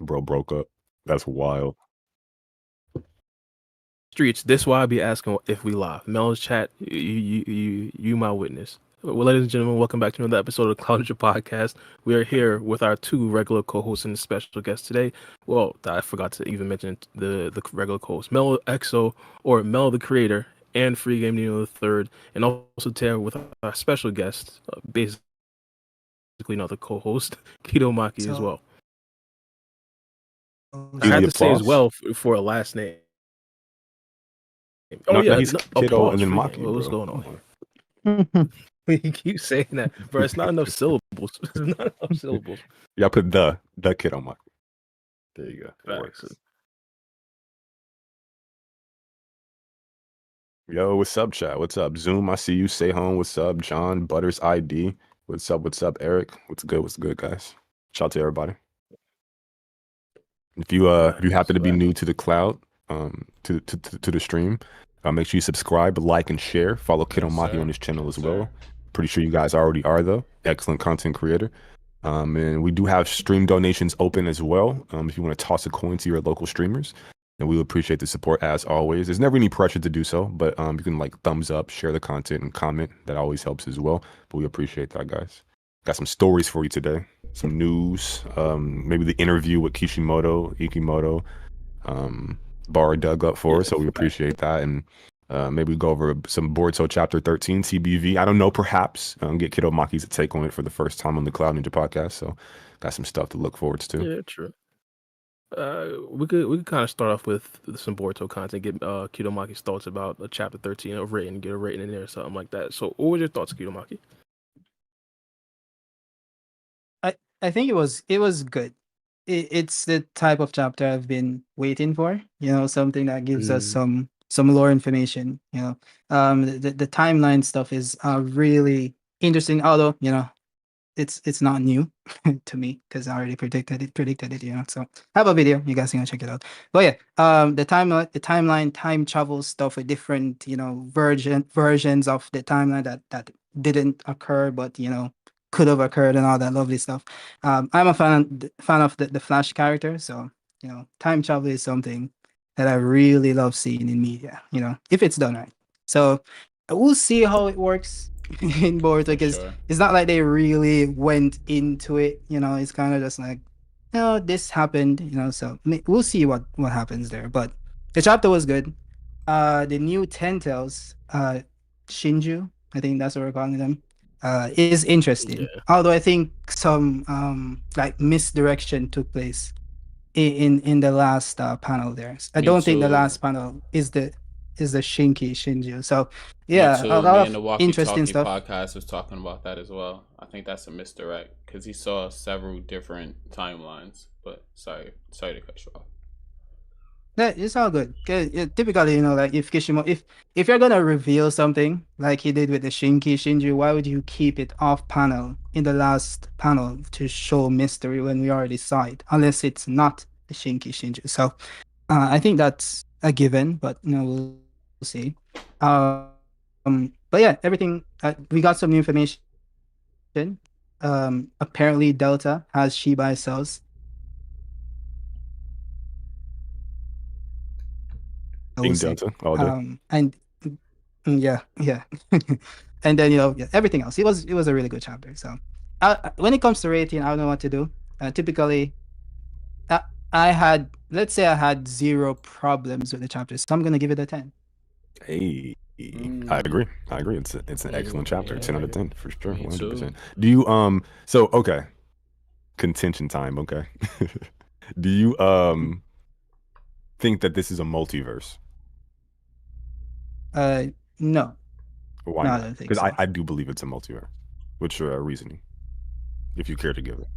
Bro broke up. That's wild. Streets. This why I be asking if we live. Mel's chat. You my witness. Well, ladies and gentlemen, welcome back to another episode of the Cloud Ninja Podcast. We are here with our two regular co-hosts and a special guest today. Well, I forgot to even mention the regular co-host, Mel Exo, or Mel the Creator, and Free Game Nino the Third, and also Tara with our special guest, basically another co-host, Keto Maki as well. I had to say as well for a last name. Oh yeah, he's Kiddo and then Maki. What's going on here? You keep saying that, bro. It's not enough syllables. It's not enough syllables. Y'all put the Kiddo Maki. There you go. Yo, what's up, chat? What's up, Zoom? I see you. Say home. What's up, John? Butters ID. What's up? What's up, Eric? What's good? What's good, guys? Shout out to everybody. If you happen to be new to the cloud, to the stream, make sure you subscribe, like, and share. Follow Kiddo Maki on his channel as well. Pretty sure you guys already are, though. Excellent content creator. And we do have stream donations open as well. If you want to toss a coin to your local streamers, and we would appreciate the support as always. There's never any pressure to do so, but you can like thumbs up, share the content, and comment. That always helps as well. But we appreciate that, guys. Got some stories for you today. Some news. Maybe the interview with Kishimoto, Ikemoto. Bar dug up for us, so we appreciate that. And maybe go over some Boruto chapter 13 TBV. I don't know, perhaps get Kiddo Maki's take on it for the first time on the Cloud Ninja podcast. So got some stuff to look forward to. Yeah, true. We could kind of start off with some Boruto content. Get Kiddo Maki's thoughts about chapter 13 of rating, get a rating in there or something like that. So, what was your thoughts, Kiddo Maki? I think it was good. It's the type of chapter I've been waiting for. Something that gives us some lore information. The timeline stuff is really interesting. Although it's not new to me because I already predicted it. So I have a video. You guys can check it out. But yeah, the timeline, time travel stuff with different versions of the timeline that didn't occur, but could have occurred and all that lovely stuff. I'm a fan of the Flash character, so time travel is something that I really love seeing in media. If it's done right. So we'll see how it works in Boruto, because it's not like they really went into it. It's kind of just like, this happened. So we'll see what happens there. But the chapter was good. The new Ten-Tails, Shinju, I think that's what we're calling them. Is interesting. Although I think some like misdirection took place in the last panel there. I don't think the last panel is the Shinju. So yeah, a lot of interesting stuff. Podcast was talking about that as well. I think that's a misdirect because he saw several different timelines. But sorry to cut you off. Yeah, it's all good. Typically, like if Kishimoto, if you're gonna reveal something like he did with the Shinju, why would you keep it off panel in the last panel to show mystery when we already saw it? Unless it's not the Shinju. So, I think that's a given, but we'll see. But yeah, everything. We got some new information. Apparently, Delta has Shibai cells. Delta all day. And yeah. And then everything else. It was a really good chapter. So when it comes to rating, I don't know what to do. Typically, I had 0 problems with the chapter, so I'm gonna give it a 10. Hey, I agree. It's an excellent chapter. 10 out of 10 for sure. 100%. Do you so okay? Contention time. Okay. Do you think that this is a multiverse? No. Why not? Because so. I do believe it's a multiverse. What's your reasoning, if you care to give it?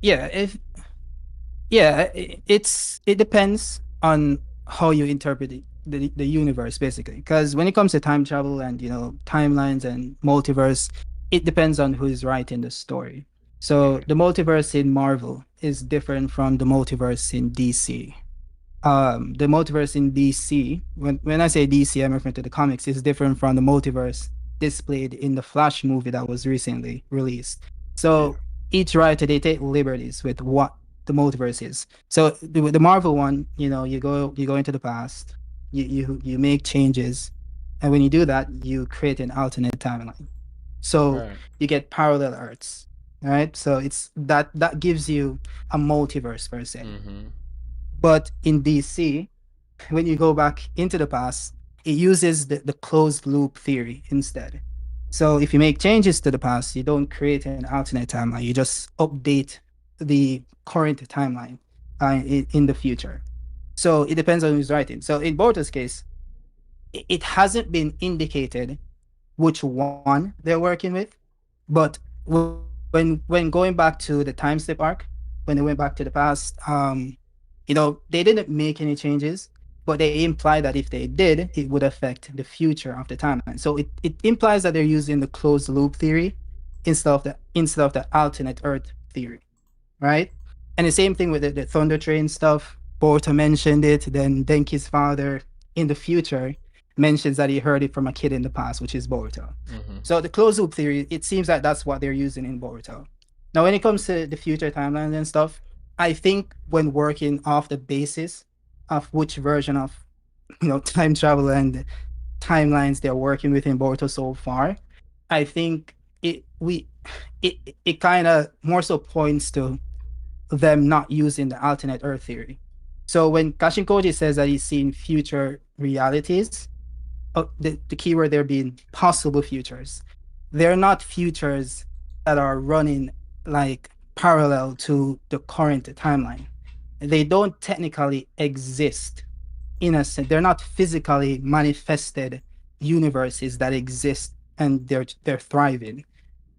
It depends on how you interpret the universe, basically. Because when it comes to time travel and timelines and multiverse, it depends on who's writing the story. So the multiverse in Marvel is different from the multiverse in DC. The multiverse in DC, when I say DC, I'm referring to the comics, is different from the multiverse displayed in the Flash movie that was recently released. So each writer, they take liberties with what the multiverse is. So the Marvel one, you go into the past, you make changes, and when you do that, you create an alternate timeline. So Right. you get parallel Earths, right? So it's that gives you a multiverse per se. Mm-hmm. But in DC, when you go back into the past, it uses the closed loop theory instead. So if you make changes to the past, you don't create an alternate timeline. You just update the current timeline in the future. So it depends on who's writing. So in Boruto's case, it hasn't been indicated which one they're working with, but when going back to the time step arc, when they went back to the past, they didn't make any changes, but they imply that if they did, it would affect the future of the timeline. So it implies that they're using the closed loop theory instead of the alternate Earth theory, right? And the same thing with the Thunder Train stuff. Boruto mentioned it. Then Denki's father in the future mentions that he heard it from a kid in the past, which is Boruto. Mm-hmm. So the closed loop theory, it seems like that's what they're using in Boruto. Now, when it comes to the future timelines and stuff, I think when working off the basis of which version of time travel and timelines they're working with in Boruto so far, I think it kind of more so points to them not using the alternate Earth theory. So when Kashin Koji says that he's seeing future realities, the keyword there being possible futures, they're not futures that are running like parallel to the current timeline. They don't technically exist in a sense. They're not physically manifested universes that exist and they're thriving.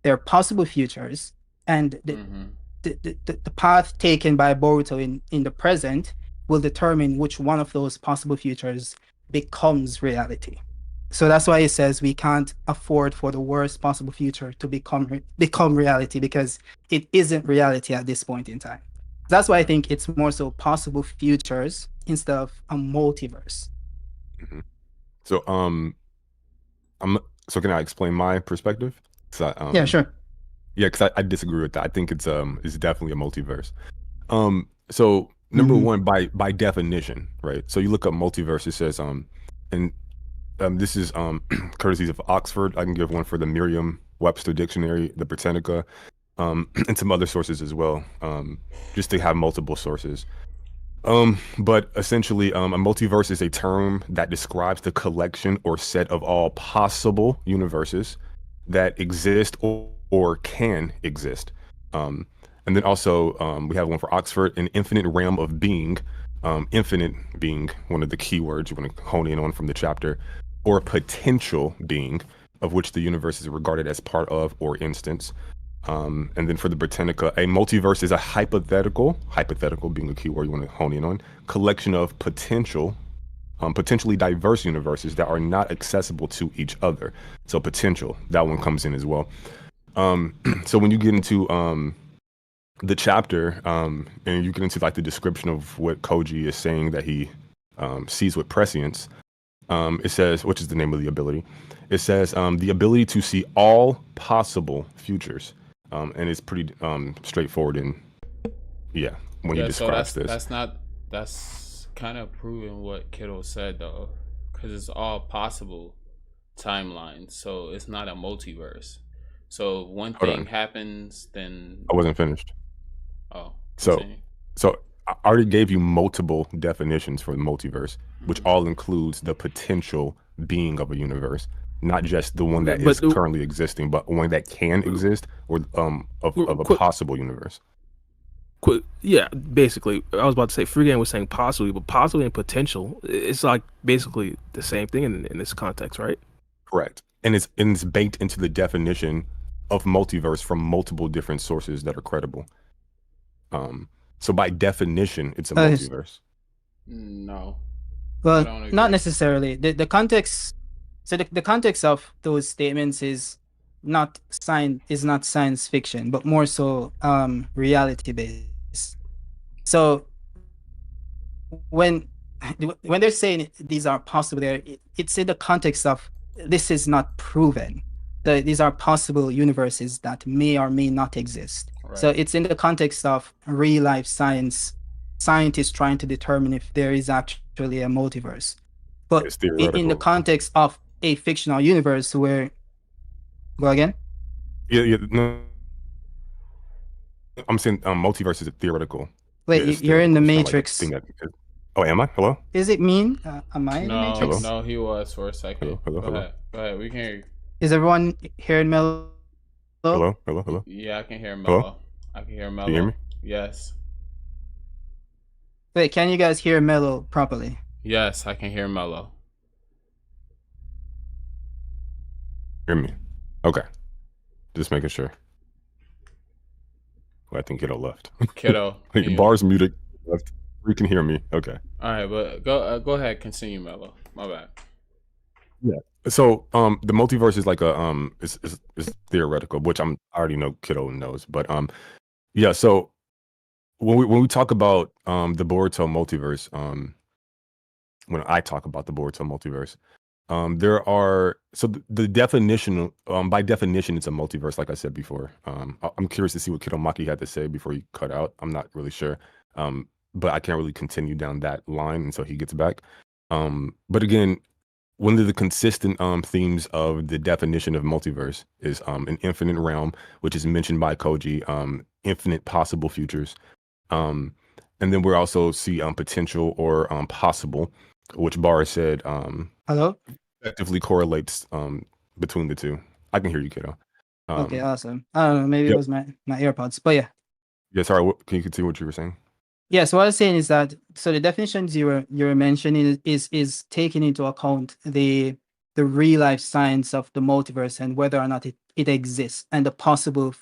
They're possible futures, and the path taken by Boruto in the present will determine which one of those possible futures becomes reality. So that's why it says we can't afford for the worst possible future to become reality, because it isn't reality at this point in time. That's why I think it's more so possible futures instead of a multiverse. Mm-hmm. So so can I explain my perspective? Yeah, sure. Yeah, because I disagree with that. I think it's definitely a multiverse. So number one, by definition, right? So you look up multiverse, it says and this is courtesies of Oxford. I can give one for the Merriam-Webster Dictionary, the Britannica, and some other sources as well, just to have multiple sources. But essentially, a multiverse is a term that describes the collection or set of all possible universes that exist or can exist. And then also, we have one for Oxford, an infinite realm of being, infinite being one of the keywords you want to hone in on from the chapter, or potential being, of which the universe is regarded as part of or instance. And then for the Britannica, a multiverse is a hypothetical being a keyword you want to hone in on, collection of potentially diverse universes that are not accessible to each other. So potential, that one comes in as well. So when you get into the chapter, and you get into like the description of what Koji is saying that he sees with prescience, it says, which is the name of the ability, it says the ability to see all possible futures. And it's pretty straightforward when he describes this. That's kind of proving what Kiddo said though, because it's all possible timelines, so it's not a multiverse. So one thing happens, then I wasn't finished. Oh, so I already gave you multiple definitions for the multiverse, which all includes the potential being of a universe. Not just the one that is currently existing, but one that can exist, or of a possible universe. Yeah, basically, I was about to say, Freegan was saying possibly, but possibly and potential, it's like basically the same thing in this context, right? Correct, and it's baked into the definition of multiverse from multiple different sources that are credible. So by definition, it's a multiverse. No. Well, not necessarily. The context. So the context of those statements is not science fiction, but more so reality based. So when they're saying these are possible, it's in the context of this is not proven. These are possible universes that may or may not exist. So it's in the context of real life scientists trying to determine if there is actually a multiverse. But It's in the theoretical. context of a fictional universe where, go again? Yeah, no, I'm saying multiverse is theoretical. Wait, Yeah, it's you're in the theoretical. It's not like a thing Matrix. that. Oh, am I? Hello? Is it mean? Am I in the No, Matrix? no, he was for a second. Hello? Go ahead. We can hear you. Is everyone hearing Mello? Hello? Yeah, I can hear Hello? Mello. I can hear Can you hear Mello. me? Yes. Wait, can you guys hear Mello properly? Yes, I can hear Mello. Hear me? Okay. Just making sure. Well, I think Kiddo left. Kiddo, Like, bars muted. Left. You can hear me. Okay. All right, but go ahead, continue, Mello. My bad. Yeah. So the multiverse is like a is theoretical, which I already know Kiddo knows, but yeah, so when we talk about the Boruto multiverse, when I talk about the Boruto multiverse, there are the definition by definition it's a multiverse, like I said before. I'm curious to see what Kiddo Maki had to say before he cut out. I'm not really sure. But I can't really continue down that line until he gets back. But again, one of the consistent themes of the definition of multiverse is an infinite realm, which is mentioned by Koji, infinite possible futures. And then we also see potential or possible, which Barra said Hello? effectively correlates between the two. I can hear you, Kiddo. Okay, awesome. I don't know, maybe it was my AirPods, but yeah. Yeah, sorry, can you continue what you were saying? Yeah, so what I was saying is that the definitions you were mentioning is taking into account the real life science of the multiverse and whether or not it exists and the possible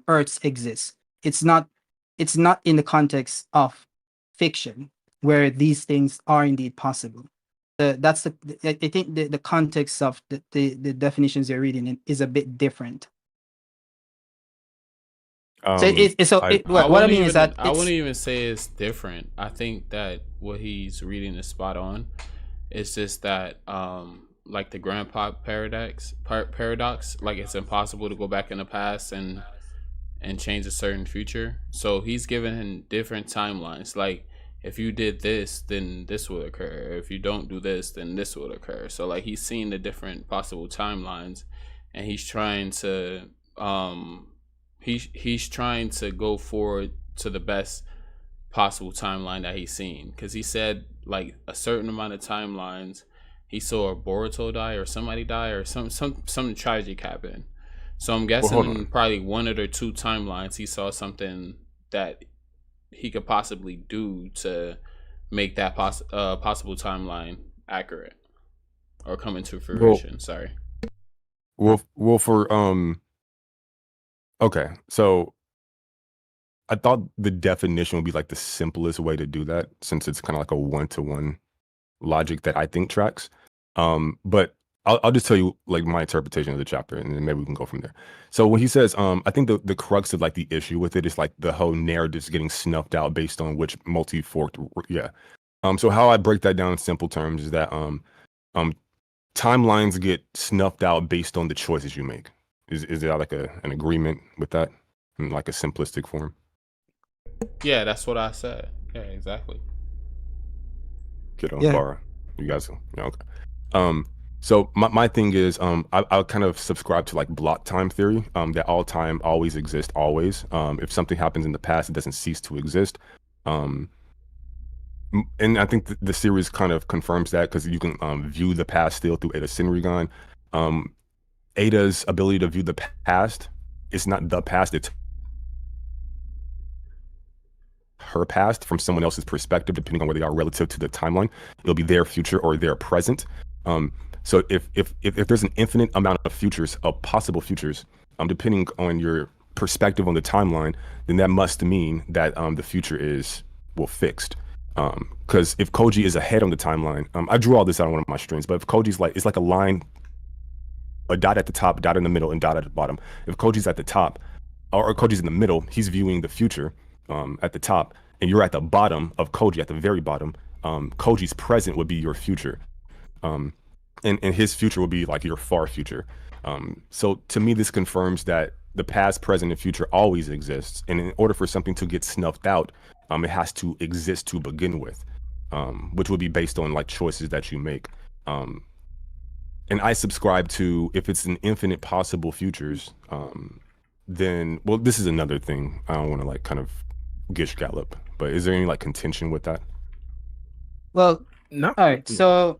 Earths exist. It's not in the context of fiction where these things are indeed possible. I think the context of the definitions you're reading is a bit different. What I mean is that I wouldn't even say it's different. I think that what he's reading is spot on. It's just that like the grandpa paradox, like it's impossible to go back in the past and change a certain future. So he's given different timelines. Like if you did this, then this would occur. If you don't do this, then this would occur. So like he's seeing the different possible timelines, and he's trying to he's trying to go forward to the best possible timeline that he's seen. Because he said like a certain amount of timelines, he saw a Boruto die or somebody die or some tragic happen. So I'm guessing probably one or two timelines he saw something that he could possibly do to make that possible timeline accurate or come into fruition. Sorry. Well, for okay, so I thought the definition would be like the simplest way to do that, since it's kind of like a one-to-one logic that I think tracks. But I'll just tell you like my interpretation of the chapter, and then maybe we can go from there. So when he says, I think the crux of like the issue with it is like the whole narrative's getting snuffed out based on which multi-forked, yeah. So how I break that down in simple terms is that timelines get snuffed out based on the choices you make. Is there like an agreement with that in like a simplistic form? Yeah, that's what I said. Yeah, exactly. Kiddo, Barra, you guys, yeah, okay. So my thing is, I kind of subscribe to like block time theory, that all time always exists always. If something happens in the past, it doesn't cease to exist. And I think the series kind of confirms that, because you can view the past still through Ada Senrigan. Ada's ability to view the past, it's not the past, it's her past from someone else's perspective, depending on where they are relative to the timeline. It'll be their future or their present. So if there's an infinite amount of futures, of possible futures, depending on your perspective on the timeline, then that must mean that the future is fixed. Because if Koji is ahead on the timeline, I drew all this out on one of my streams, but if Koji's like, it's like a line, a dot at the top, dot in the middle, and dot at the bottom. If Koji's at the top, or Koji's in the middle, he's viewing the future at the top, and you're at the bottom of Koji, at the very bottom. Koji's present would be your future. And his future will be like your far future. So to me, this confirms that the past, present, and future always exists, and in order for something to get snuffed out, it has to exist to begin with, which would be based on like choices that you make. And I subscribe to, if it's an infinite possible futures, then, well, this is another thing. I don't want to like kind of gish gallop, but is there any like contention with that? Well, No. all right. So,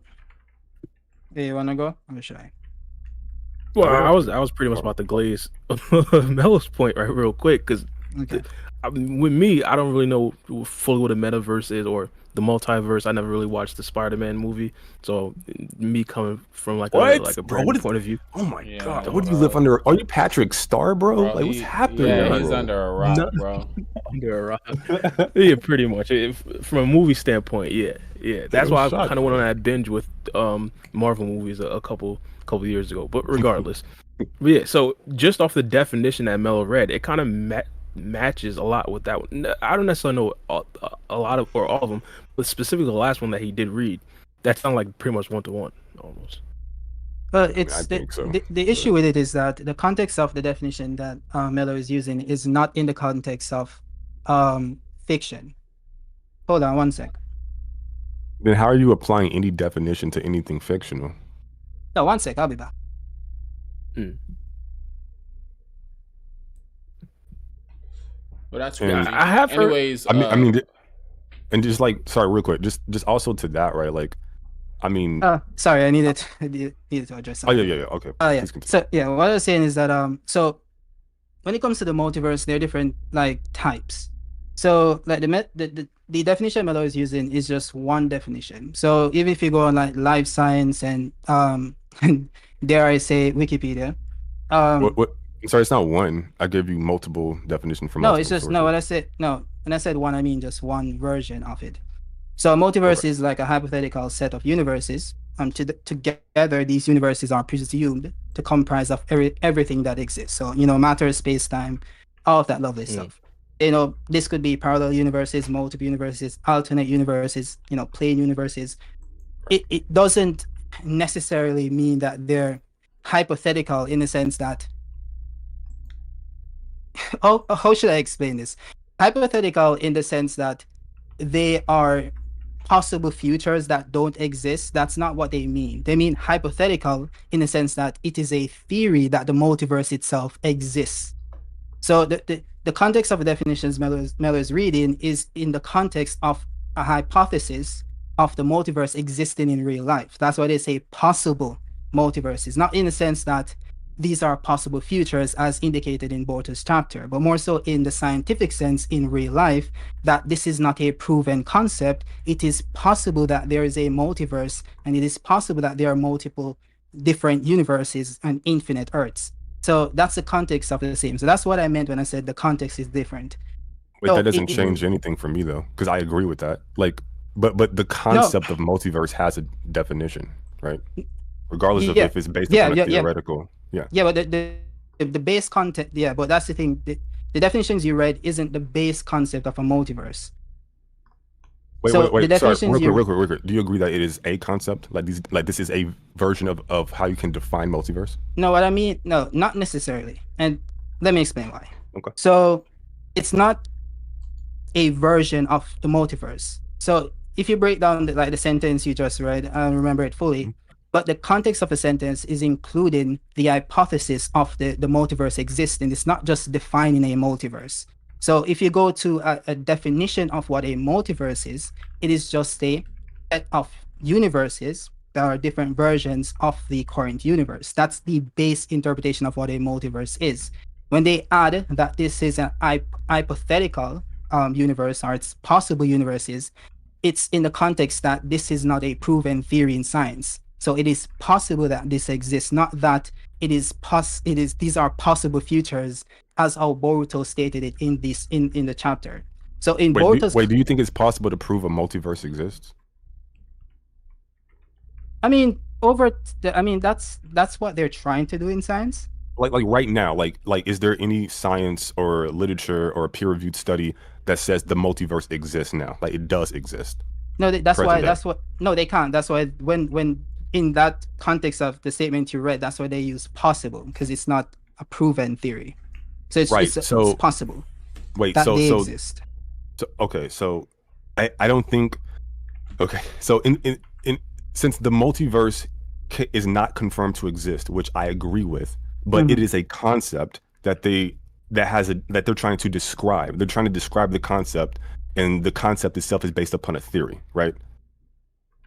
do you want to go? Or should I? Well, I was pretty much about to glaze Mello's point right real quick, because Okay. with me, I don't really know fully what a metaverse is or the multiverse. I never really watched the Spider-Man movie, so me coming from like a brand point of view. Oh my Yeah, god, what do you live under? Are you Patrick Star, bro? Bro, Like, what's happening? Yeah, bro? he's under a rock, bro. Under a rock. Yeah, pretty much. From a movie standpoint, yeah. That's why I shocked, kind of went on that binge with Marvel movies a couple years ago. But regardless, but yeah. So just off the definition that Mello read, it kind of matches a lot with that one. I don't necessarily know a lot of or all of them, but specifically the last one that he did read, that sounded like pretty much 1-to-1 almost. Well, I it's think so. the issue with it is that the context of the definition that Mello is using is not in the context of fiction. Hold on one sec. Then how are you applying any definition to anything fictional? No, one sec. I'll be back. But that's And crazy. I have heard- Anyways, I mean, and just like, sorry, real quick, just also to that, right? Like, I mean, Sorry, I needed to address oh something. yeah, okay. Yeah. Please continue. So yeah, what I was saying is that so when it comes to the multiverse, there are different like types. So like the definition Mello is using is just one definition. So even if you go on like life science and dare I say Wikipedia, What? I'm sorry, it's not one. I gave you multiple definitions from. no, multiple it's just sources. no. What I said no, when I said one, I mean just one version of it. So a multiverse is like a hypothetical set of universes. Together, these universes are presumed to comprise of everything that exists. So matter, space, time, all of that lovely stuff. This could be parallel universes, multiple universes, alternate universes, plane universes. It doesn't necessarily mean that they're hypothetical in the sense that how should I explain this? Hypothetical in the sense that they are possible futures that don't exist. That's not what they mean. They mean hypothetical in the sense that it is a theory that the multiverse itself exists. So the context of the definitions Mello is reading is in the context of a hypothesis of the multiverse existing in real life. That's why they say possible multiverses, not in the sense that these are possible futures as indicated in Boruto's chapter, but more so in the scientific sense in real life, that this is not a proven concept. It is possible that there is a multiverse, and it is possible that there are multiple different universes and infinite Earths. So that's the context of the same. So that's what I meant when I said the context is different. Wait, that doesn't change anything for me though, because I agree with that. Like, but the concept of multiverse has a definition, right? Regardless of if it's based on a theoretical. Yeah, but the base content, but that's the thing. The definitions you read isn't the base concept of a multiverse. Wait. Sorry, real quick. Do you agree that it is a concept? Like this is a version of how you can define multiverse? No, what I mean, no, not necessarily. And let me explain why. Okay. So it's not a version of the multiverse. So if you break down the sentence you just read, I remember it fully. Mm-hmm. But the context of the sentence is including the hypothesis of the multiverse existing. It's not just defining a multiverse. So if you go to a definition of what a multiverse is, it is just a set of universes that are different versions of the current universe. That's the base interpretation of what a multiverse is. When they add that this is an hypothetical universe, or it's possible universes, it's in the context that this is not a proven theory in science. So it is possible that this exists, not that these are possible futures, as how Boruto stated it in the chapter. So in Boruto's do you think it's possible to prove a multiverse exists? I mean, that's what they're trying to do in science. Like right now, like is there any science or literature or peer-reviewed study that says the multiverse exists now? Like it does exist? No, they can't. That's why when in that context of the statement you read, that's why they use possible, because it's not a proven theory. So it's possible that they exist. So I don't think. Okay, so in since the multiverse is not confirmed to exist, which I agree with, but it is a concept that they're trying to describe. They're trying to describe the concept, and the concept itself is based upon a theory, right?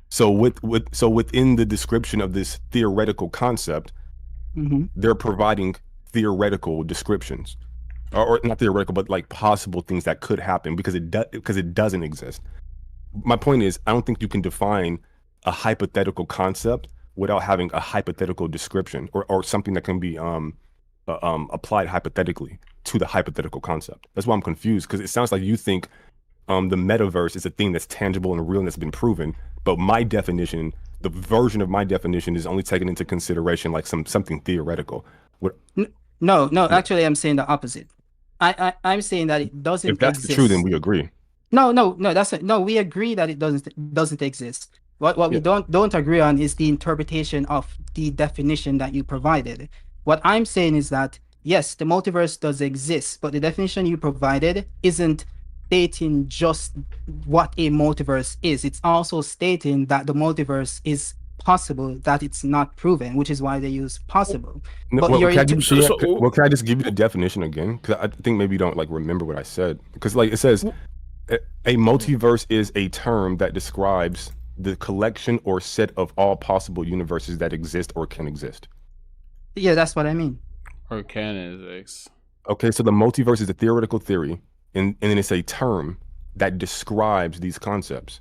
So within the description of this theoretical concept, they're providing theoretical descriptions, or not theoretical, but like possible things that could happen because it doesn't exist. My point is, I don't think you can define a hypothetical concept without having a hypothetical description or something that can be applied hypothetically to the hypothetical concept. That's why I'm confused, because it sounds like you think the metaverse is a thing that's tangible and real and that's been proven, but my definition, the version of my definition, is only taken into consideration like something theoretical. No, actually, I'm saying the opposite. I'm saying that it doesn't exist. If that's the truth, then we agree. No, we agree that it doesn't exist. What we don't agree on is the interpretation of the definition that you provided. What I'm saying is that yes, the multiverse does exist, but the definition you provided isn't stating just what a multiverse is. It's also stating that the multiverse is possible, that it's not proven, which is why they use possible. But can I just give you the definition again? Because I think maybe you don't like remember what I said. Because like it says, a multiverse is a term that describes the collection or set of all possible universes that exist or can exist. Yeah, that's what I mean. Or can exist. Okay, so the multiverse is a theoretical theory, and then it's a term that describes these concepts.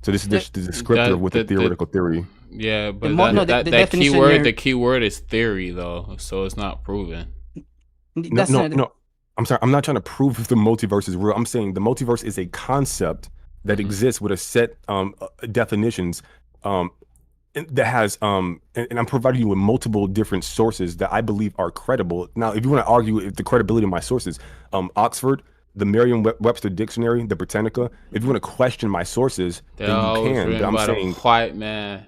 So this is the descriptor with the theoretical theory. Yeah, but that keyword, the keyword is theory though, so it's not proven. No. I'm sorry, I'm not trying to prove if the multiverse is real. I'm saying the multiverse is a concept that exists with a set definitions that has and I'm providing you with multiple different sources that I believe are credible. Now, if you want to argue the credibility of my sources, Oxford, the Merriam-Webster Dictionary, the Britannica, if you want to question my sources, then you can. But I'm saying white man.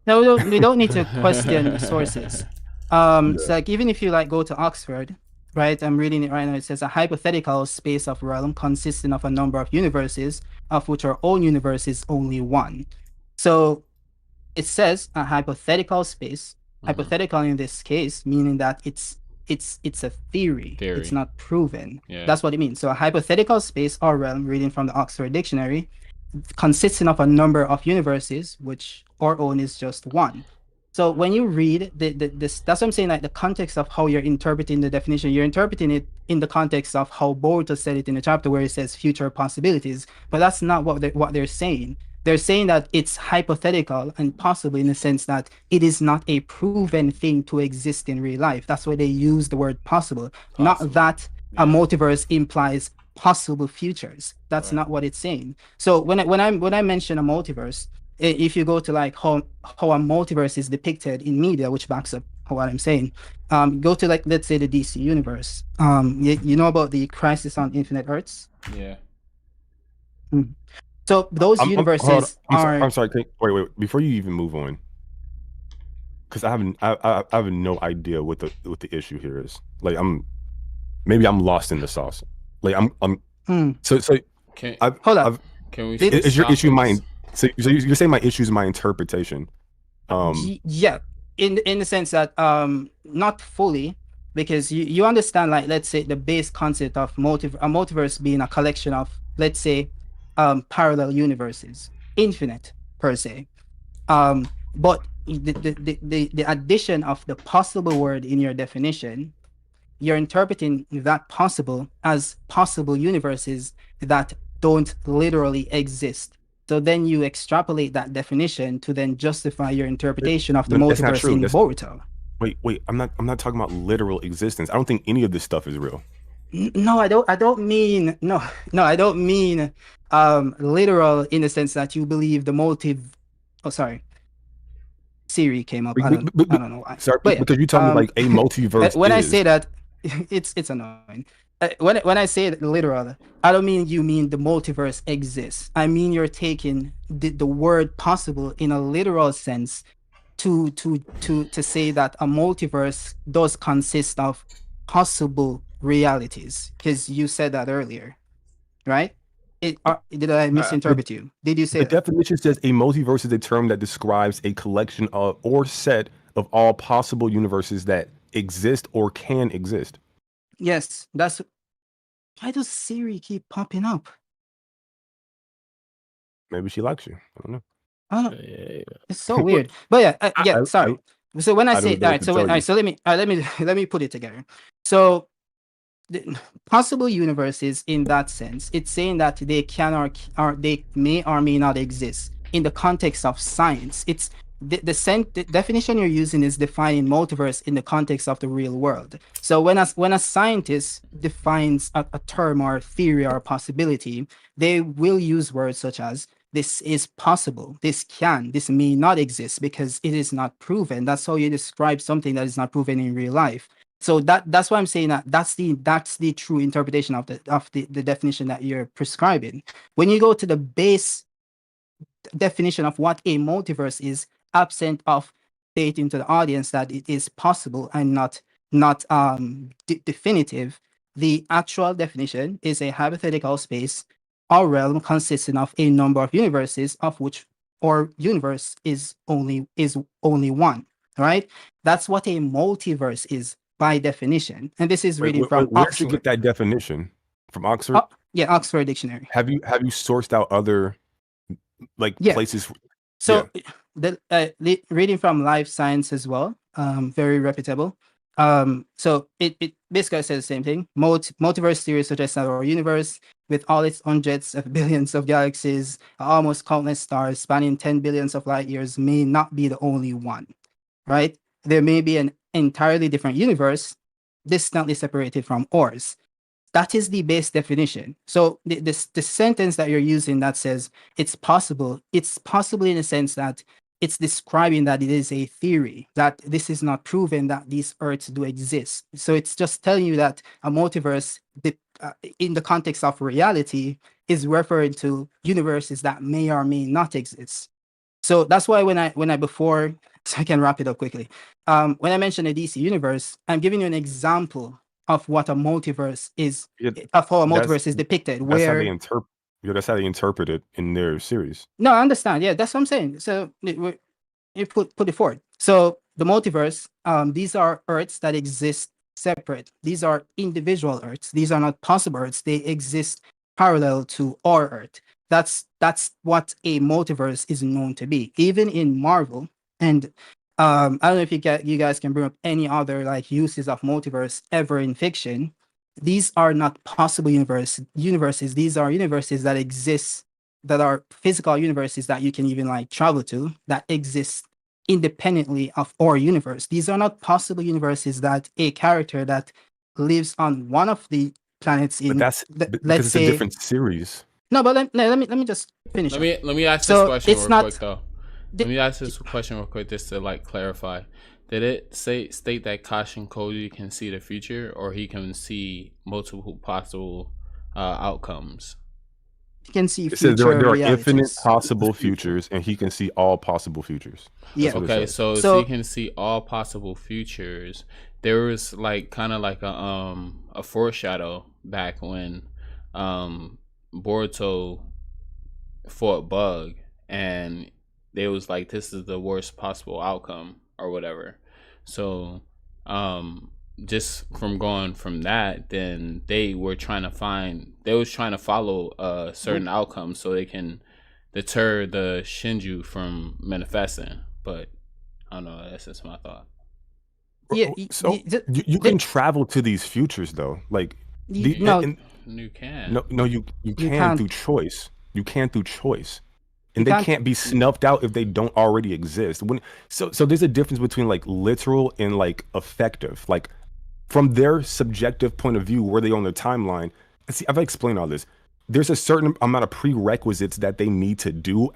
No, we don't need to question the sources. It's like even if you like go to Oxford, right? I'm reading it right now. It says a hypothetical space of realm consisting of a number of universes, of which our own universe is only one. So it says a hypothetical space, hypothetical in this case, meaning that it's a theory. It's not proven. Yeah. That's what it means. So a hypothetical space or realm, reading from the Oxford Dictionary, consisting of a number of universes, which our own is just one. So when you read this, that's what I'm saying, like the context of how you're interpreting the definition, you're interpreting it in the context of how Boruto said it in the chapter where it says future possibilities, but that's not what they're saying. They're saying that it's hypothetical and possible in the sense that it is not a proven thing to exist in real life. That's why they use the word possible. Not that a multiverse implies possible futures. That's not what it's saying. So when I mention a multiverse, if you go to like how a multiverse is depicted in media, which backs up what I'm saying, go to like, let's say the DC universe. You know about the Crisis on Infinite Earths? Yeah. So those universes are. I'm sorry. Wait. Before you even move on, because I have no idea what the issue here is. Like maybe I'm lost in the sauce. Like So hold up. Can we? Is your issue mine? So you're saying my issue is my interpretation? Yeah, in the sense that not fully, because you understand, like, let's say the base concept of a multiverse being a collection of, let's say, parallel universes, infinite per se, but the addition of the possible word in your definition, you're interpreting that possible as possible universes that don't literally exist. So then you extrapolate that definition to then justify your interpretation of the multiverse in Boruto. Wait, I'm not talking about literal existence. I don't think any of this stuff is real. No, I don't mean literal in the sense that you believe the Siri came up. I don't know why. Sorry, but because you told me like a multiverse. When I say that, it's annoying. When I say literal, I don't mean you mean the multiverse exists. I mean you're taking the word possible in a literal sense to say that a multiverse does consist of possible realities, because you said that earlier, right? Did I misinterpret you? Did you say The that? definition says a multiverse is a term that describes a collection of or set of all possible universes that exist or can exist. Yes, that's. Why does Siri keep popping up? Maybe she likes you. I don't know. I don't, Yeah. it's so weird. But yeah, I, sorry. So when I I say, don't know all what right, to so tell all right, you. so let me put it together. So the possible universes, in that sense, it's saying that they can or they may or may not exist in the context of science. It's the definition you're using is defining multiverse in the context of the real world. So when a scientist defines a term or a theory or a possibility, they will use words such as this is possible, this may not exist because it is not proven. That's how you describe something that is not proven in real life. So that's why I'm saying that that's the true interpretation of the definition that you're prescribing. When you go to the base definition of what a multiverse is, absent of stating to the audience that it is possible and not definitive, the actual definition is a hypothetical space or realm consisting of a number of universes, of which or universe is only one. Right? That's what a multiverse is by definition. And this is reading from where'd you Oxford. get that definition? From Oxford? Yeah, Oxford Dictionary. Have you sourced out other Yeah. places? So reading from Life Science as well, very reputable. So it basically says the same thing. Multiverse theory suggests that our universe, with all its hundreds of billions of galaxies, almost countless stars spanning 10 billions of light years, may not be the only one, right? There may be an entirely different universe, distantly separated from ours. That is the base definition. So the sentence that you're using that says it's possible in a sense that it's describing that it is a theory, that this is not proven that these Earths do exist. So it's just telling you that a multiverse, in the context of reality, is referring to universes that may or may not exist. So that's why when I before, so I can wrap it up quickly. When I mentioned a DC universe, I'm giving you an example of what a multiverse is, of how a multiverse is depicted. That's how they interpret. That's how they interpret it in their series. No, I understand. Yeah, that's what I'm saying. So you put it forward. So the multiverse, these are Earths that exist separate. These are individual Earths. These are not possible Earths. They exist parallel to our Earth. That's what a multiverse is known to be. Even in Marvel, and I don't know if you guys can bring up any other like uses of multiverse ever in fiction. These are not possible universes. These are universes that exist, that are physical universes that you can even like travel to, that exist independently of our universe. These are not possible universes that a character that lives on one of the planets in, but because let's it's say, a different series. No, but let me just finish. Let me ask this question real quick though. Let me ask this question real quick just to like clarify. Did it state that Koji can see the future, or he can see multiple possible outcomes? He can see future. It says there are infinite possible futures, and he can see all possible futures. Yeah. Okay, so he can see all possible futures. There was like kind of like a foreshadow back when Boruto fought Bug, and they was like, this is the worst possible outcome or whatever. So just from going from that, then they was trying to follow a certain outcome so they can deter the shinju from manifesting. But I don't know, that's just my thought. Yeah, so you can travel to these futures though, like you can. No, you can through choice. You can through choice. And they can't be snuffed out if they don't already exist. So there's a difference between like literal and like effective. Like from their subjective point of view, where they on their timeline. See, I've explained all this. There's a certain amount of prerequisites that they need to do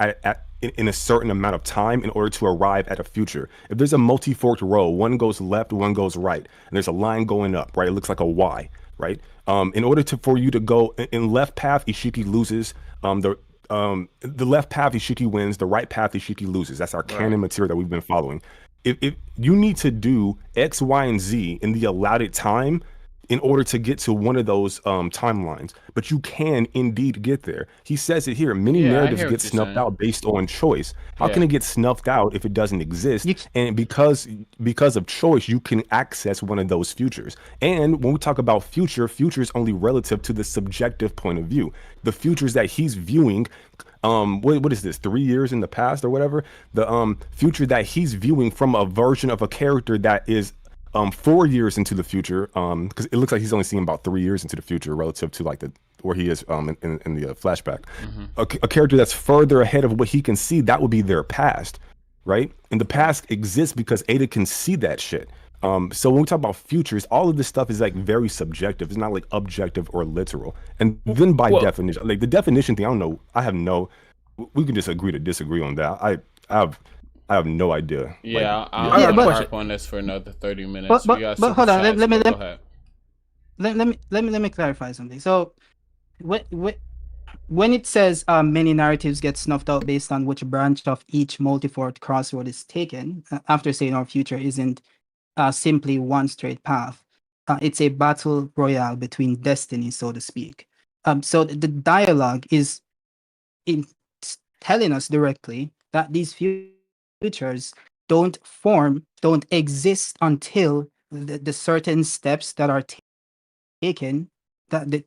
in a certain amount of time in order to arrive at a future. If there's a multi-forked row, one goes left, one goes right, and there's a line going up, right? It looks like a Y, right? In order for you to go in left path, Ishiki loses. The left path, Ishiki wins. The right path, Ishiki loses. That's our canon material that we've been following. If you need to do X, Y, and Z in the allotted time in order to get to one of those timelines, but you can indeed get there. He says it here. Many Yeah, I narratives hear get what you're snuffed saying. out based on choice. How can Yeah. it get snuffed out if it doesn't exist? You, And because of choice, you can access one of those futures. And when we talk about future is only relative to the subjective point of view. The futures that he's viewing, what is this, 3 years in the past or whatever, the future that he's viewing from a version of a character that is 4 years into the future, because it looks like he's only seeing about 3 years into the future relative to like the where he is in the flashback. A character that's further ahead of what he can see, that would be their past, right? And the past exists because Ada can see that shit. So when we talk about futures, all of this stuff is like very subjective. It's not like objective or literal. And then by definition, like the definition thing, I don't know. I have no. We can just agree to disagree on that. I have no idea. Yeah, Like, I'm but- gonna harp on this for another 30 minutes. But We got hold on, super let me chats, but go ahead. let me clarify something. So when it says many narratives get snuffed out based on which branch of each multi-forked crossroad is taken, after saying our future isn't simply one straight path, it's a battle royale between destinies, so to speak. So the dialogue is telling us directly that these futures don't exist until the certain steps that are taken, that the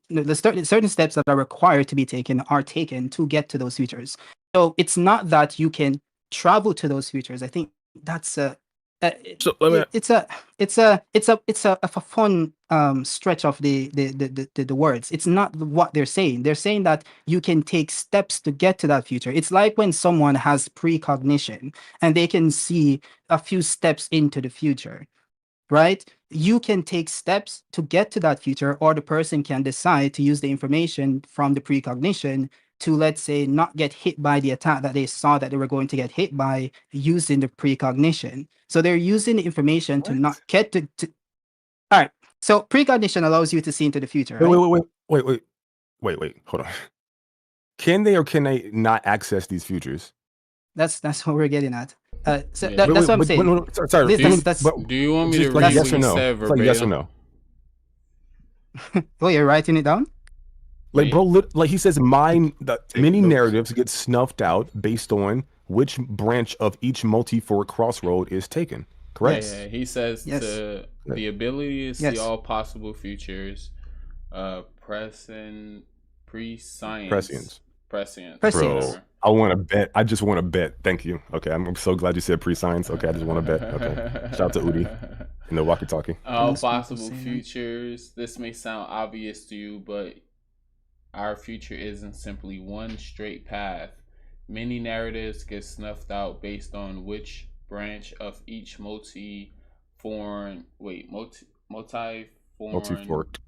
certain steps that are required to be taken are taken to get to those futures. So it's not that you can travel to those futures. I think that's So let me. it's a fun stretch of the words. It's not what they're saying. They're saying that you can take steps to get to that future. It's like when someone has precognition and they can see a few steps into the future, right? You can take steps to get to that future, or the person can decide to use the information from the precognition to, let's say, not get hit by the attack that they saw that they were going to get hit by using the precognition. So they're using the information to not get to. All right. So precognition allows you to see into the future. Right? Wait. Hold on. Can they or can they not access these futures? That's what we're getting at. So Yeah. that's what I'm saying. No, sorry. Do you want me to Just read like yes what or you no? said It's like yes or verbatim? no. Oh, you're writing it down? Like, bro, like he says, many notes. narratives get snuffed out based on which branch of each multi-fork crossroad is taken. Correct? Yeah, he says Yes. to the ability to see Yes. all possible futures, prescience. Prescience. Prescience. Bro, I want to bet. I just want to bet. Thank you. Okay, I'm so glad you said pre-science. Okay, I just want to bet. Okay, shout out to Udi in the walkie-talkie. All Most people possible say that. futures. This may sound obvious to you, but our future isn't simply one straight path. Many narratives get snuffed out based on which branch of each multi-forked.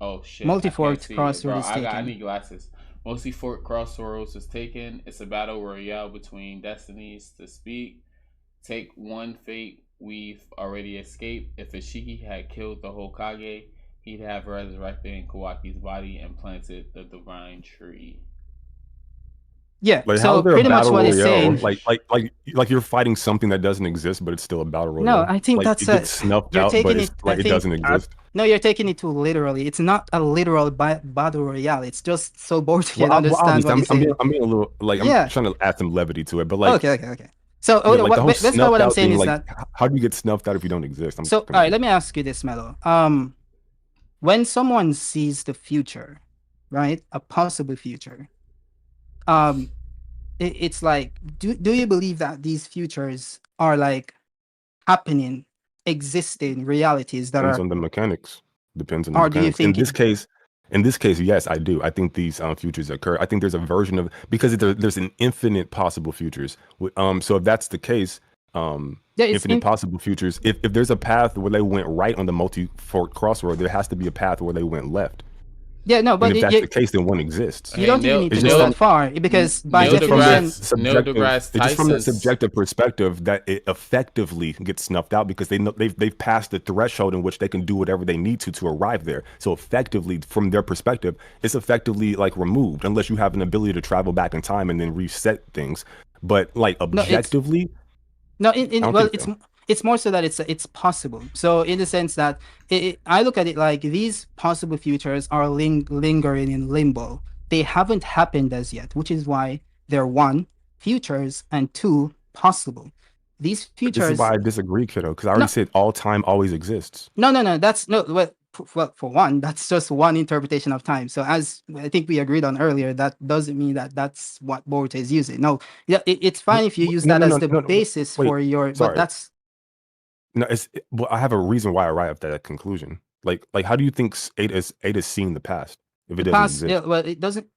Oh shit! Multi-forked crossroad is I taken. need glasses. Multi-forked crossroads is taken. It's a battle royale between destinies to speak. Take one fate we've already escaped. If Ishiki had killed the Hokage, he'd have resurrected in Kawaki's body and planted the divine tree. Yeah. Like, So how is there pretty a much battle what it's royale? saying. Like you're fighting something that doesn't exist, but it's still a battle royale. No, I think like, that's it gets snuffed you're out, but taking it's it. like I it think doesn't exist. no, you're taking it too literally. It's not a literal battle royale. It's just so both can Well, understand what he's saying. I'm being a little like I'm Yeah. trying to add some levity to it, but like Okay. So yeah, like the whole basically snuffed what I'm out saying thing, is like that. how do you get snuffed out if you don't exist? I'm So all right, let me ask you this, Mello. When someone sees the future, right, a possible future, it's like, do you believe that these futures are like happening, existing realities that depends are, on the mechanics. Depends on the or do you mechanics. think In this case, yes, I do. I think these futures occur. I think there's a version of because there's an infinite possible futures. So if that's the case, yeah, it's infinite possible futures. If there's a path where they went right on the multi-fork crossroad, there has to be a path where they went left. yeah, no, but And if that's the case, then one exists. you don't even need to go that far because by Neil definition, deGrasse It's just from the Tyson's- subjective perspective that it effectively gets snuffed out because they know they've passed the threshold in which they can do whatever they need to arrive there. So effectively, from their perspective, it's effectively like removed unless you have an ability to travel back in time and then reset things. But like objectively, no, I don't well, think so. it's more so that it's possible. So in the sense that I look at it like these possible futures are lingering in limbo. They haven't happened as yet, which is why they're one, futures, and two, possible. These But this is futures. why I disagree, kiddo, because I already No, said all time always exists. no. That's no. Well, for one, that's just one interpretation of time. So as I think we agreed on earlier, that doesn't mean that that's what Boruto is using. No, yeah, it's fine if you use No, that no, as no, the no. basis Wait, for your. But sorry. that's No, well, I have a reason why I arrived at that conclusion. Like, how do you think Ada is seeing the past if it the doesn't past. Yeah, exist? well,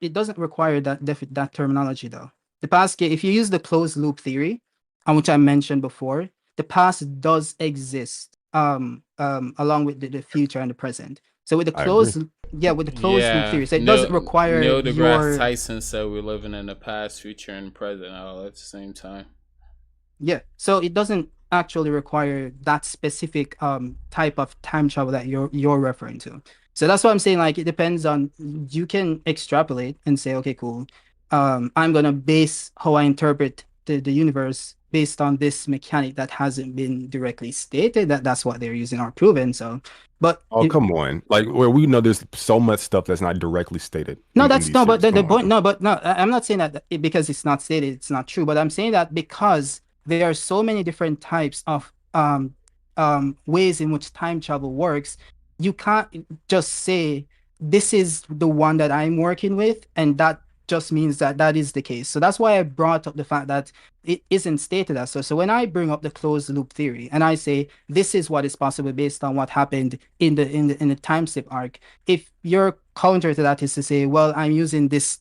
it doesn't require that terminology though. The past, if you use the closed loop theory, which I mentioned before, the past does exist along with the future and the present. So with the I agree. closed loop theory, so it doesn't require Neil deGrasse your. Tyson said we're living in the past, future, and present all at the same time. Yeah, so it doesn't actually require that specific type of time travel that you're referring to. So that's what I'm saying. Like it depends on, you can extrapolate and say, okay, cool. I'm gonna base how I interpret the universe based on this mechanic that hasn't been directly stated. That's what they're using or proven. So, but Oh, come on. Like, where we know there's so much stuff that's not directly stated. no, But the point. No, but no, I'm not saying that because it's not stated, it's not true. But I'm saying that because there are so many different types of ways in which time travel works, you can't just say this is the one that I'm working with, and that just means that that is the case. So that's why I brought up the fact that it isn't stated as so. So when I bring up the closed loop theory and I say this is what is possible based on what happened in the time slip arc, if your counter to that is to say, well, I'm using this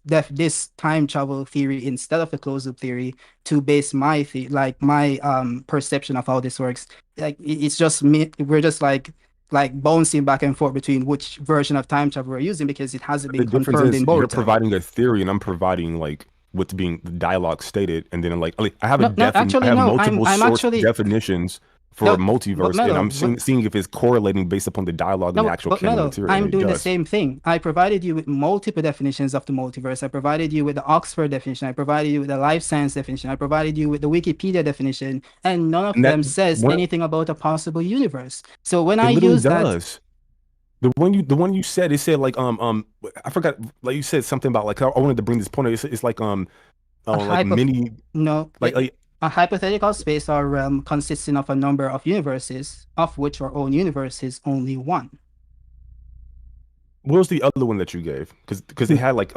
time travel theory instead of the closed loop theory to base my my perception of how this works, like it's just me. We're just like bouncing back and forth between which version of time travel we're using because it hasn't been the difference confirmed is in you're Boruto. providing a theory and I'm providing like what's being the dialogue stated, and then like I have multiple source definitions for a multiverse, and I'm seeing if it's correlating based upon the dialogue and the actual canon material. I'm doing the same thing. I provided you with multiple definitions of the multiverse. I provided you with the Oxford definition. I provided you with the life science definition. I provided you with the Wikipedia definition, and none of them says anything about a possible universe. So when I use that, the one you said, it said like I forgot, like you said something about like I wanted to bring this point. It's like like many a hypothetical space or realm consisting of a number of universes, of which our own universe is only one. What was the other one that you gave? Because it had like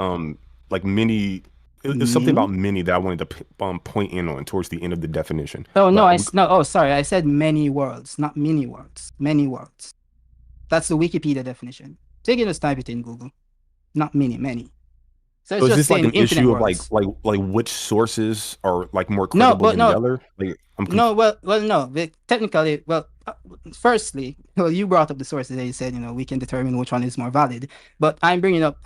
many. It was something about many that I wanted to point in on towards the end of the definition. Oh no, sorry, I said many worlds, not many worlds. Many worlds. That's the Wikipedia definition. So you can just type it in Google. Not many. So it's is just this like an issue worlds. of like which sources are like more credible than the other? Like, technically, firstly, you brought up the sources that you said, we can determine which one is more valid. But I'm bringing up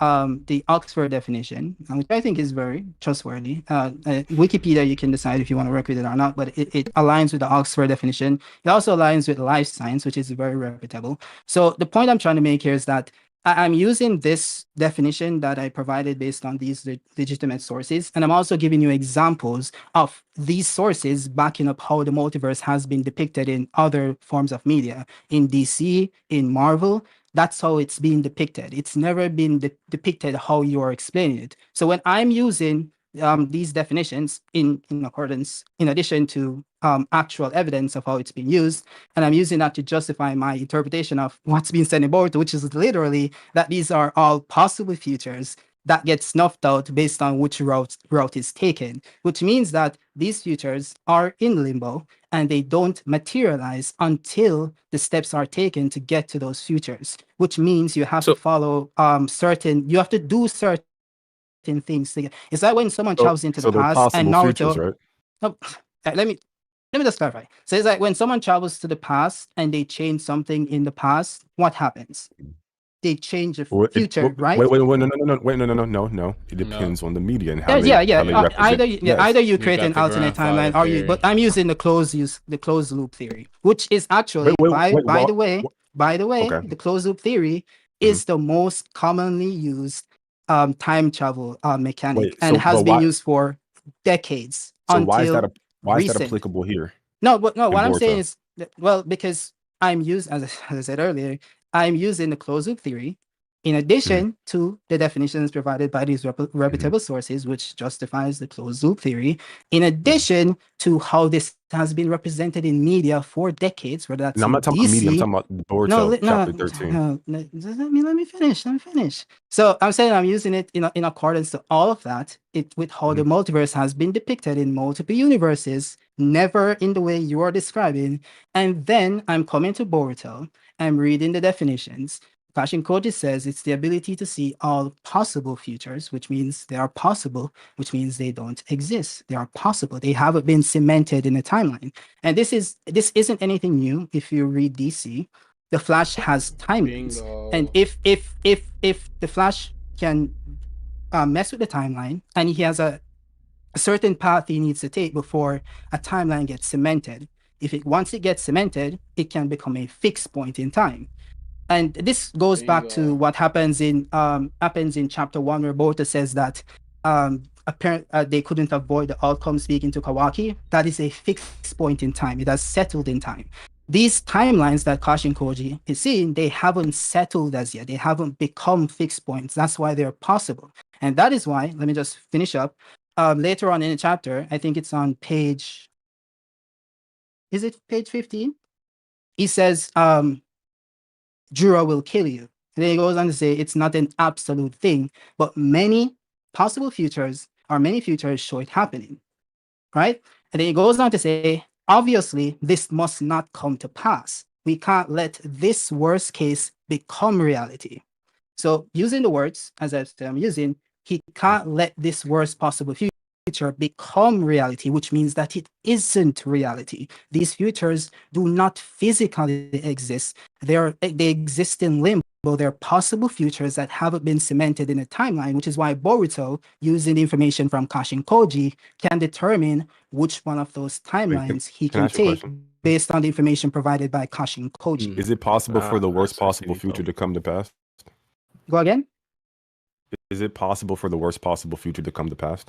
the Oxford definition, which I think is very trustworthy. Wikipedia, you can decide if you want to work with it or not, but it aligns with the Oxford definition. It also aligns with life science, which is very reputable. So the point I'm trying to make here is that I'm using this definition that I provided based on these legitimate sources, and I'm also giving you examples of these sources backing up how the multiverse has been depicted in other forms of media, in DC, in Marvel. That's how it's being depicted. It's never been depicted how you are explaining it. So when I'm using these definitions in accordance, in addition to actual evidence of how it's been used, and I'm using that to justify my interpretation of what's being said in Boruto, which is literally that these are all possible futures that get snuffed out based on which route is taken, which means that these futures are in limbo and they don't materialize until the steps are taken to get to those futures, which means you have to follow you have to do certain things. It's like when someone travels into the past and Naruto. Futures, right? No, let me just clarify. So it's like when someone travels to the past and they change something in the past, what happens? They change the future, right? Wait, no. It depends on the media and how they represent. Either you create an alternate timeline or you. But I'm using the closed loop theory, which is actually by the way, the closed loop theory is the most commonly used time travel mechanic and has been used for decades. So why is that applicable here? No, what I'm saying is Well, because as I said earlier, I'm using the closed loop theory in addition to the definitions provided by these reputable sources, which justifies the closed loop theory, in addition to how this has been represented in media for decades, whether that's And I'm in not talking about media. I'm DC. talking about No, Boruto, chapter 13. let me finish. So I'm saying I'm using it in accordance to all of that, with how the multiverse has been depicted in multiple universes, never in the way you are describing. And then I'm coming to Boruto, I'm reading the definitions. Fashion Koji says it's the ability to see all possible futures, which means they are possible, which means they don't exist. They are possible. They haven't been cemented in a timeline. And this isn't anything new. If you read DC, the Flash has timelines. And if the Flash can mess with the timeline, and he has a certain path he needs to take before a timeline gets cemented. Once it gets cemented, it can become a fixed point in time. And this goes back to what happens in chapter 1, where Boruto says that they couldn't avoid the outcome speaking to Kawaki. That is a fixed point in time. It has settled in time. These timelines that Kashin Koji is seeing, they haven't settled as yet. They haven't become fixed points. That's why they're possible. And that is why, let me just finish up. Later on in the chapter, I think it's on page 15? He says, Jura will kill you. And then he goes on to say it's not an absolute thing, but many possible futures show it happening, right? And then he goes on to say, obviously, this must not come to pass. We can't let this worst case become reality. So using the words, as I'm using, he can't let this worst possible future become reality, which means that it isn't reality. These futures do not physically exist. They exist in limbo. They're possible futures that haven't been cemented in a timeline, which is why Boruto, using the information from Kashin Koji, can determine which one of those timelines he can take based on the information provided by Kashin Koji. Is it possible for the worst possible future to come to pass? Go again? Is it possible for the worst possible future to come to pass?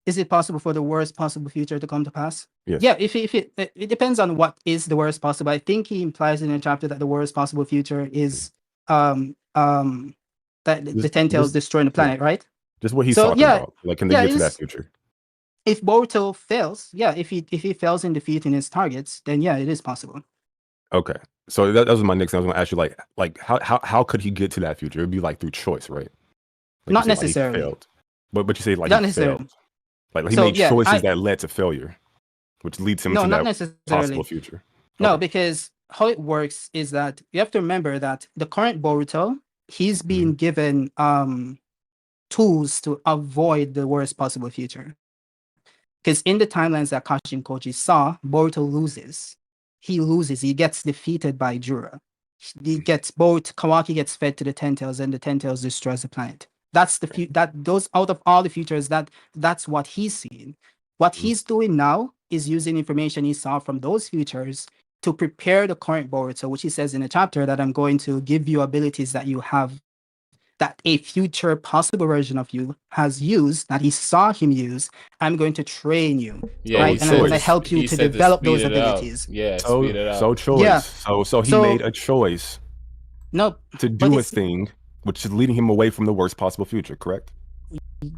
Is it possible for the worst possible future to come to pass? Yes. Yeah, if it depends on what is the worst possible. I think he implies in a chapter that the worst possible future is that the Ten Tails destroying the planet, right? Just what he's talking about. Like, can they get to that future? If Boruto fails, if he fails in defeating his targets, then yeah, it is possible. Okay. So that was my next thing. I was going to ask you, like how could he get to that future? It would be like through choice, right? Like not necessarily. He failed. But you say like not he necessarily. failed. Like he made choices that led to failure, which leads him to that possible future. No, because how it works is that you have to remember that the current Boruto, he's being given tools to avoid the worst possible future. Because in the timelines that Kashin Koji saw, Boruto loses. He loses. He gets defeated by Jura. Kawaki gets fed to the Ten Tails, and the Ten Tails destroys the planet. That's those out of all the futures, that's what he's seeing. What he's doing now is using information he saw from those futures to prepare the current Boruto, which he says in a chapter that I'm going to give you abilities that you have, that a future possible version of you has used, that he saw him use. I'm going to train you, right? And I'm going to help you to develop those abilities. Yeah, speed it up. So choice. Yeah. So he made a choice. No, to do a thing, which is leading him away from the worst possible future, correct?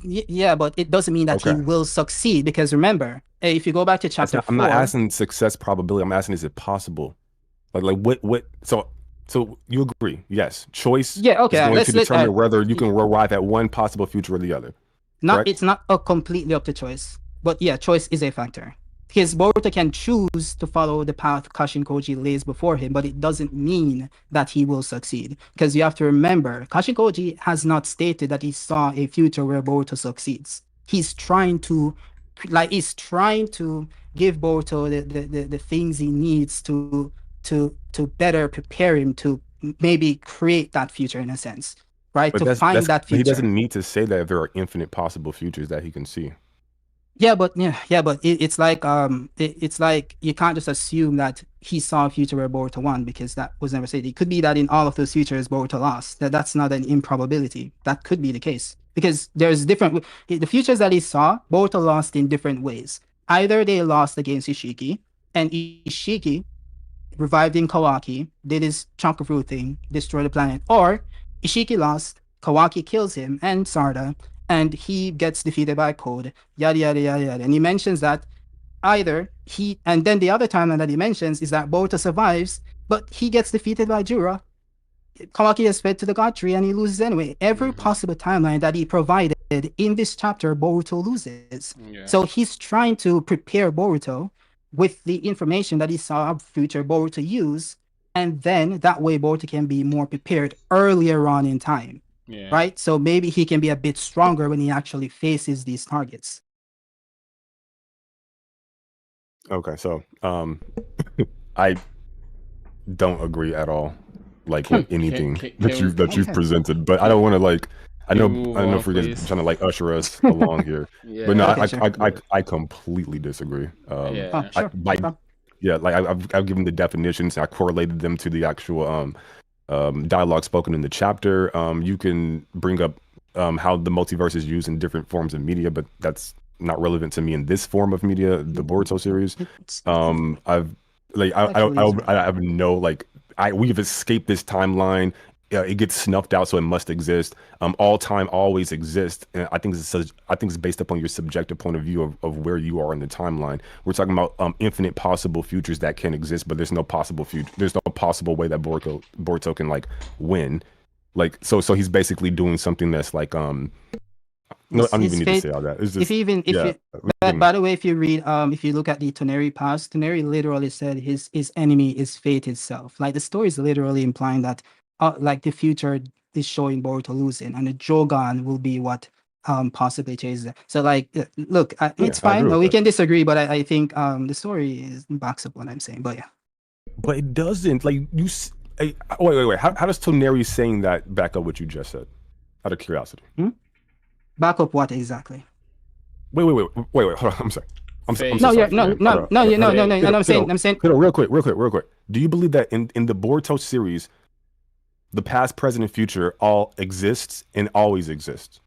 Yeah, but it doesn't mean that he will succeed, because remember, if you go back to chapter 4... I'm not asking success probability. I'm asking, is it possible? Like what? So you agree? Yes, choice. Yeah, okay. Is going to determine whether you can arrive at one possible future or the other. It's not completely up to choice, but yeah, choice is a factor. Because Boruto can choose to follow the path Kashin Koji lays before him, but it doesn't mean that he will succeed. Because you have to remember, Kashin Koji has not stated that he saw a future where Boruto succeeds. He's trying to give Boruto the things he needs to better prepare him to maybe create that future, in a sense, right? But to find that future. He doesn't need to say that there are infinite possible futures that he can see. Yeah, but it's like you can't just assume that he saw a future where Boruto won, because that was never said. It could be that in all of those futures Boruto lost. That's not an improbability. That could be the case, because there's the futures that he saw, Boruto lost in different ways. Either they lost against Ishiki, and Ishiki revived in Kawaki, did his chunk of root thing, destroy the planet, or Ishiki lost, Kawaki kills him and Sarda, and he gets defeated by Code, yada yada yada yada. And he mentions that either he, and then the other timeline that he mentions is that Boruto survives, but he gets defeated by Jura. Kawaki is fed to the god tree and he loses anyway. Every possible timeline that he provided in this chapter, Boruto loses. So he's trying to prepare Boruto with the information that he saw future Boruto use, and then that way Boruto can be more prepared earlier on in time. Right? So maybe he can be a bit stronger when he actually faces these targets. Okay, so I don't agree at all, like with anything that you've presented. But I don't want to like. I know for you guys trying to like usher us along here, but no, I completely disagree. I've given the definitions. I correlated them to the actual dialogue spoken in the chapter. You can bring up how the multiverse is used in different forms of media, but that's not relevant to me in this form of media, the Boruto series. We've escaped this timeline. It gets snuffed out, so it must exist. All time always exists. And I think it's based upon your subjective point of view of where you are in the timeline. We're talking about infinite possible futures that can exist, but there's no possible future. There's no possible way that Boruto can like win. Like so he's basically doing something that's like no, I don't even need to say all that. It's just, by the way, if you read, if you look at the Toneri past, Toneri literally said his enemy is fate itself. Like the story is literally implying that, like the future is showing Boruto losing, and the Jogan will be what possibly chases it. So like, look, it's fine. We can disagree, but I think the story backs up what I'm saying. But yeah, but it doesn't. Like you, wait. How does Toneri saying that back up what you just said? Out of curiosity. Back up what exactly? Wait. Hold on. I'm sorry. I'm sorry. No. I'm saying. Real quick. Do you believe that in the Boruto series, the past, present, and future all exists and always exists?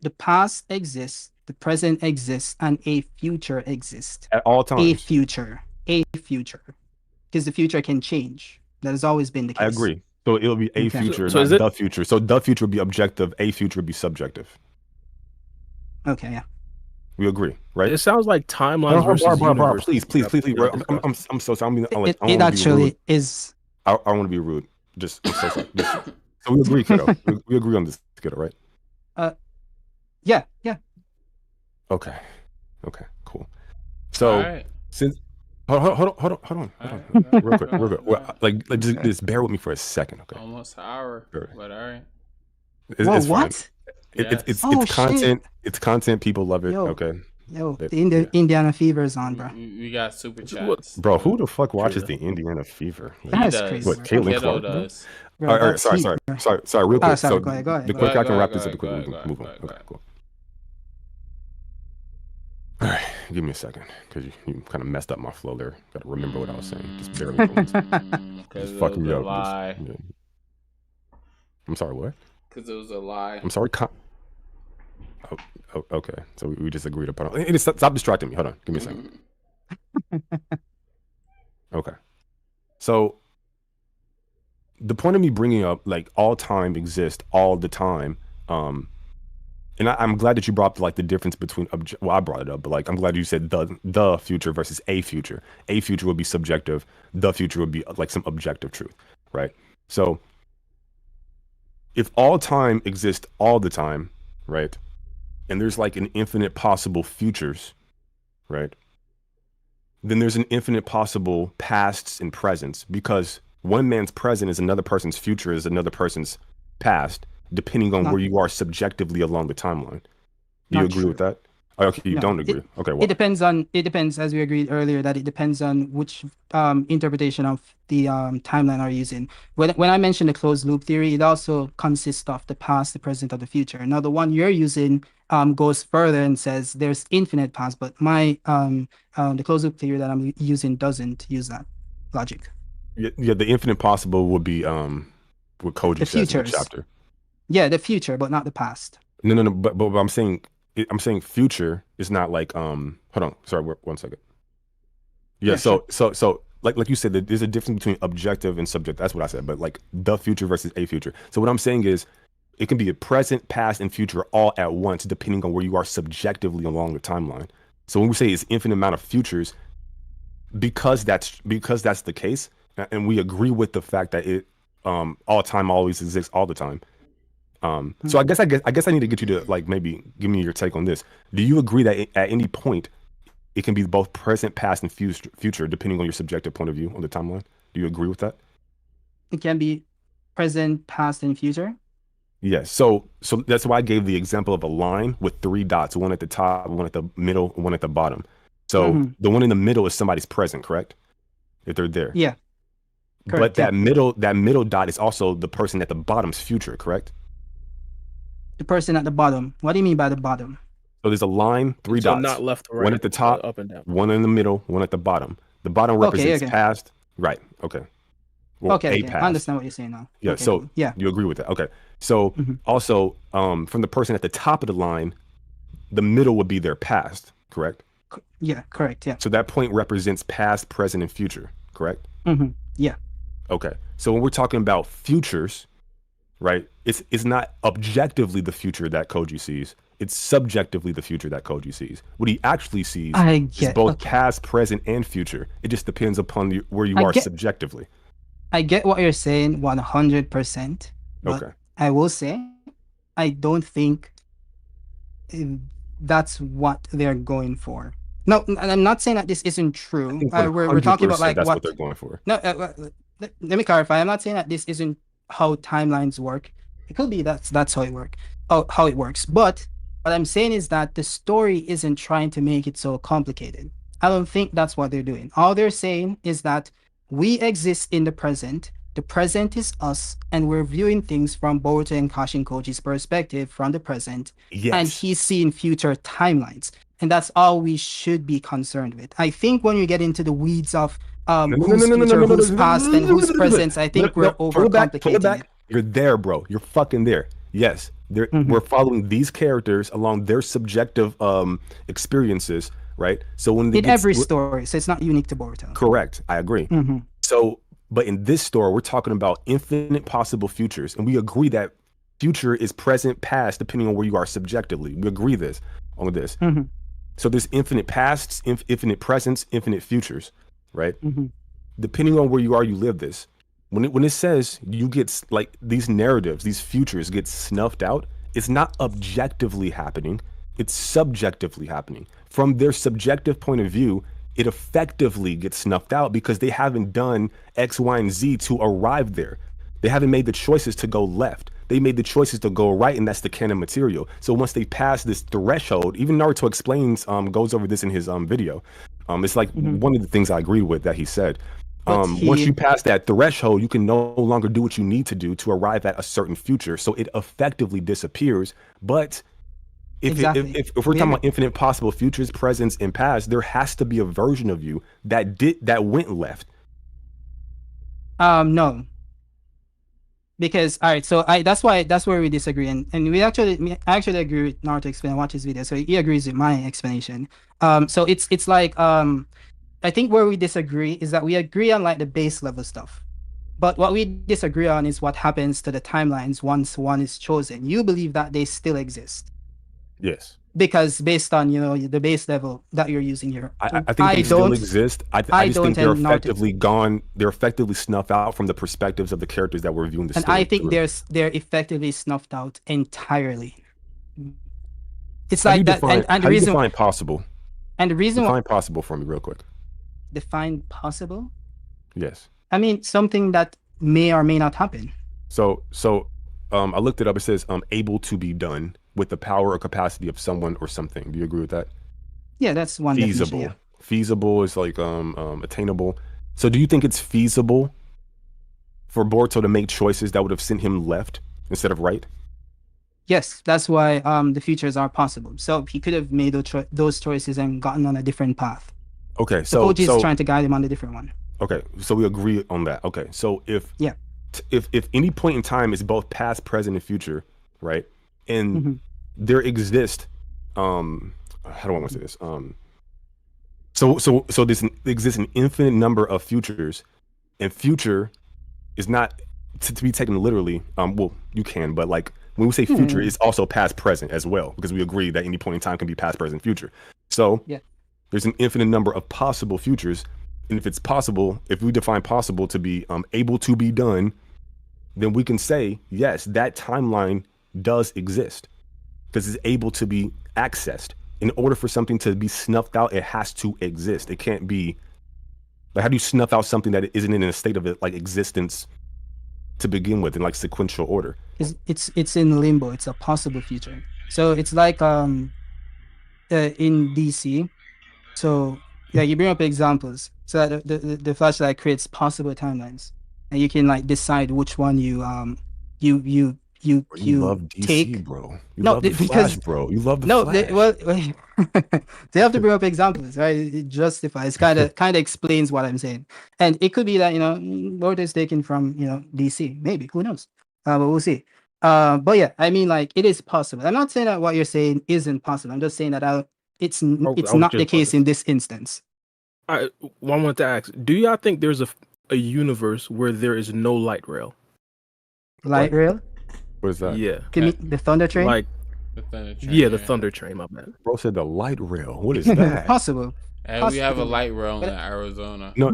The past exists, the present exists, and a future exists. At all times. A future. Because the future can change. That has always been the case. I agree. So it'll be a future, not the future. So the future would be objective, a future would be subjective. Okay, yeah. We agree, right? It sounds like timelines versus universe. Please. I'm so sorry. It actually is. I want to be rude. Just I'm so sorry. So we agree, kiddo. We agree on this, kiddo, right? Yeah. Okay, cool. So since hold on. Real quick. Well, like just bear with me for a second, okay? Almost an hour, but all right. It's what? It's content. Shit. It's content. People love it. Okay. The Indiana Fever is on, bro. We got super chats. Bro, who the fuck watches the Indiana Fever? That's crazy. What, Caitlin Clark does. All right, sorry, real quick. Sorry, so go ahead. The quick I can wrap this up. Move on. Okay, cool. All right, give me a second, because you kind of messed up my flow there. Got to remember what I was saying. Just barely. Just fucking me up. Lie. I'm sorry, what? Because it was a lie. I'm sorry. Okay. So we just agreed upon it. Stop distracting me. Hold on. Give me a second. Okay. So the point of me bringing up like all time exists all the time, and I'm glad that you brought up like the difference between I brought it up, but like I'm glad you said the future versus a future. A future would be subjective. The future would be like some objective truth, right? So if all time exists all the time, right, and there's like an infinite possible futures, right, then there's an infinite possible pasts and presents, because one man's present is another person's future is another person's past, depending on where you are subjectively along the timeline. Do you agree with that? Okay, you don't agree. Okay, well. It depends, as we agreed earlier, that it depends on which interpretation of the timeline are you using. When I mentioned the closed loop theory, it also consists of the past, the present, or the future. Now, the one you're using goes further and says there's infinite past, but my the closed loop theory that I'm using doesn't use that logic. Yeah, the infinite possible would be what Koji says in the chapter. Yeah, the future, but not the past. No, but I'm saying future is not like hold on, sorry, one second. Yeah. So like you said, there's a difference between objective and subjective. That's what I said. But like the future versus a future. So what I'm saying is, it can be a present, past, and future all at once, depending on where you are subjectively along the timeline. So when we say it's infinite amount of futures, because that's the case, and we agree with the fact that it all time always exists all the time. So I guess I need to get you to like maybe give me your take on this. Do you agree that at any point it can be both present, past, and future, depending on your subjective point of view on the timeline? Do you agree with that? It can be present, past, and future. Yes. So that's why I gave the example of a line with 3 dots, one at the top, one at the middle, one at the bottom. So the one in the middle is somebody's present, correct? If they're there. Yeah. Correct, but that middle dot is also the person at the bottom's future, correct? The person at the bottom. What do you mean by the bottom? So there's a line, 3 dots. Not left or right. One at the top, up and down. One in the middle, one at the bottom. The bottom represents past. Right. Okay. Well, okay. I understand what you're saying now. Yeah. Okay, so you agree with that? Okay. So also, from the person at the top of the line, the middle would be their past, correct? Yeah. Correct. Yeah. So that point represents past, present, and future, correct? Yeah. Okay. So when we're talking about futures, right? It's not objectively the future that Koji sees. It's subjectively the future that Koji sees. What he actually sees is both past, present, and future. It just depends upon where you are subjectively. I get what you're saying 100%. But I will say, I don't think that's what they're going for. No, I'm not saying that this isn't true. We're talking about like what they're going for. No, let me clarify. I'm not saying that this isn't how timelines work. It could be that's how it works. But what I'm saying is that the story isn't trying to make it so complicated. I don't think that's what they're doing. All they're saying is that we exist in the present. The present is us, and we're viewing things from Boruto and Kashin Koji's perspective from the present. Yes. And he's seeing future timelines. And that's all we should be concerned with. I think when you get into the weeds of who's future, who's past, and who's present, I think we're overcomplicating. Pull it back. You're there, bro. You're fucking there. Yes. We're following these characters along their subjective experiences, right? So when in every story, so it's not unique to Boruto. Correct. I agree. So, but in this story, we're talking about infinite possible futures, and we agree that future is present, past, depending on where you are subjectively. We agree on this. So there's infinite pasts, infinite presents, infinite futures, right? Depending on where you are, you live this. When it says you get like these narratives, these futures get snuffed out, it's not objectively happening. It's subjectively happening. From their subjective point of view, it effectively gets snuffed out because they haven't done X, Y, and Z to arrive there. They haven't made the choices to go left. They made the choices to go right, and that's the canon material. So once they pass this threshold, even Naruto explains, goes over this in his video. It's like one of the things I agree with that he said. Once you pass that threshold, you can no longer do what you need to do to arrive at a certain future. So it effectively disappears. But if we're talking about infinite possible futures, presents, and past, there has to be a version of you that went left. No. Because so that's where we disagree, and I actually agree with Naruto explain. Watch his video, so he agrees with my explanation. So it's like I think where we disagree is that we agree on like the base level stuff, but what we disagree on is what happens to the timelines once one is chosen. You believe that they still exist. Yes. Because based on the base level that you're using here, I think they still exist. I just think they're effectively gone. They're effectively snuffed out from the perspectives of the characters that we're viewing the story. And I think they're effectively snuffed out entirely. It's like that. And the reason define possible. And the reason define possible for me real quick. Define possible? Yes. I mean something that may or may not happen. So I looked it up. It says able to be done with the power or capacity of someone or something. Do you agree with that? Yeah, that's one feasible. Definition, yeah. Feasible is like attainable. So do you think it's feasible for Boruto to make choices that would have sent him left instead of right? Yes, that's why the futures are possible. So he could have made those choices and gotten on a different path. Okay, so Koji is trying to guide him on a different one. Okay, so we agree on that. Okay, so if any point in time is both past, present, and future, right? And there exist, how do I want to say this? So exists an infinite number of futures, and future is not to be taken literally. Well, you can, but like when we say future, it's also past, present as well, because we agree that any point in time can be past, present, future. So there's an infinite number of possible futures, and if it's possible, if we define possible to be able to be done, then we can say yes, that timeline does exist because it's able to be accessed. In order for something to be snuffed out, it has to exist. It can't be like, how do you snuff out something that isn't in a state of like existence to begin with in like sequential order? It's in limbo. It's a possible future. So it's like in DC. So yeah, you bring up examples. So that the flashlight creates possible timelines, and you can like decide which one you love DC, take, bro. You love the Flash, bro. You love the Flash. They have to bring up examples, right? It justifies, kind of explains what I'm saying. And it could be that, Boruto is taken from, DC, maybe, who knows? But we'll see. But yeah, I mean, like, it is possible. I'm not saying that what you're saying isn't possible. I'm just saying that it's not the case in this instance. I wanted to ask, do y'all think there's a universe where there is no light rail? Light rail? What is that? Yeah. The Thunder Train? Like, the Thunder Train. Yeah, the Thunder Train, my bad. Bro said the light rail. What is that? Possible. And we have a light rail in Arizona. No,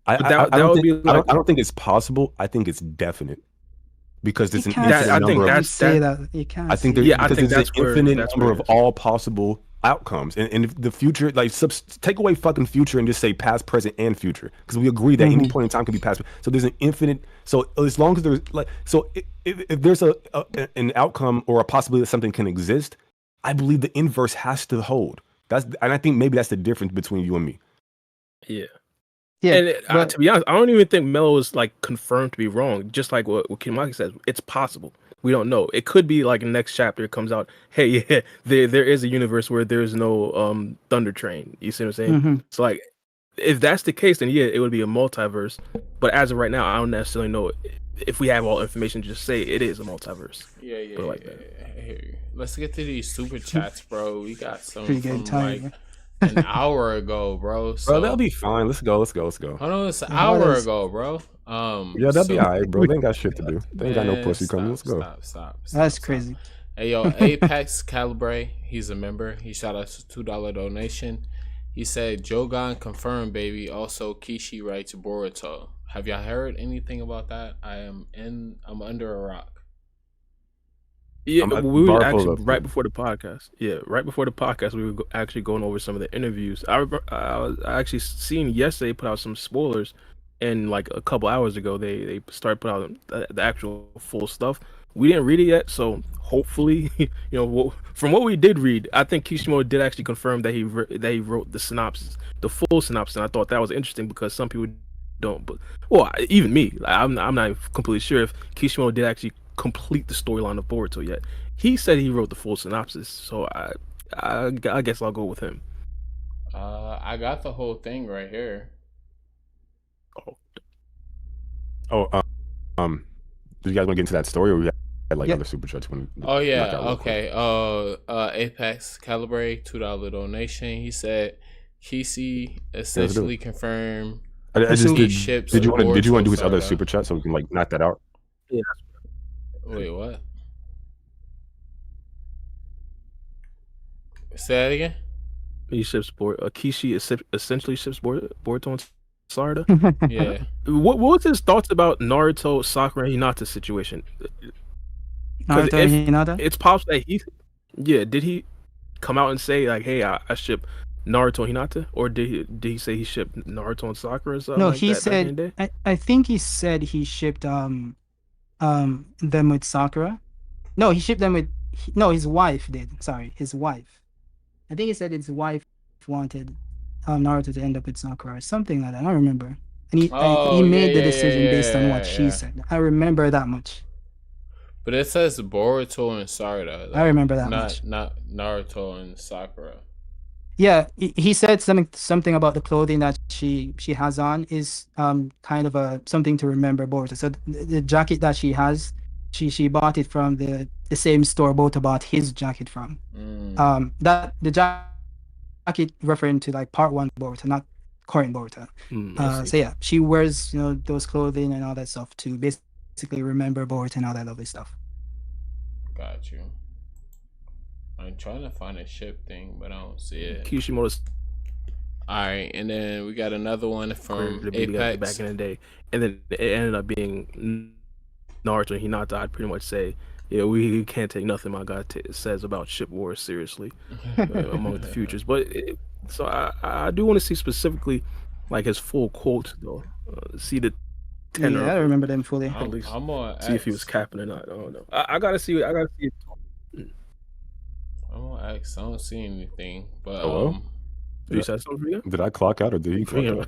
I don't think it's possible. I think it's definite. Because there's an infinite number of... I think there's an infinite number of all possible outcomes. And if the future, like, take away fucking future and just say past, present, and future. Because we agree that any point in time can be past. So there's an infinite... So as long as there's... like, so if there's an outcome or a possibility that something can exist, I believe the inverse has to hold. And I think maybe that's the difference between you and me. Yeah. Yeah, and to be honest, I don't even think Mello is like confirmed to be wrong. Just like what Kishimoto says, it's possible. We don't know. It could be like next chapter it comes out, hey, yeah, there is a universe where there's no Thunder Train. You see what I'm saying? So like, if that's the case, then yeah, it would be a multiverse. But as of right now, I don't necessarily know if we have all information. Just say it is a multiverse. Yeah. Like that. Let's get to these super chats, bro. We got some from like an hour ago, bro. So, bro, that'll be fine. Let's go. Hold on, it's an hour ago, bro. Yeah, that'll be alright, bro. They ain't got shit to do. They ain't got no pussy coming. Let's go. Stop. That's crazy. Hey, yo, Apex Calibre, he's a member. He shot us a $2 donation. He said, Jogan confirmed, baby. Also, Kishi writes Boruto. Have y'all heard anything about that? I'm under a rock. Yeah, we were actually right before the podcast. Yeah, right before the podcast, we were actually going over some of the interviews. I actually seen yesterday put out some spoilers, and like a couple hours ago, they started putting out the actual full stuff. We didn't read it yet, so hopefully, from what we did read, I think Kishimoto did actually confirm that he wrote the synopsis, the full synopsis, and I thought that was interesting because some people don't. But even me, I'm not completely sure if Kishimoto did actually complete the storyline of Boruto yet. He said he wrote the full synopsis, so I guess I'll go with him. I got the whole thing right here. Do you guys want to get into that story, or we had like other super chats? Okay. Apex Calibre $2 donation. He said Kishi essentially confirmed. Did you want to do his other super chat so we can like knock that out? Yeah. Wait, what? Say that again. He ships Kishi essentially ships Boruto and Sarada. Yeah. What was his thoughts about Naruto, Sakura, and Hinata situation? Naruto and Hinata? It's possible that did he come out and say like, hey, I ship Naruto and Hinata, or did he say he shipped Naruto and Sakura or something? No, like he that said. I think he said he shipped them with Sakura. No, he shipped them with his wife did. Sorry, his wife. I think he said his wife wanted Naruto to end up with Sakura or something like that. I don't remember. And he made the decision based on what she said. I remember that much. But it says Boruto and Sarada. I remember that much. Not Naruto and Sakura. Yeah, he said something about the clothing that she has on is kind of something to remember Boruto. So the jacket that she has, she bought it from the same store Boruto bought his jacket from. That the jacket Kawaki referring to like part 1 Boruto, not current Boruto. I So see. yeah, she wears those clothing and all that stuff to basically remember Boruto and all that lovely stuff. Got you. I'm trying to find a ship thing, but I don't see it. Kishimoto All right, and then we got another one from to be together Apex. back in the day, and then it ended up being Naruto and Hinata. I'd pretty much say, yeah, we can't take nothing my God says about ship wars seriously among the futures. But so I do want to see specifically like his full quote though. See the tenor. Yeah, I remember them fully. At least I'm gonna see if he was capping or not. I don't know. I gotta see. I gotta see it. I'm gonna ask. I don't see anything, but Hello? You said something, Free Game? Did I clock out or did he clock Free Game.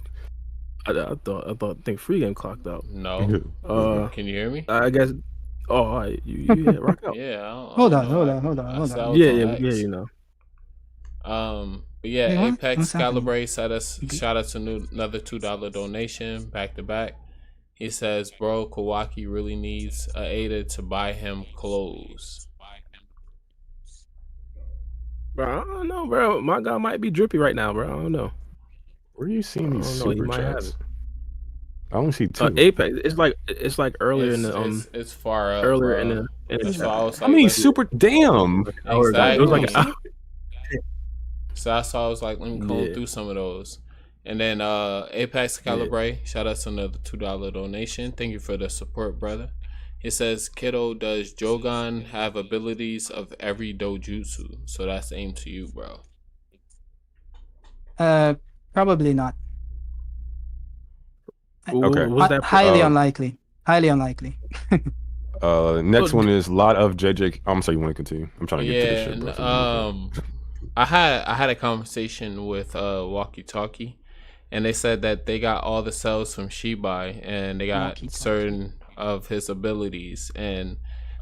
out? I think Free Game clocked out. no. Can you hear me? I guess. Oh, all right. You rock out. Yeah. Hold on. Yeah, you know. But yeah, Hey, what? Apex What's happening? Calabre shout out to another $2 donation back to back. He says, "Bro, Kawaki really needs a Ada to buy him clothes." Bro, I don't know, bro. My guy might be drippy right now, bro. I don't know. Where are you seeing these I don't know, he super might have chats? it. I don't see two. Apex. It's like earlier in the it's far up. earlier bro. in the That's why I was How like, many let's- super? Damn. hour ago. It was like an hour. So that's why I was like, let me comb Yeah. through some of those. And then Apex Calabre, shout out to another $2 donation. Thank you for the support, brother. It says, "Kiddo, does Jogan have abilities of every dojutsu?" So that's aimed to you, bro. Probably not. Okay. Was that Highly unlikely. Highly unlikely. Next one is a lot of JJ. I'm sorry, you want to continue? I'm trying to get to this shit, bro. I had a conversation with Walkie Talkie, and they said that they got all the cells from Shibai, and they got Walkie-talkie. certain of his abilities. And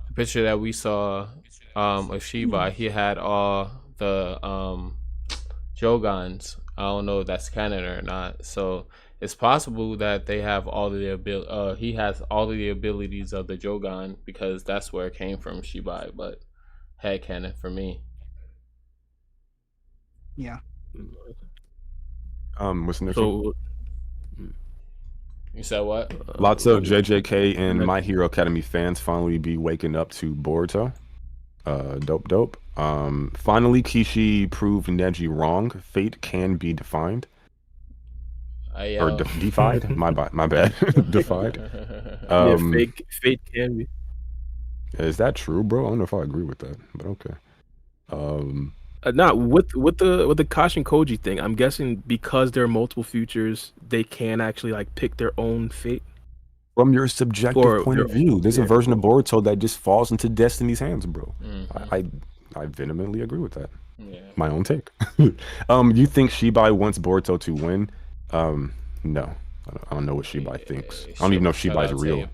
the picture that we saw of Shibai, he had all the Jogans. I don't know if that's canon or not. So it's possible that they have all of the he has all of the abilities of the Jogan because that's where it came from, Shibai. But head canon for me. Yeah. What's the next one? so? You said what? Lots of JJK and My Hero Academy fans finally be waking up to Boruto. Dope. Finally, Kishi proved Neji wrong. Fate can be defined. Or defied. My bad. Defied. Fate can be. Is that true, bro? I don't know if I agree with that, but okay. Not with the Kashin Koji thing. I'm guessing because there are multiple futures, they can actually like pick their own fate. From your subjective point of view, there's a version of Boruto that just falls into Destiny's hands, bro. Mm-hmm. I vehemently agree with that. Yeah. My own take. You think Shibai wants Boruto to win? No. I don't know what Shibai thinks. I don't even know if Shibai's real.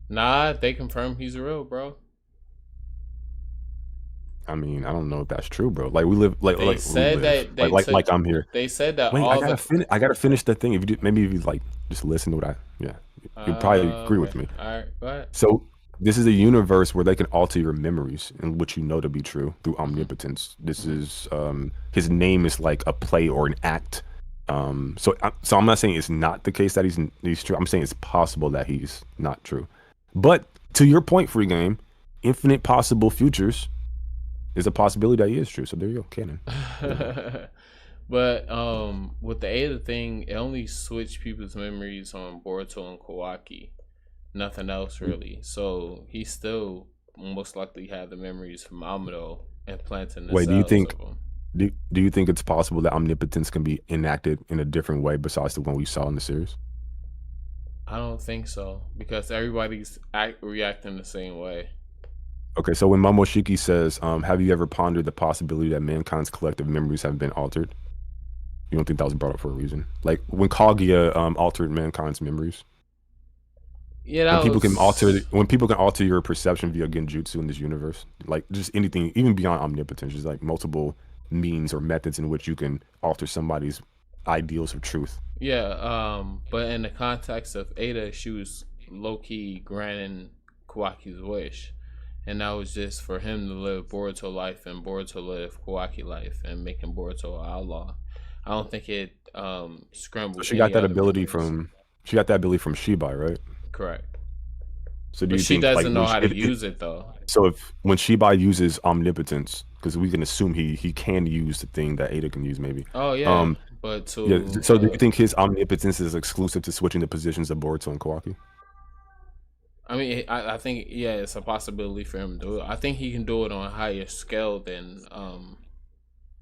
Nah, they confirm he's real, bro. I mean, I don't know if that's true, bro. Like we live, like They said that they like, took- like I'm here. They said that Wait, all I gotta finish the thing. If you maybe if you like just listen to what you'd probably agree with me. All right, go ahead. So this is a universe where they can alter your memories and what you know to be true through omnipotence. This is his name is like a play or an act. So I'm not saying it's not the case that he's true. I'm saying it's possible that he's not true. But to your point, Free Game, infinite possible futures is a possibility that he is true. So there you go, canon. But with the Ada thing, it only switched people's memories on Boruto and Kawaki. Nothing else really. So he still most likely had the memories from Amado implanted in the Wait, do you think of him. do you think it's possible that omnipotence can be enacted in a different way besides the one we saw in the series? I don't think so because everybody's reacting the same way. Okay, so when Momoshiki says, have you ever pondered the possibility that mankind's collective memories have been altered? You don't think that was brought up for a reason? Like when Kaguya altered mankind's memories? Yeah, when people can alter your perception via genjutsu in this universe, like just anything, even beyond omnipotence, just like multiple means or methods in which you can alter somebody's ideals of truth. Yeah, but in the context of Ada, she was low-key granting Kawaki's wish. and that was just for him to live Boruto life and Boruto live Kawaki life and making Boruto an outlaw. I don't think it scrambled. So she got any that other ability memories. from Shibai, right? Correct. So do But you she think like doesn't know how to if, use it though. so if when Shibai uses omnipotence, because we can assume he can use the thing that Ada can use, maybe. Oh yeah, but to Yeah. So do you think his omnipotence is exclusive to switching the positions of Boruto and Kawaki? I mean, I think yeah, it's a possibility for him to do it. I think he can do it on a higher scale than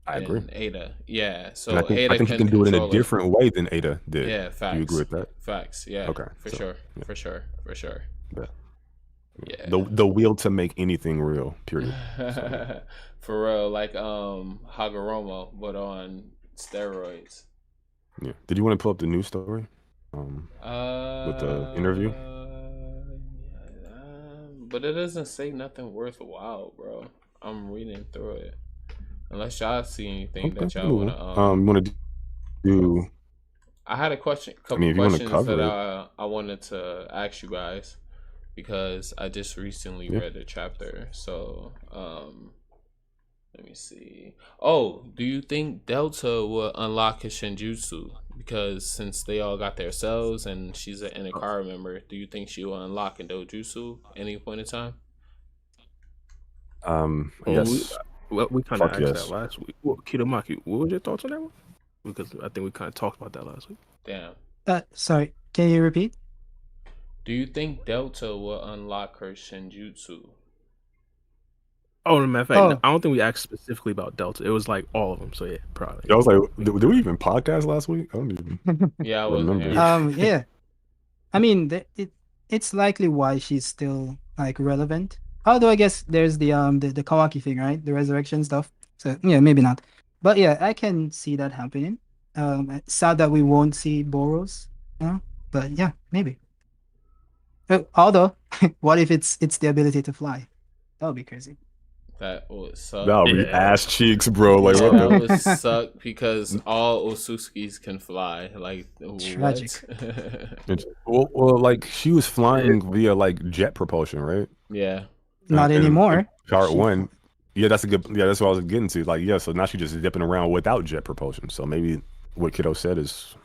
I agree. Ada. Yeah, so And I Ada think he can do it in a control different way than Ada did. Yeah, facts. Do you agree with that? Facts. Yeah. Okay. For so, sure. yeah. For sure. For sure. Yeah. Yeah. The will to make anything real. Period. So, For real, like Hagoromo, but on steroids. yeah. Did you want to pull up the news story? With the interview? But it doesn't say nothing worthwhile, bro. I'm reading through it. Unless y'all see anything that y'all wanna you wanna do I had a couple if you wanna questions cover that I wanted to ask you guys because I just recently read a chapter. So let me see. Oh, do you think Delta will unlock his shinjutsu? Because since they all got their cells and she's an Inakara member, do you think she will unlock a dojutsu any point in time? yes. We kind of Fuck asked yes. that last week. Well, Kidomaki, what was your thoughts on that one? Because I think we kind of talked about that last week. Damn. Sorry, can you repeat? Do you think Delta will unlock her shinjutsu? Oh, matter of fact, I don't think we asked specifically about Delta. It was like all of them. So yeah, probably. I was like, did we even podcast last week? I don't even Yeah, I wasn't remember. here. Yeah. I mean, it's likely why she's still like relevant. Although I guess there's the Kawaki thing, right? The resurrection stuff. So yeah, maybe not. But yeah, I can see that happening. Sad that we won't see Boros, but yeah, maybe. Although, what if it's the ability to fly? That would be crazy. That would suck. That would be ass cheeks, bro. Like Yeah, what that the would suck because all Otsutskis can fly. Like Tragic. What? well, like she was flying via like jet propulsion, right? Yeah. Not anymore. Part one. Yeah, that's what I was getting to. Like, yeah, so now she's just dipping around without jet propulsion. So maybe what Kiddo said is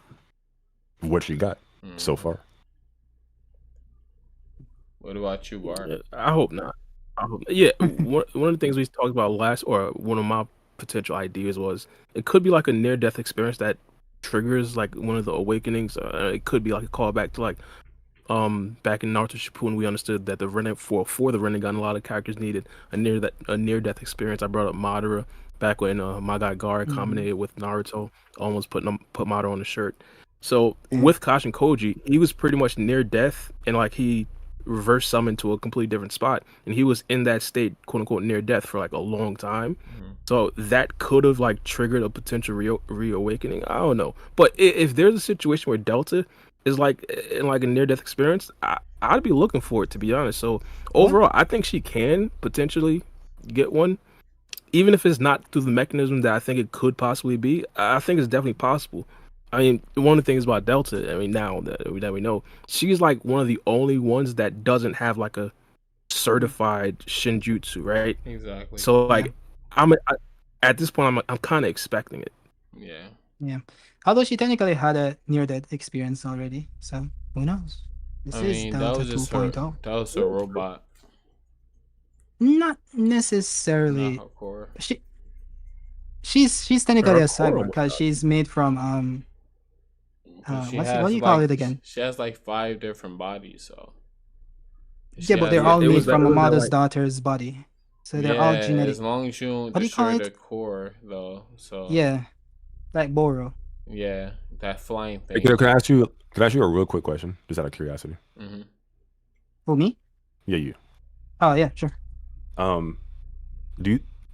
what she got so far. What about you, Bar? I hope not. Yeah, one of the things we talked about one of my potential ideas was it could be like a near-death experience that triggers like one of the awakenings. It could be like a callback to like back in Naruto Shippuden, we understood that for the Rinnegan, a lot of characters needed a near-death experience. I brought up Madara back when my guy Gaara combinated with Naruto, almost put Madara on the shirt. So with Kashin Koji, he was pretty much near death, and like he reverse summoned to a completely different spot, and he was in that state, quote unquote, near death for like a long time. So that could have like triggered a potential reawakening. I don't know, but if there's a situation where Delta is like in like a near death experience, I'd be looking for it, to be honest. So overall, I think she can potentially get one, even if it's not through the mechanism that I think it could possibly be. I think it's definitely possible. I mean, one of the things about Delta, I mean, now that we know, she's like one of the only ones that doesn't have like a certified shinjutsu, right? Exactly. So like, at this point, I'm kind of expecting it. Yeah. Yeah. Although she technically had a near-death experience already, so who knows? This is Delta 2.0. That was a robot. Not necessarily. Not her core. She's technically a cyborg because she's made from what do you call it again? She has like 5 different bodies, so. Yeah, but they're all made from Amado's daughter's body, so they're all genetic. As long as you don't destroy the core, though. So. Yeah, like Boro. Yeah, that flying thing. Hey, can I ask you a real quick question, just out of curiosity? Who, me? Yeah, you. Oh yeah, sure.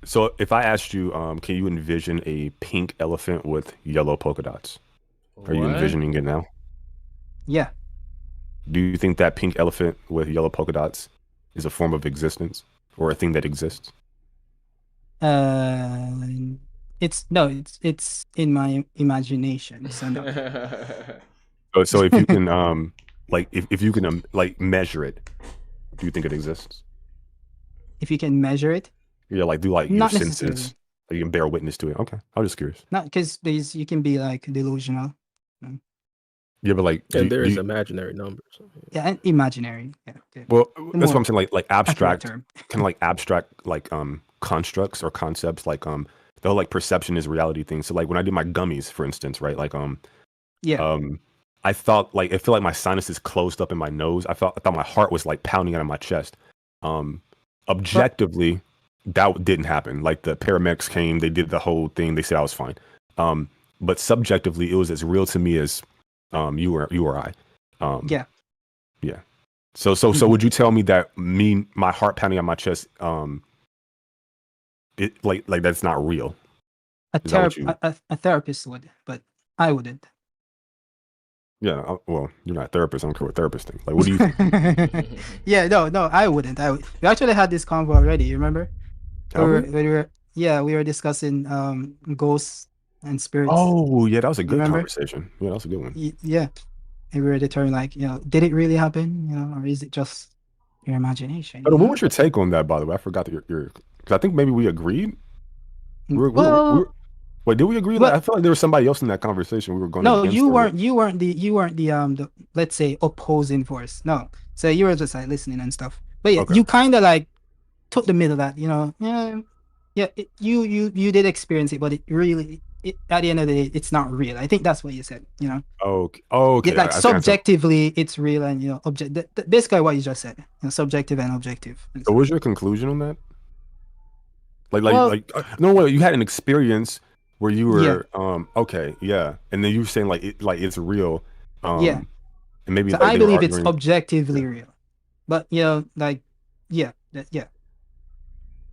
So if I asked you, can you envision a pink elephant with yellow polka dots? Are you envisioning it now? Yeah. Do you think that pink elephant with yellow polka dots is a form of existence or a thing that exists? It's in my imagination. So no. So if you can if you can like measure it, do you think it exists? if you can measure it. Yeah, like do like your Not senses. necessarily. Like you can bear witness to it. Okay, I was just curious. Not because you can be like delusional. Yeah, but like, And there is imaginary numbers. Yeah, and imaginary. Yeah. Well, that's what I'm saying. Like abstract, term. kind of like abstract, like constructs or concepts. Like the whole like perception is reality thing. So like when I do my gummies, for instance, right? Like Yeah. I thought like I feel like my sinuses closed up in my nose. I thought my heart was like pounding out of my chest. Objectively, that didn't happen. Like the paramedics came, they did the whole thing. They said I was fine. But subjectively, it was as real to me as you or I. Yeah. Yeah. So would you tell me that my heart pounding on my chest, it like that's not real? A therapist would, but I wouldn't. Yeah. Well, you're not a therapist. I don't care what therapists think. Like, what do you think? Yeah. No, I wouldn't. We actually had this convo already. You remember? We were discussing ghosts and spirits. Oh, yeah, that was a good Remember? conversation. Yeah, that was a good one. Yeah. And we were determining, like, did it really happen? Or is it just your imagination? But what was your take on that, by the way? I forgot that because I think maybe we agreed. Wait, did we agree? Like, I feel like there was somebody else in that conversation. We were going. No, you weren't the let's say opposing force. No, so you were just like listening and stuff. But yeah, you kind of like took the middle of that. You did experience it, but it really, at the end of the day, it's not real. I think that's what you said. Okay. Yeah, like subjectively, it's real, and basically what you just said. Subjective and objective. So, what was your conclusion on that? No way. You had an experience where you were and then you were saying like it's real. And maybe so I believe it's objectively real, but yeah.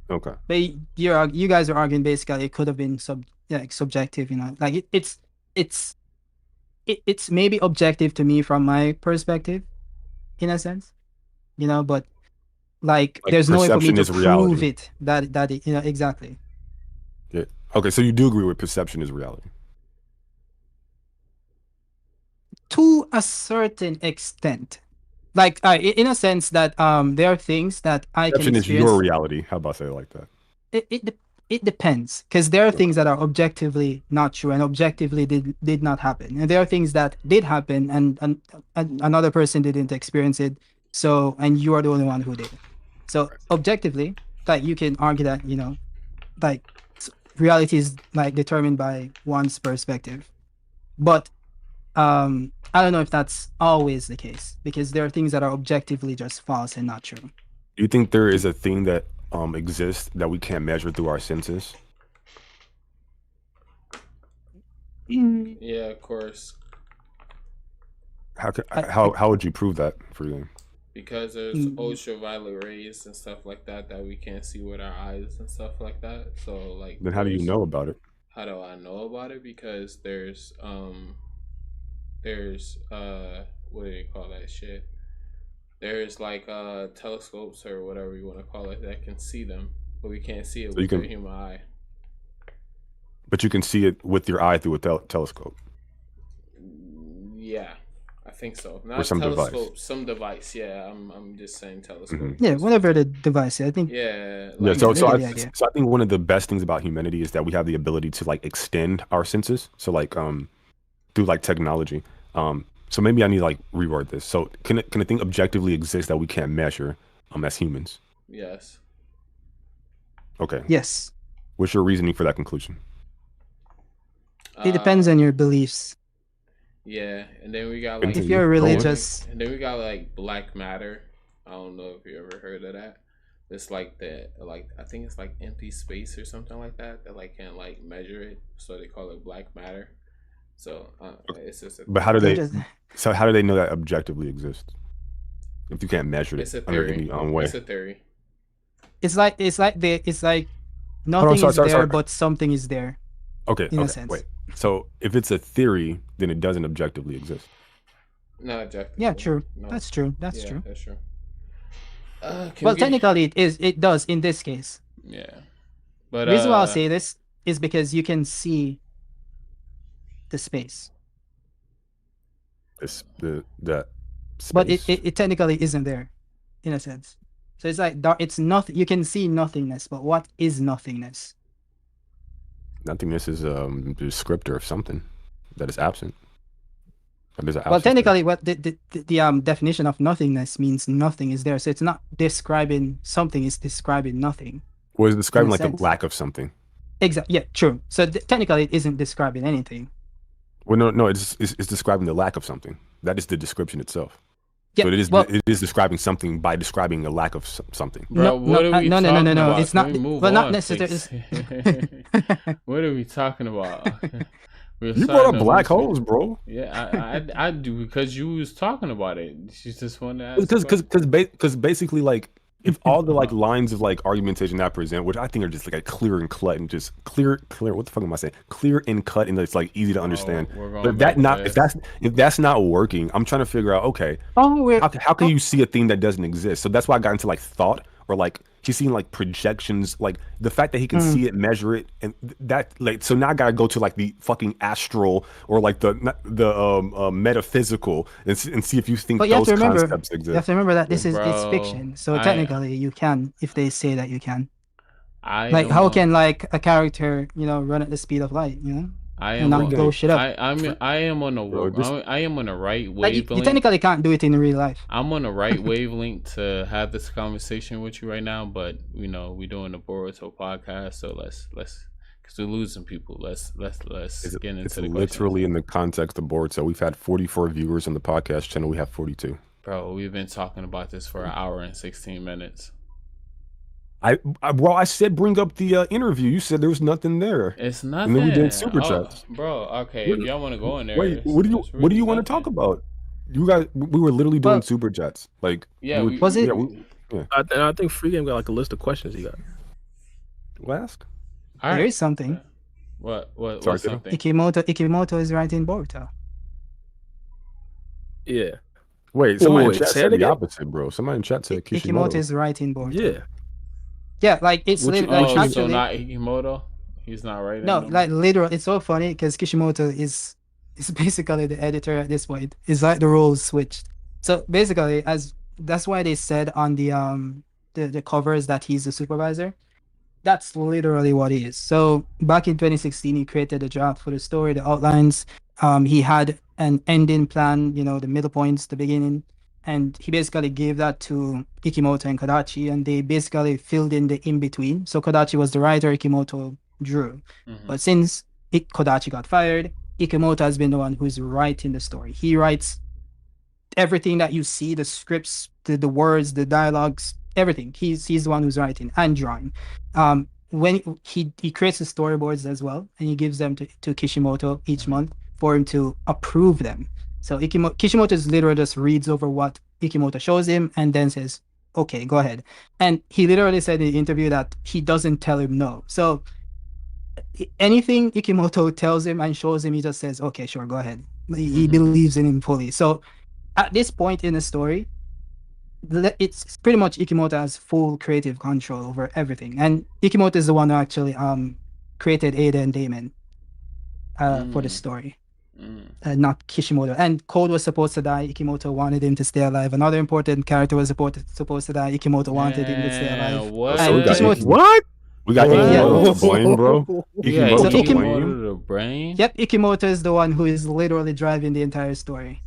Okay. But you guys are arguing basically it could have been subjective. Like it's maybe objective to me from my perspective, in a sense, but like there's no way for me to prove it that it, exactly. Yeah. Okay, so you do agree with perception is reality? To a certain extent. Like in a sense that there are things that I can experience. Perception is your reality. How about say it like that? It depends, because there are things that are objectively not true and objectively did not happen, and there are things that did happen and another person didn't experience it. So, and you are the only one who did. So objectively, like you can argue that like reality is like determined by one's perspective, but I don't know if that's always the case, because there are things that are objectively just false and not true. Do you think there is a thing that exists that we can't measure through our senses? Yeah, of course. How would you prove that for you? Because there's ultraviolet rays and stuff like that we can't see with our eyes and stuff like that. So like, then how do you know about it? How do I know about it? Because there's what do you call that shit? There's like telescopes or whatever you want to call it that can see them, but we can't see it with the human eye. But you can see it with your eye through a telescope. Yeah, I think so. Not some telescope, device. Some device. Yeah, I'm just saying telescope. Mm-hmm. Yeah, whatever the device. I think. Yeah. So I think one of the best things about humanity is that we have the ability to like extend our senses. So like through like technology. So maybe I need to like reword this. So can a thing objectively exist that we can't measure as humans? Yes. Okay. Yes. What's your reasoning for that conclusion? It depends on your beliefs. Yeah, and then we got like, if you're religious, and then we got like black matter. I don't know if you ever heard of that. It's like I think it's like empty space or something like that like can't like measure it, so they call it black matter. So it's just. But how do they? So how do they know that objectively exists? If you can't measure it, it's a theory. Way. It's a theory. It's like nothing is there, but something is there. Okay. In a sense. Wait. So if it's a theory, then it doesn't objectively exist. Not objectively. Yeah, true. No. That's true. That's true. That's true. Technically, it does in this case. Yeah. But the reason why I'll say this is because you can see the space. That space. But it technically isn't there, in a sense. So it's like it's nothing. You can see nothingness, but what is nothingness? Nothingness is a descriptor of something that is absent. Well, technically, what the definition of nothingness means nothing is there. So it's not describing something; it's describing nothing. Well, it's describing like the lack of something. Exactly. Yeah, true. So technically, it isn't describing anything. Well, no, it's describing the lack of something. That is the description itself. Yeah, so it is describing something by describing a lack of something. Bro, no. It's not. Well, not necessarily. What are we talking about? You brought up black holes, bro. Yeah, I do, because you was talking about it. You just want to ask. Because basically, like, if all the like lines of like argumentation that I present, which I think are just like clear and cut and just clear. What the fuck am I saying? Clear and cut, and it's like easy to understand. But if that's not working, I'm trying to figure out. Okay, how can you see a thing that doesn't exist? So that's why I got into like thought, or like he's seeing like projections, like the fact that he can see it, measure it, and that like. So now I gotta go to like the fucking astral or like the metaphysical and see if you think those concepts exist. You have to remember that it's fiction, so technically you can, if they say that you can. How can like a character, run at the speed of light, and not blow shit up? I am on the right wavelength. You technically can't do it in real life. I'm on the right wavelength to have this conversation with you right now, but we're doing the Boruto podcast, so let's because we're losing people. Let's get into the literally questions. In the context of Boruto. We've had 44 viewers on the podcast channel. We have 42. Bro, we've been talking about this for an hour and 16 minutes. I said bring up the interview. You said there was nothing there. It's nothing. And then we did super chats. Bro, okay, if y'all want to go in there. Wait, what do you want to talk about? You guys, we were literally doing super chats. Like, yeah, was it? Yeah. I think Free Game got like a list of questions he got. We'll ask. There is something. What? Sorry, something? Ikemoto is writing Boruto. Yeah. Wait, somebody in chat said the opposite, bro. Somebody in chat said Kishimoto is writing Boruto. Yeah. Yeah, like it's actually, so not Ikemoto. He's not writing. No, like literally, it's so funny because Kishimoto is basically the editor at this point. It's like the roles switched. So basically, that's why they said on the covers that he's the supervisor. That's literally what he is. So back in 2016, he created a draft for the story, the outlines. He had an ending plan, the middle points, the beginning. And he basically gave that to Ikemoto and Kodachi, and they basically filled in the in-between. So Kodachi was the writer, Ikemoto drew. Mm-hmm. But since Kodachi got fired, Ikemoto has been the one who's writing the story. He writes everything that you see, the scripts, the words, the dialogues, everything. He's the one who's writing and drawing. When he creates the storyboards as well, and he gives them to Kishimoto each month for him to approve them. So Kishimoto literally just reads over what Ikemoto shows him and then says, okay, go ahead. And he literally said in the interview that he doesn't tell him no. So anything Ikemoto tells him and shows him, he just says, okay, sure, go ahead. He believes in him fully. So at this point in the story, it's pretty much Ikemoto has full creative control over everything. And Ikemoto is the one who actually created Ada and Damon for the story. Not Kishimoto. And Code was supposed to die. Ikemoto wanted him to stay alive. Another important character was supposed to die. Ikemoto wanted him to stay alive. What? What? We got Ikemoto to blame, bro. Ikemoto to blame? Yep, Ikemoto is the one who is literally driving the entire story.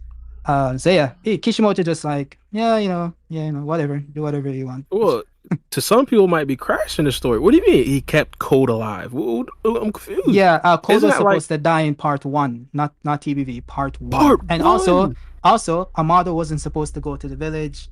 So yeah, Kishimoto just like, whatever, do whatever you want. Well, to some people might be crashing the story. What do you mean he kept Code alive? I'm confused. Yeah, Code was supposed to die in part 1, not TBV, part 1. And also Amado wasn't supposed to go to the village.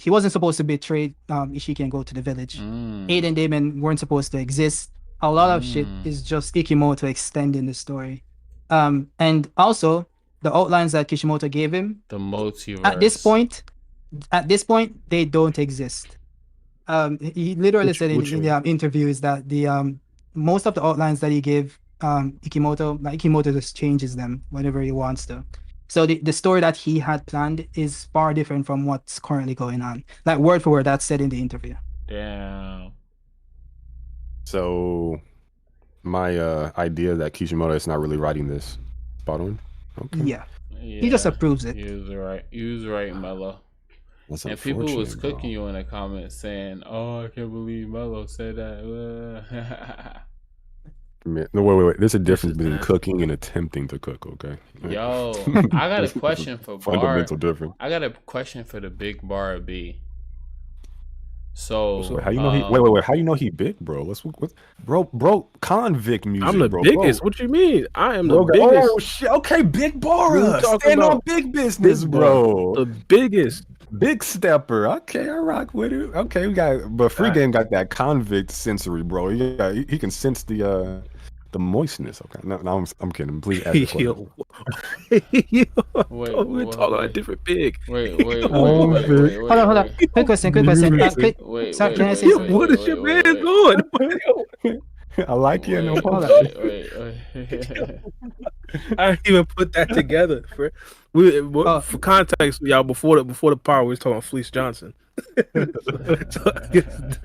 He wasn't supposed to betray Ishiki and go to the village. Ada and Damon weren't supposed to exist. A lot of shit is just Ikemoto extending the story. And also the outlines that Kishimoto gave him, the multiverse. At this point, they don't exist. He literally said in the interviews that the most of the outlines that he gave Ikemoto just changes them whenever he wants to. So the story that he had planned is far different from what's currently going on. Like word for word, that's said in the interview. Damn. So my idea that Kishimoto is not really writing this, spot on. Okay. Yeah. He just approves it. He was right, Mello. That's And people was unfortunate, cooking bro. you in the comments saying, "Oh, I can't believe Mello said that." No, wait. There's a This difference is between nasty. cooking and attempting to cook. Okay. Yo, I got a There's question for fundamental difference. I got a question for the big Bar B. What's So, up? Wait, how you know he? Wait. How you know he big, bro? Bro, convict music, I'm the bro. biggest. What you mean? I am the Bro, biggest. oh shit. Okay, big What are you Bara. talking Stand on about? big business, Big bar. bro. The biggest. Big stepper. Okay, I rock with it. Okay, we got, but Free Game got that convict sensory, bro. Yeah, he can sense the moistness. Okay, no, I'm kidding. Please ask your question. Yo, wait, we're talking about a different big. wait. Hold on. Quick question. Sorry, can I say something? What is your man doing? I like you. No Hold problem. Wait. I didn't even put that together. For context, y'all, before the power, we was talking about Fleece Johnson. So I guess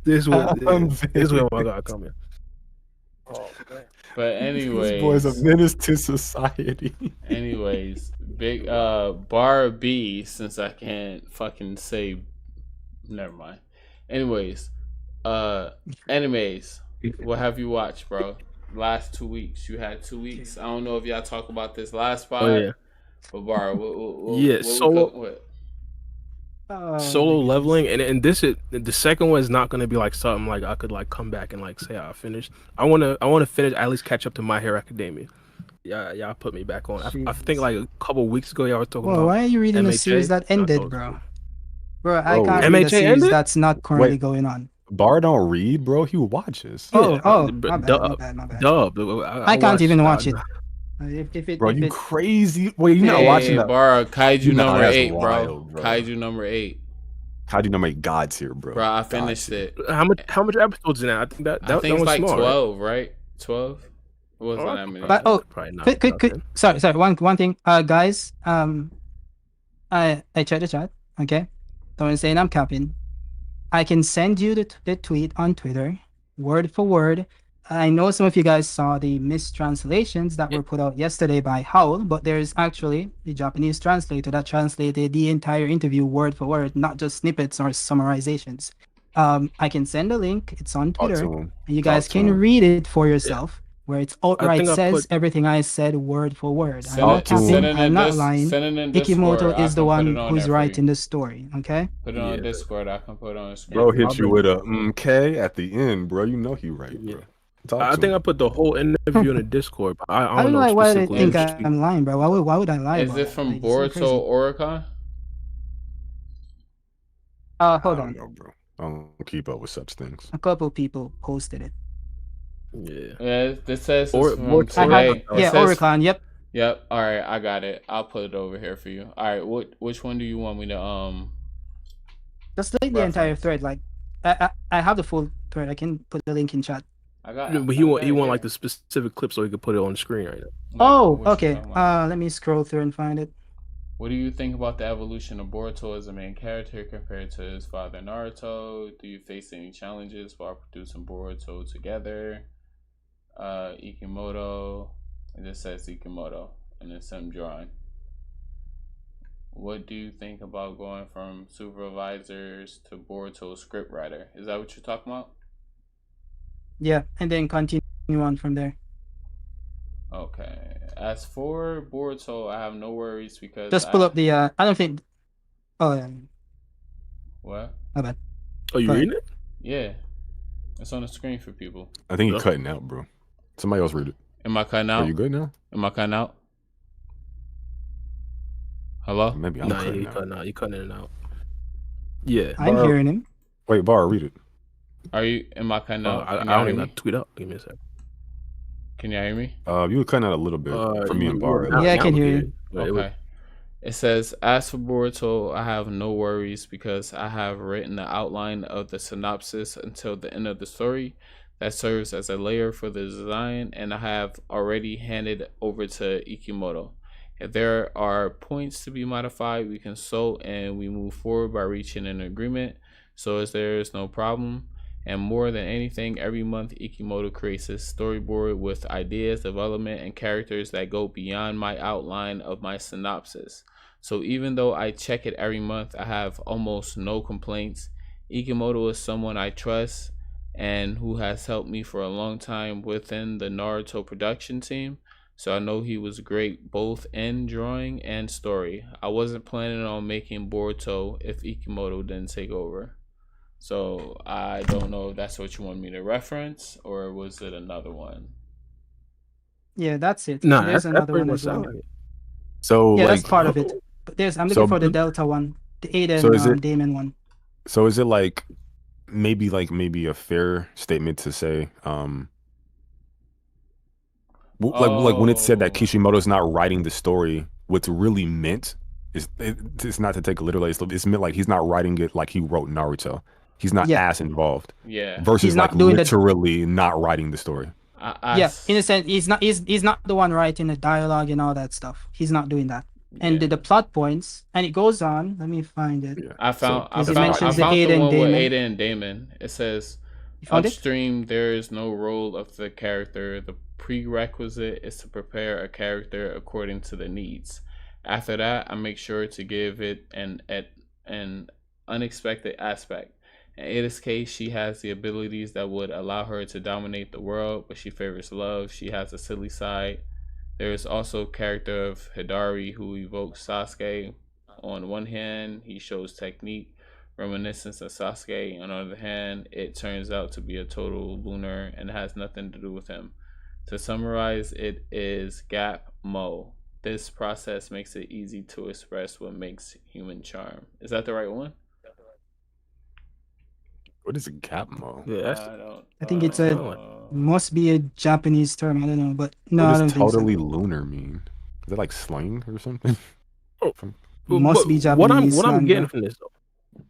this is where I got coming. Oh man. But anyways, this boy's a menace to society. Anyways, big Bar B, since I can't fucking say, never mind. Anyways, animes. What have you watched, bro? Last 2 weeks. You had 2 weeks. I don't know if y'all talk about this last spot. Oh yeah. But Bar, what Yeah, solo leveling, and this is the second one is not gonna be like something like I could like come back and like say I finished. I wanna finish, at least catch up to My Hero Academia. Yeah, y'all put me back on. I think like a couple weeks ago y'all were talking about. Why are you reading a MHA? series that ended, bro? Bro, I can't read a MHA series ended? that's not currently going on. Bar don't read, bro. He watches. My bad. Dub. I can't even watch it. Bro, you crazy? Wait, you not watching that? Bar Kaiju Nah, number that's 8, wild, bro. Kaiju number 8. Kaiju number 8, God's here, bro. Bro, I finished it. How much episodes in that? I think that it's was like small, 12, right? 12. It wasn't that many. But probably not. Quick. Sorry. One thing, guys. I checked the chat. Okay, don't saying I'm capping. I can send you the tweet on Twitter, word for word. I know some of you guys saw the mistranslations that were put out yesterday by Howl, but there's actually the Japanese translator that translated the entire interview word for word, not just snippets or summarizations. I can send a link. It's on Twitter, and you guys can read it for yourself, where it's outright says everything I said word for word. I'm not capping. I'm not lying. Ikemoto is the one who's writing the story. Okay. Put it on Discord. I can put it on the screen. Bro hit you with a K at the end, bro. You know he right, bro. I think I put the whole interview in the Discord, but I don't know like why they specifically. think I'm lying, bro. Why would I lie? Is it from Boruto Oricon? Hold on. Know, bro. I don't keep up with such things. A couple people posted it. Yeah, this says Oricon. Yep. All right, I got it. I'll put it over here for you. All right, which one do you want me to Just link the entire thread. Like, I have the full thread. I can put the link in chat. But he want like the specific clip so he could put it on the screen right now. Okay. Let me scroll through and find it. What do you think about the evolution of Boruto as a main character compared to his father Naruto? Do you face any challenges while producing Boruto together? Ikemoto. It just says Ikemoto and then some drawing. What do you think about going from supervisors to Boruto scriptwriter? Is that what you're talking about? Yeah, and then continue on from there. Okay. As for Boruto, I have no worries because just pull up the. I don't think. Oh yeah. What? My bad. Oh, you reading it? Yeah, it's on the screen for people. I think you're cutting out, bro. Somebody else read it. Am I cutting out? Are you good now? Am I cutting out? Hello? Maybe I'm cutting out. You're cutting it out. Yeah. I'm hearing him. Wait, Bar, read it. Am I cutting out? I don't even tweet out. Give me a sec. Can you hear me? You were cutting out a little bit for me and Bar. Yeah, I can hear you. Okay. It says, as for Boruto, I have no worries because I have written the outline of the synopsis until the end of the story that serves as a layer for the design, and I have already handed over to Ikemoto. If there are points to be modified, we consult and we move forward by reaching an agreement. So as there is no problem, And more than anything, every month Ikemoto creates a storyboard with ideas, development, and characters that go beyond my outline of my synopsis. So even though I check it every month, I have almost no complaints. Ikemoto is someone I trust and who has helped me for a long time within the Naruto production team. So I know he was great both in drawing and story. I wasn't planning on making Boruto if Ikemoto didn't take over. So I don't know if that's what you want me to reference, or was it another one? Yeah, that's it. No, There's that's another pretty one much as well. sound like it. So Yeah, like, that's part of it. But I'm looking for the Delta one, the Ada So is and it- Damon one. so is it like maybe a fair statement to say, like when it said that Kishimoto's not writing the story, what's really meant is it's not to take it literally. It's meant like he's not writing it like he wrote Naruto. He's not Yeah. as involved. Yeah. Versus He's not like doing literally not writing the story. Yeah, in a sense, he's not the one writing the dialogue and all that stuff. He's not doing that. And the plot points, and it goes on. Let me find it. Yeah. I found Because it the mentions the Ada and one with Damon. Ada and Damon. It says You found it? upstream there is no role of the character. The prerequisite is to prepare a character according to the needs. After that, I make sure to give it an unexpected aspect. In Ada's case, she has the abilities that would allow her to dominate the world, but she favors love. She has a silly side. There is also character of Hidari who evokes Sasuke. On one hand, he shows technique, reminiscence of Sasuke. On the other hand, it turns out to be a total lunar and has nothing to do with him. To summarize, it is Gap Mo. This process makes it easy to express what makes human charm. Is that the right one? What is a Gapmo? Yeah, I think it's must be a Japanese term. I don't know, but no, I What don't does think so. totally lunar mean? Is that like slang or something? Must be Japanese. What I'm slang, getting bro. from this, though.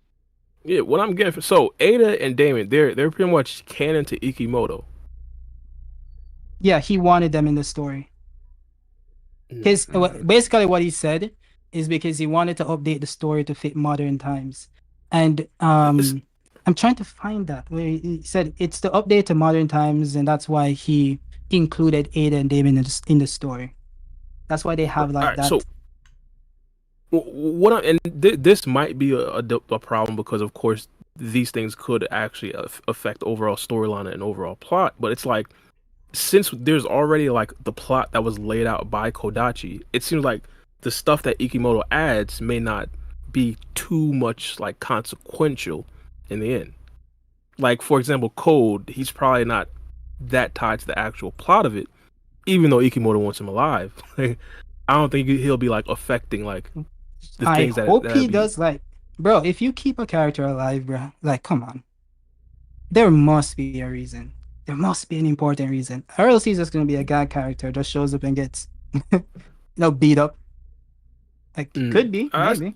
Yeah, what I'm getting from Ada and Damon, they're pretty much canon to Ikemoto. Yeah, he wanted them in the story. Basically what he said is because he wanted to update the story to fit modern times. And I'm trying to find that where he said it's to update to modern times, and that's why he included Ada and Damon in the story. That's why they have like Alright, that. So this might be a problem because of course these things could actually affect overall storyline and overall plot, but it's like since there's already like the plot that was laid out by Kodachi, it seems like the stuff that Ikemoto adds may not be too much like consequential in the end. Like for example, Code, he's probably not that tied to the actual plot of it, even though Ikemoto wants him alive. I don't think he'll be like affecting like the I things hope he does. Like, bro, if you keep a character alive, bro, like, come on, there must be a reason. There must be an important reason. Or else he's just gonna be a guy character, just shows up and gets, beat up. Like, could be, maybe.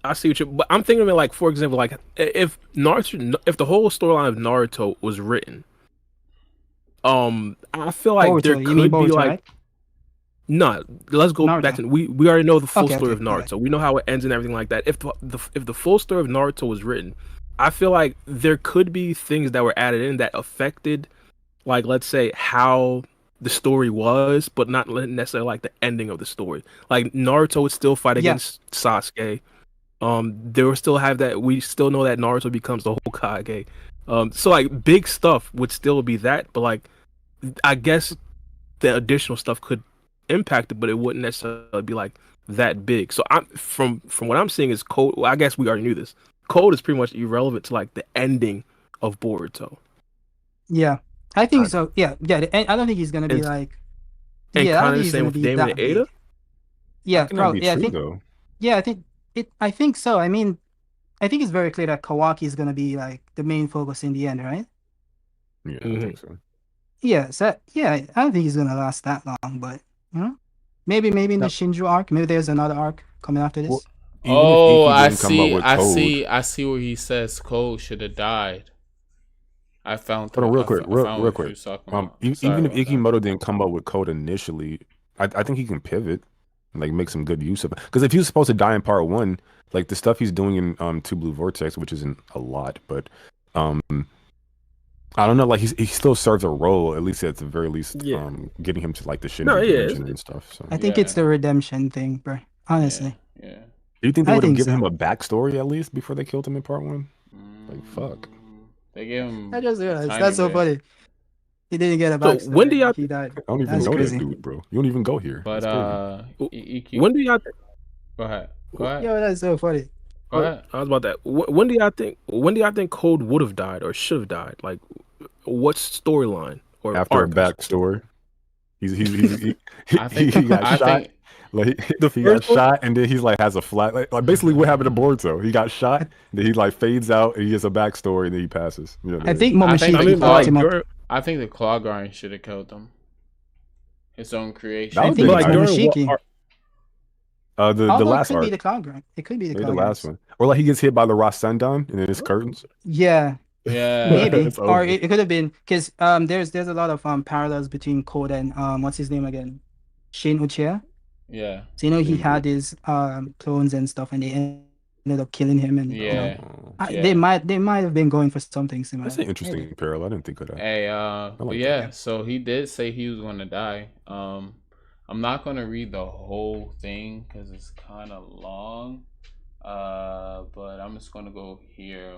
I see what you, but I'm thinking of it like, for example, like if the whole storyline of Naruto was written, I feel like Boruto, there you mean could be Boruto, like, right? no, let's go Naruto. back to we already know the full Okay, story okay, of Naruto. We know how it ends and everything like that. If the full story of Naruto was written, I feel like there could be things that were added in that affected, like let's say how the story was, but not necessarily like the ending of the story. Like Naruto would still fight against Sasuke. They will still have that. We still know that Naruto becomes the Hokage. So like big stuff would still be that, but like I guess the additional stuff could impact it, but it wouldn't necessarily be like that big. So I'm from what I'm seeing is Code. Well, I guess we already knew this. Code is pretty much irrelevant to like the ending of Boruto. Yeah, I think so. Yeah. I don't think he's gonna be like. And yeah, I don't kind of think the he's same gonna with be Damon that and Ada. big. Yeah, Can probably. that be Yeah, I true, think. though? Yeah, I think so. I mean, I think it's very clear that Kawaki is gonna be like the main focus in the end, right? Yeah, I think so. Yeah, so yeah, I don't think he's gonna last that long, but maybe in the Shinju arc, maybe there's another arc coming after this. Well, I see. I see where he says Cole should have died. I found. Hold on, real quick. Even if Ikemoto didn't come up with Code initially, I think he can pivot, and, like make some good use of it. Because if he was supposed to die in part 1, like the stuff he's doing in Two Blue Vortex, which isn't a lot, but I don't know, like he still serves a role, at least at the very least, Yeah. getting him to like the No, shinju yeah, dimension and stuff. So I think it's the redemption thing, bro. Honestly, Yeah. do you think they I would have think given so. him a backstory at least before they killed him in part 1? Like fuck. They gave him. I just a realized tiny that's so bit. funny. He didn't get a So when do backstory. y'all He died. I don't even That's know crazy. that dude, bro. You don't even go here. But That's crazy. when do y'all think? Go ahead. Go ahead. Yo, that's so funny. Go ahead. I was about that. When do y'all think? When do y'all think Code would have died or should have died? Like, what storyline or After a arc? I should say? backstory, I think he got I shot. think Like The he got first one? shot, and then he's like has a flat. Like basically what happened to Boruto. He got shot, then he like fades out, and he gets a backstory, and then he passes. You know, I think I think Momoshiki the fucked him up. during, I think the claw guard should have killed him. His own creation. That I would think be it's nice. during what Momoshiki. arc? The Although it last could be arc, the clown grind. It could be the maybe the clown last grinds. one, or like he gets hit by the Rasengan, and then it's curtains. Yeah, Yeah. maybe. It's Or over. it could have been because there's a lot of parallels between Code and what's his name again? Shin Uchiha. Yeah. So he Shinju. had his clones and stuff, and they ended up killing him. And Yeah. Yeah. they might have been going for something similar. That's an interesting Maybe. parallel. I didn't think of that. Hey, like but that. yeah, so he did say he was gonna die. I'm not gonna read the whole thing because it's kind of long. But I'm just gonna go here.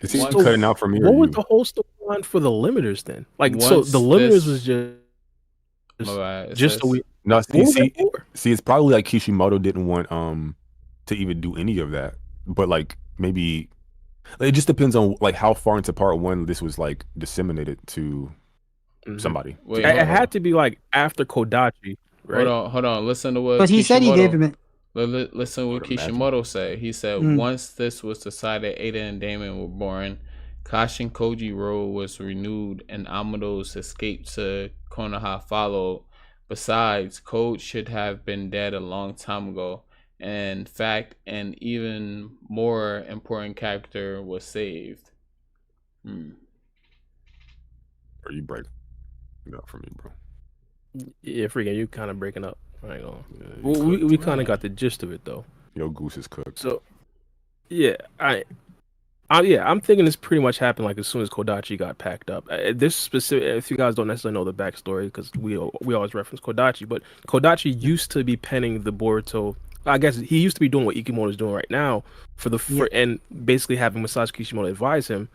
Is he Once- cutting out for me or What was you? the whole storyline for the limiters then? Like, so Once the limiters this- was My bad. It just says- a week. No, What was it for? see, it's probably like Kishimoto didn't want to even do any of that, but like maybe it just depends on like how far into part 1 this was like disseminated to somebody. Wait, It hold on. had to be like after Kodachi, right? Hold on. Listen to what. But he said he Kishimoto- gave him it. Listen what Would imagine. Kishimoto said. He said Mm. once this was decided, Ada and Damon were born. Kashin Koji role was renewed, and Amado's escape to Konoha followed. Besides, Code should have been dead a long time ago. In fact, an even more important character was saved. Or you break it up for me, bro. Yeah, freaking, you kind of breaking up. I ain't gonna. Yeah, you Well, we cooked. kind of got the gist of it though. Yo, goose is cooked. So, yeah, I'm thinking this pretty much happened like as soon as Kodachi got packed up. This specific, if you guys don't necessarily know the backstory, because we always reference Kodachi, but Kodachi used to be penning the Boruto. I guess he used to be doing what Ikemoto is doing right now and basically having Masashi Kishimoto advise him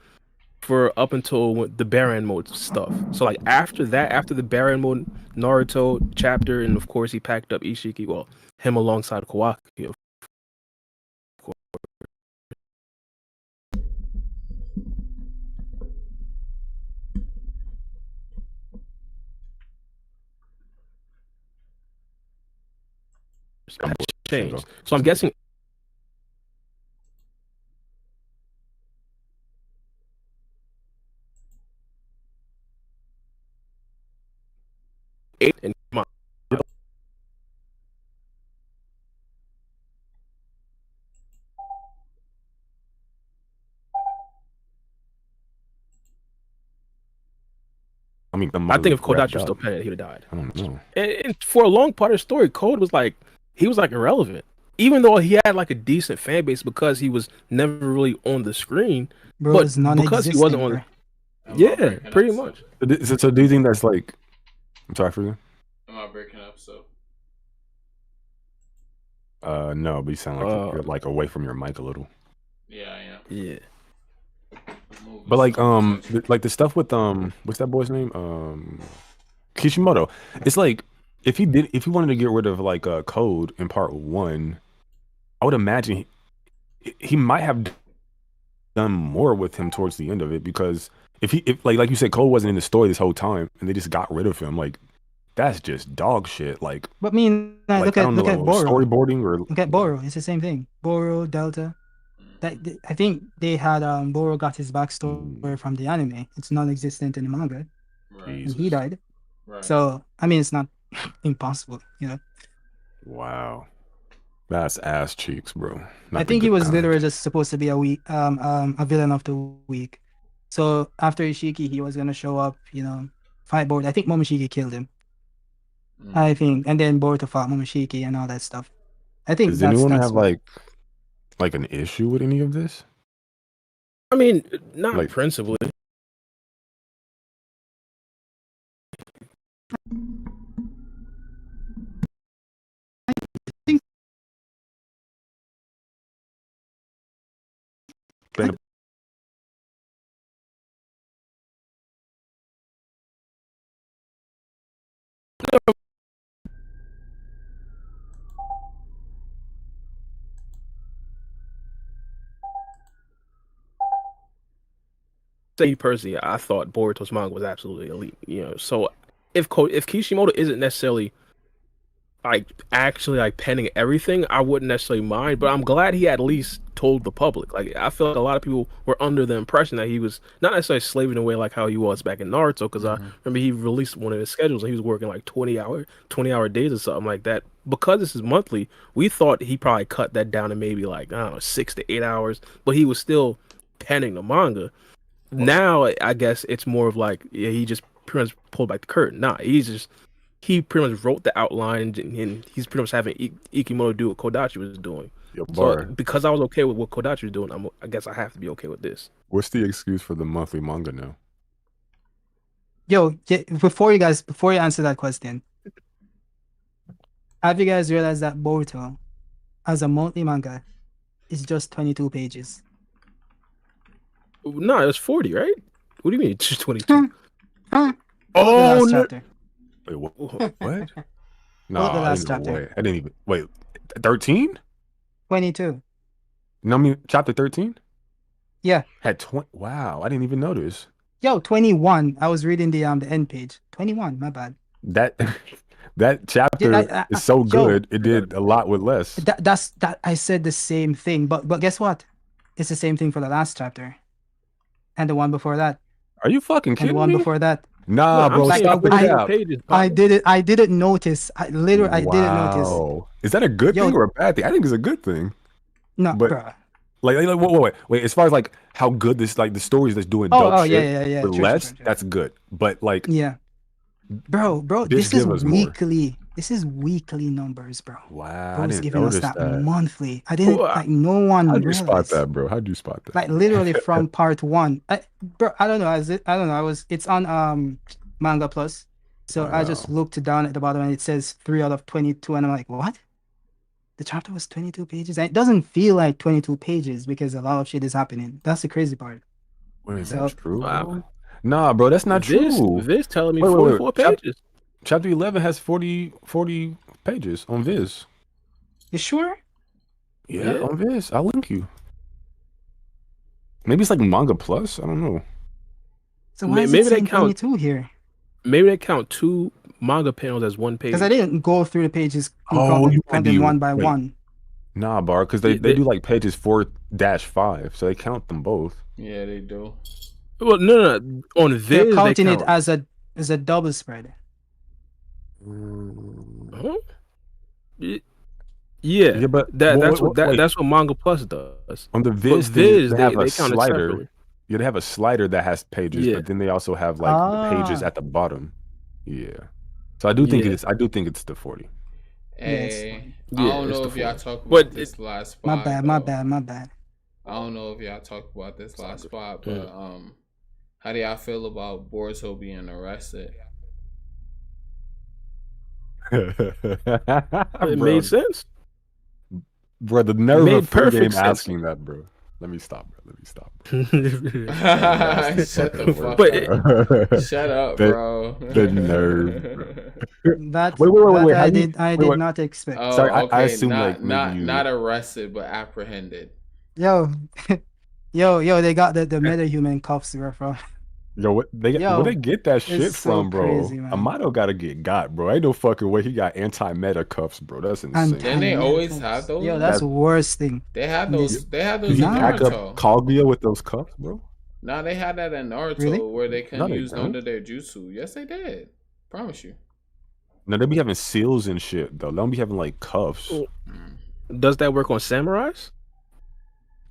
for up until the Baron mode stuff. So like after the Baron mode Naruto chapter, and of course he packed up Ishiki, well, him alongside Kawaki, of course. Changed. So I'm guessing eight and come on. I mean, I think if Kodachi wrapped was still up. penning, he would have died. I don't know. And for a long part of the story, Code was like irrelevant. Even though he had like a decent fan base because he was never really on the screen. Bro, But it's non-existent. because he wasn't on bro. Yeah, pretty much. So do you think that's like? I'm sorry for you. Am I breaking up? So No, but you sound like you're like away from your mic a little. yeah, I am. Yeah. But like like the stuff with what's that boy's name? Kishimoto. It's like if he wanted to get rid of like Code in part 1, I would imagine he might have done more with him towards the end of it, because if like you said, Code wasn't in the story this whole time and they just got rid of him, like that's just dog shit. Like, But I mean, like, look I at don't know, Boro. storyboarding or Look at Boro. It's the same thing. Boro, Delta. I think they had Boro got his backstory from the anime. It's non-existent in the manga, Right. and he died. Right. So I mean, it's not impossible, you know. wow, that's ass cheeks, bro. Not I the think he good was kind. literally just supposed to be a villain of the week. So after Ishiki, he was gonna show up, you know, fight Boruto. I think Momoshiki killed him. I think, and then Boruto fought Momoshiki and all that stuff. I think Does that's anyone that's have like an issue with any of this? I mean, not Like- principally. Been Say personally, I thought Boruto's manga was absolutely elite. You know, so if Kishimoto isn't necessarily like actually like penning everything, I wouldn't necessarily mind. But I'm glad he at least told the public. Like I feel like a lot of people were under the impression that he was not necessarily slaving away like how he was back in Naruto. Because I remember he released one of his schedules and he was working like 20-hour days or something like that. Because this is monthly, we thought he probably cut that down to maybe like, I don't know, 6 to 8 hours. But he was still penning the manga. Now I guess it's more of like, yeah, he just pretty much pulled back the curtain. Nah, he pretty much wrote the outline and he's pretty much having Ikemoto do what Kodachi was doing. So because I was okay with what Kodachi was doing, I guess I have to be okay with this. What's the excuse for the monthly manga now? Yo, before you answer that question, have you guys realized that Boruto, as a monthly manga, is just 22 pages? No, it's 40, right? What do you mean it's just 22? Huh? Oh, no. Chapter. Wait, what? No, the last no chapter. way. I didn't even wait. 13? 22. No, I mean chapter 13. Yeah. Had 20. Wow, I didn't even notice. Yo, 21. I was reading the end page. 21. My bad. That chapter is so good. It did a lot with less. That's I said the same thing, but guess what? It's the same thing for the last chapter, and the one before that. Are you fucking kidding me? And the one before that. Nah, bro, stop the cap. I didn't notice. I didn't notice. Is that a good thing or a bad thing? I think it's a good thing. No, but bro. Like, wait. As far as like how good this, like the stories that's doing dope shit with less, that's good. But like, bro, this is weekly. More. This is weekly numbers, bro. Wow, Bro's giving us that monthly. I didn't like. No one. How'd you spot that, bro? How'd you spot that? Like literally from part 1. Bro, I don't know. I don't know. It's on Manga Plus. So I just looked down at the bottom and it says 3 out of 22, and I'm like, what? The chapter was 22 pages, and it doesn't feel like 22 pages because a lot of shit is happening. That's the crazy part. Wait, is that true? Wow. Nah, bro, that's not true. Viz telling me 44 pages. Chapter 11 has 40 pages on Viz. You sure? Yeah, on Viz. I'll link you. Maybe it's like Manga Plus. I don't know. So why is it saying 22 here? Maybe they count 2 manga panels as 1 page. Because I didn't go through the pages one by one. Nah, Bar, because they do like pages 4-5, so they count them both. Yeah, they do. Well, no. On Viz, they're counting it as a double spread. Huh? Yeah, but that's what Manga Plus does. On the Viz, they have a slider. Yeah, they have a slider that has pages, but then they also have like the pages at the bottom. Yeah, so I do think it's the 40. Hey, I don't know if y'all talk about this last spot. My bad. I don't know if y'all talk about this last spot, but how do y'all feel about Boruto being arrested? It made sense. Bro, the nerve of free game asking that, bro. Let me stop, bro. Shut the fuck up. Shut up, bro. The nerve, bro. Wait. I did not expect. Oh, sorry, okay. I assume not arrested, but apprehended. Yo, they got the metahuman cuffs, bro. Yo, where they get that shit from, bro? Crazy, Amato gotta get got, bro. Ain't no fucking way he got anti-meta cuffs, bro. That's insane. Didn't they always have those? Yo, that's the worst thing. They had those. They had those in in Naruto. Naruto. Kaguya with those cuffs, bro. Nah, they had that in Naruto where they couldn't use under their jutsu. Yes, they did. Promise you. No, they be having seals and shit though. They don't be having like cuffs. Does that work on samurais?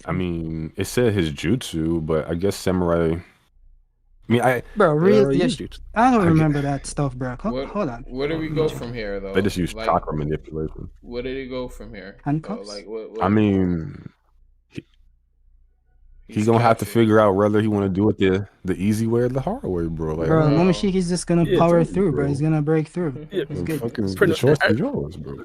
I mean, it said his jutsu, but I guess samurai. I mean, I don't remember that stuff, bro. Hold on. Where do we go from here, though? They just use chakra manipulation. Where did he go from here? Handcuffs? I mean, he's gonna have to figure out whether he want to do it the easy way or the hard way, bro. Like, bro, Momoshiki's just gonna power through, bro. He's gonna break through. Yeah, the choice is yours, bro.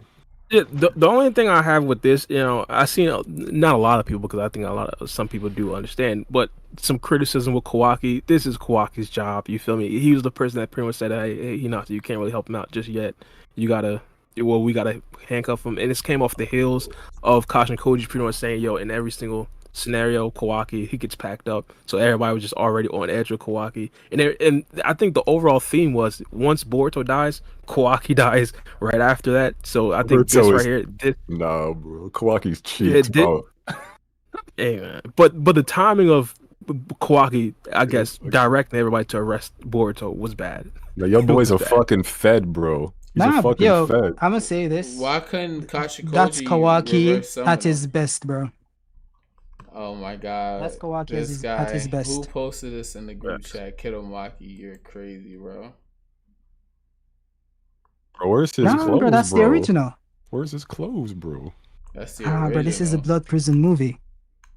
The only thing I have with this, I seen not a lot of people because I think some people do understand, but some criticism with Kawaki. This is Kawaki's job. You feel me? He was the person that pretty much said, "Hey, you can't really help him out just yet. You gotta, we gotta handcuff him." And this came off the heels of Kashin Koji pretty much saying, "Yo, in every single scenario, Kawaki he gets packed up." So everybody was just already on edge with Kawaki, and I think the overall theme was once Boruto dies, Kawaki dies right after that. So I think this right here, no, bro, Kawaki's cheeks, bro. Hey, man. But the timing of Kawaki, I guess, directing everybody to arrest Boruto was bad. No, your boy's a fucking fed, bro. He's a fucking fed. I'm gonna say this. Why couldn't Kashikoji That's Kawaki at his best, bro. Oh my god. That's Kawaki at his best. Who posted this in the group chat? Kidomaki, you're crazy, bro. Bro, where's his clothes, bro? That's the original. Where's his clothes, bro? That's the original. Bro, this is a blood prison movie.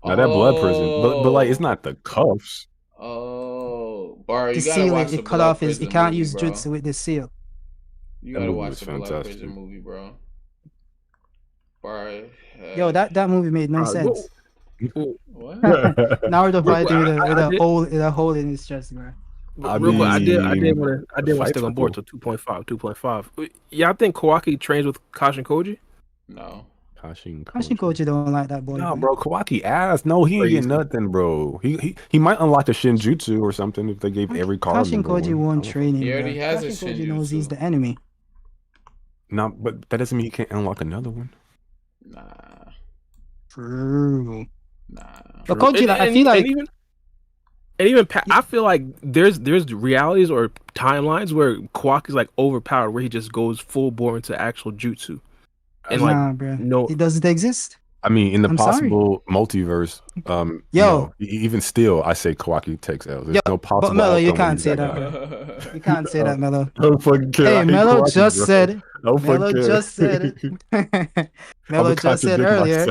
Now that blood prison, but like it's not the cuffs. Oh, Bar, you the gotta seal watch the it cut off his. Prison You can't movie, use bro. jutsu with the seal. You gotta watch the blood prison movie, bro. Bar, yo, that movie made no sense. What? Naruto fighting with a hole in his chest, bro. Real quick, I did want to stick on board to 2.5. Yeah, I think Kawaki trains with Kashin Koji. No. Kashin Koji don't like that boy. No, bro, Kawaki ass. No, he ain't getting nothing, bro. He might unlock a shinjutsu or something if they gave every card. Kashin Koji won't train him. He already has a Kashin Koji shinjutsu. knows he's the enemy. No, but that doesn't mean he can't unlock another one. Nah. True. Nah. But Koji, I feel like. I feel like there's realities or timelines where Kawaki's like overpowered, where he just goes full bore into actual jutsu. And bro. It doesn't exist. I mean, in the possible multiverse, even still, I say Kawaki takes L's. There's no possible. But Mello, you can't say that. Bro. You can't say that, Mello. Don't fucking care. Hey, Mello just said. Mello just said. Mello just said earlier.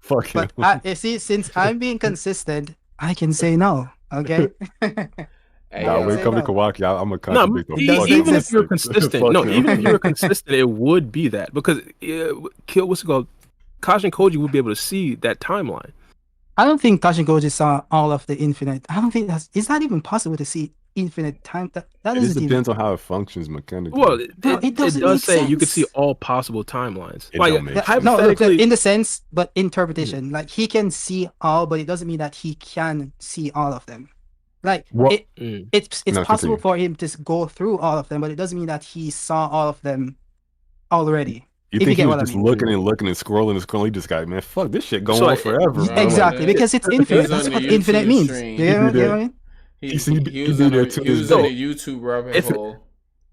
Fuck him. But you see, since I'm being consistent, I can say no. Okay. Hey, when it comes to Kawaki, I'm gonna contradict him. Even if you're consistent, even if you're consistent, it would be that because Kashin Koji would be able to see that timeline. I don't think Kashin Koji saw all of the infinite. I don't think it's not even possible to see infinite time. That it depends on how it functions mechanically. Well, it does say you can see all possible timelines. Hypothetically, in the sense, but interpretation. Like he can see all, but it doesn't mean that he can see all of them. Like it's possible for him to go through all of them, but it doesn't mean that he saw all of them already. You think he was just looking and scrolling? He just got, man, fuck this shit going on forever. Exactly, because it's infinite. That's what infinite means. You know what I mean? He was in a YouTube rabbit hole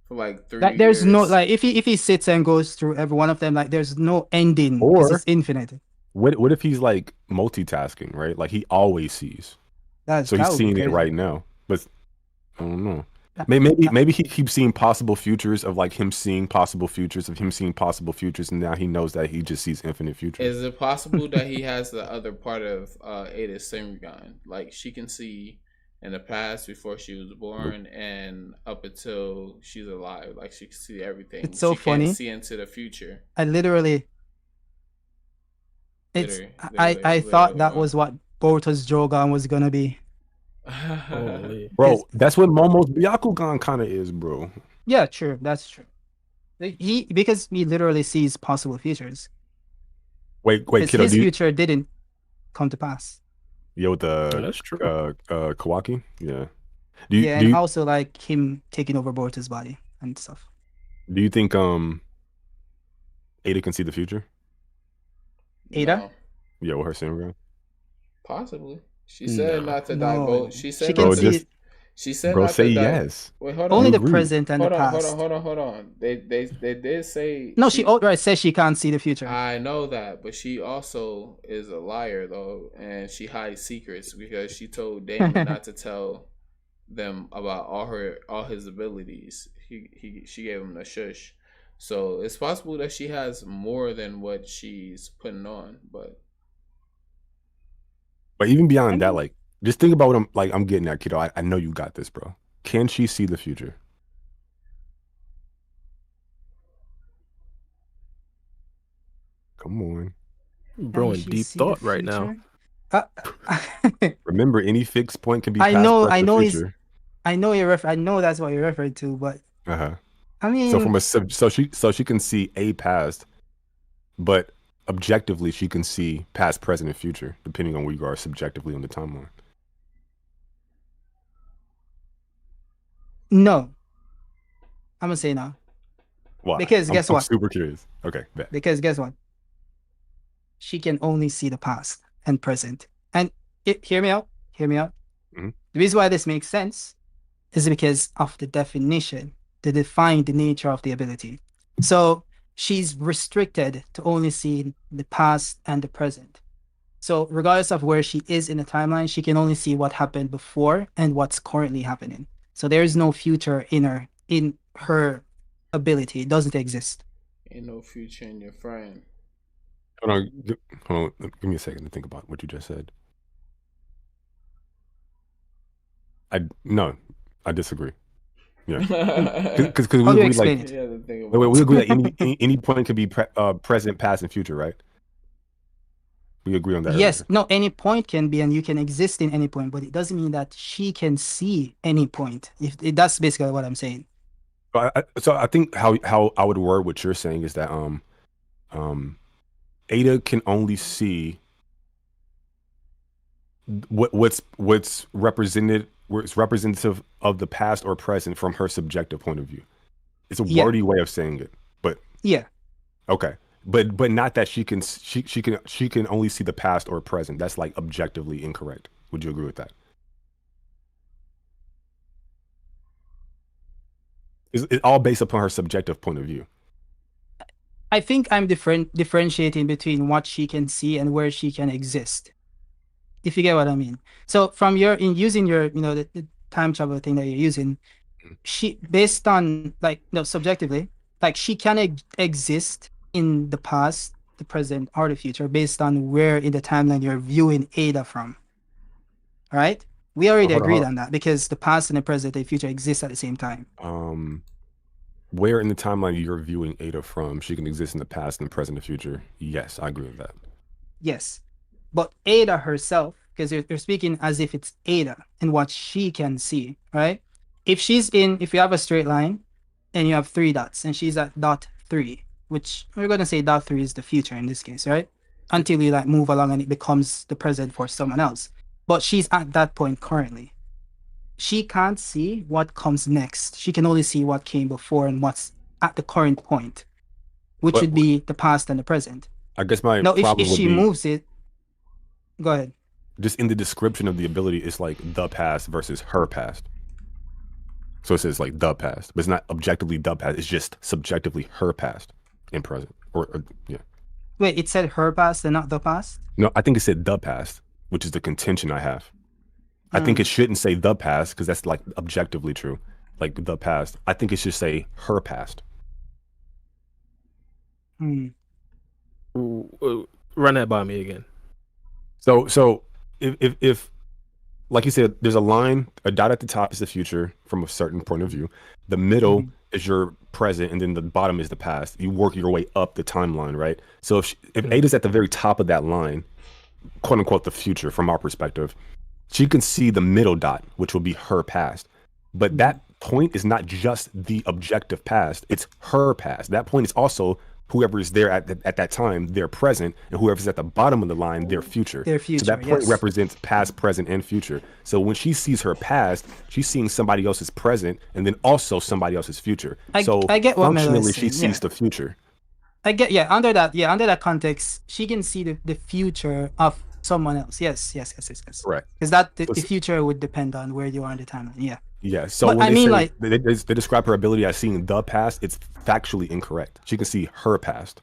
for like 3 years. There's no if he sits and goes through every one of them, like there's no ending because it's infinite. What if he's like multitasking, right? Like he always sees. So he's seeing it right now, but I don't know. Maybe he keeps seeing possible futures of like him seeing possible futures of him seeing possible futures, and now he knows that he just sees infinite futures. Is it possible that he has the other part of Ada's Senryugan? Like she can see in the past before she was born and up until she's alive. Like she can see everything. It's so funny. Can't see into the future. I thought that was what Boruto's Jogan was gonna be. Bro, that's what Momo's Byakugan kind of is, bro. Yeah, true. That's true. Because he literally sees possible futures. Wait, kiddo, his future didn't come to pass. Yeah, with that's true. Kawaki, yeah. And also like him taking over Boruto's body and stuff. Do you think Ada can see the future? Ada? No. Yeah, with her Senryugan. Possibly. She said not to divulge. She said not to. She said bro, not say to yes. Wait, hold on. Only the present and the past. Hold on. They did say. No, she outright says she can't see the future. I know that, but she also is a liar though, and she hides secrets because she told Damon not to tell them about all his abilities. She gave him the shush. So it's possible that she has more than what she's putting on, but even beyond that, like, just think about what I'm getting at, kiddo. I know you got this, bro. Can she see the future? Come on. Bro, in She deep see the thought right now. future? Remember, any fixed point can be I past, know, present, I or know future. I know that's what you're referring to, but Uh-huh. I mean, So from a so she can see a past, but objectively she can see past, present, and future, depending on where you are subjectively on the timeline. no. I'm gonna say no. Why? Because guess I'm what? super curious. Okay, bet. Because guess what? She can only see the past and present. And hear me out. Hear me out. Mhm. The reason why this makes sense is because of the definition, to define the nature of the ability. So she's restricted to only see the past and the present. So regardless of where she is in the timeline, she can only see what happened before and what's currently happening. So there is no future in her ability. It doesn't exist. Ain't no future in your friend. Hold on. Give me a second to think about what you just said. I disagree. Yeah, because we How do you agree explain like it? we agree that any point can be present, past, and future, right? We agree on that Yes, earlier. no, any point can be, and you can exist in any point, but it doesn't mean that she can see any point. If that's basically what I'm saying. So I think how I would word what you're saying is that Ada can only see what's represented, where it's representative of the past or present from her subjective point of view. It's a wordy way of saying it, but yeah, okay. But not that she can only see the past or present. That's like objectively incorrect. Would you agree with that? It's all based upon her subjective point of view. I think I'm differentiating between what she can see and where she can exist. If you get what I mean. So from using your the time travel thing that you're using, she based on like subjectively, like she can exist in the past, the present, or the future based on where in the timeline you're viewing Ada from. All right, we already agreed on that because the past and the present and the future exist at the same time. Where in the timeline you're viewing Ada from, she can exist in the past and the present and the future. Yes, I agree with that. Yes, but Ada herself, because you're speaking as if it's Ada and what she can see, right? If you have a straight line and you have 3 dots and she's at dot 3, which we're going to say dot 3 is the future in this case, right? Until you like move along and it becomes the present for someone else. But she's at that point currently. She can't see what comes next. She can only see what came before and what's at the current point, which would be the past and the present. I guess my now, problem if she moves it, go ahead. Just in the description of the ability, it's like the past versus her past. So it says like the past, but it's not objectively the past. It's just subjectively her past and present. Or yeah. Wait, it said her past and not the past? No, I think it said the past, which is the contention I have. I think it shouldn't say the past because that's like objectively true, like the past. I think it should say her past. Run that by me again. So if like you said, there's a dot at the top is the future from a certain point of view. The middle is your present, and then the bottom is the past. You work your way up the timeline, right? So if Ada's at the very top of that line, quote unquote, the future from our perspective, she can see the middle dot, which will be her past. But that point is not just the objective past, it's her past. That point is also whoever is there at that time, their present, and whoever's at the bottom of the line, their future. So that point represents past, present, and future. So when she sees her past, she's seeing somebody else's present and then also somebody else's future. I get what functionally she sees the future. I get under that context, she can see the future of someone else. Yes. Correct. Because the future would depend on where you are in the timeline. Yeah. Yeah. So but when they describe her ability as seeing the past, it's factually incorrect. She can see her past.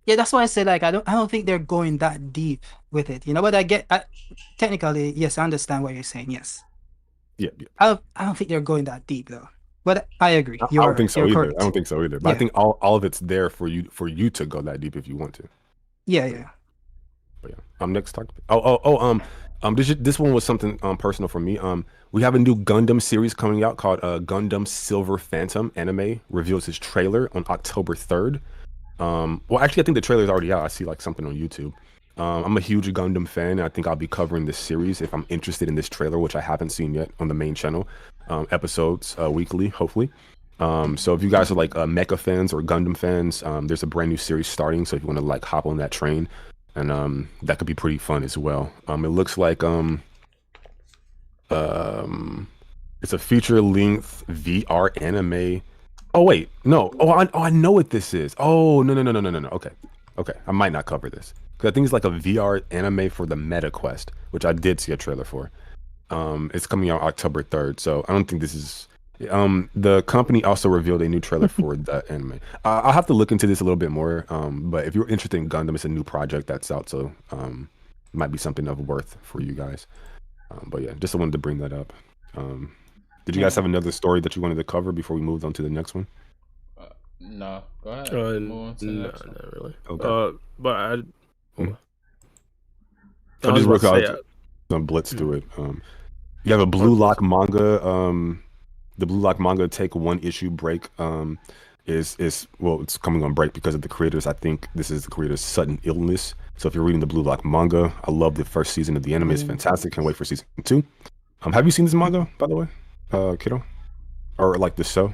Yeah, that's why I said like I don't think they're going that deep with it, But technically, yes, I understand what you're saying. Yes. Yeah. I don't think they're going that deep though. But I agree. I don't think so either. Correct. I don't think so either. But I think all of it's there for you to go that deep if you want to. Yeah. But yeah. Next talk. This one was something personal for me. We have a new Gundam series coming out called Gundam Silver Phantom. Anime reveals its trailer on October 3rd. Well, actually, I think the trailer is already out. I see like something on YouTube. I'm a huge Gundam fan, and I think I'll be covering this series if I'm interested in this trailer, which I haven't seen yet on the main channel. Episodes weekly, hopefully. So if you guys are like mecha fans or Gundam fans, there's a brand new series starting. So if you want to like hop on that train, and that could be pretty fun as well. It looks like it's a feature-length VR anime. Oh wait, no. I know what this is. Oh no. Okay. I might not cover this because I think it's like a VR anime for the Meta Quest, which I did see a trailer for. It's coming out October 3rd, so I don't think this is. The company also revealed a new trailer for the anime. I'll have to look into this a little bit more. But if you're interested in Gundam, it's a new project that's out, so might be something of worth for you guys. But yeah, just wanted to bring that up. Did you guys have another story that you wanted to cover before we moved on to the next one? No, go ahead. No, Move on to the next one. not really. Okay. But I So was just about real to quick, some blitz through it. You have a Blue Lock manga. The Blue Lock manga take one issue break. Is well, it's coming on break because of the creators. I think this is the creator's sudden illness. So if you're reading the Blue Lock manga, I love the first season of the anime. It's fantastic. Can't wait for season 2. Have you seen this manga, by the way, kiddo? Or like the show,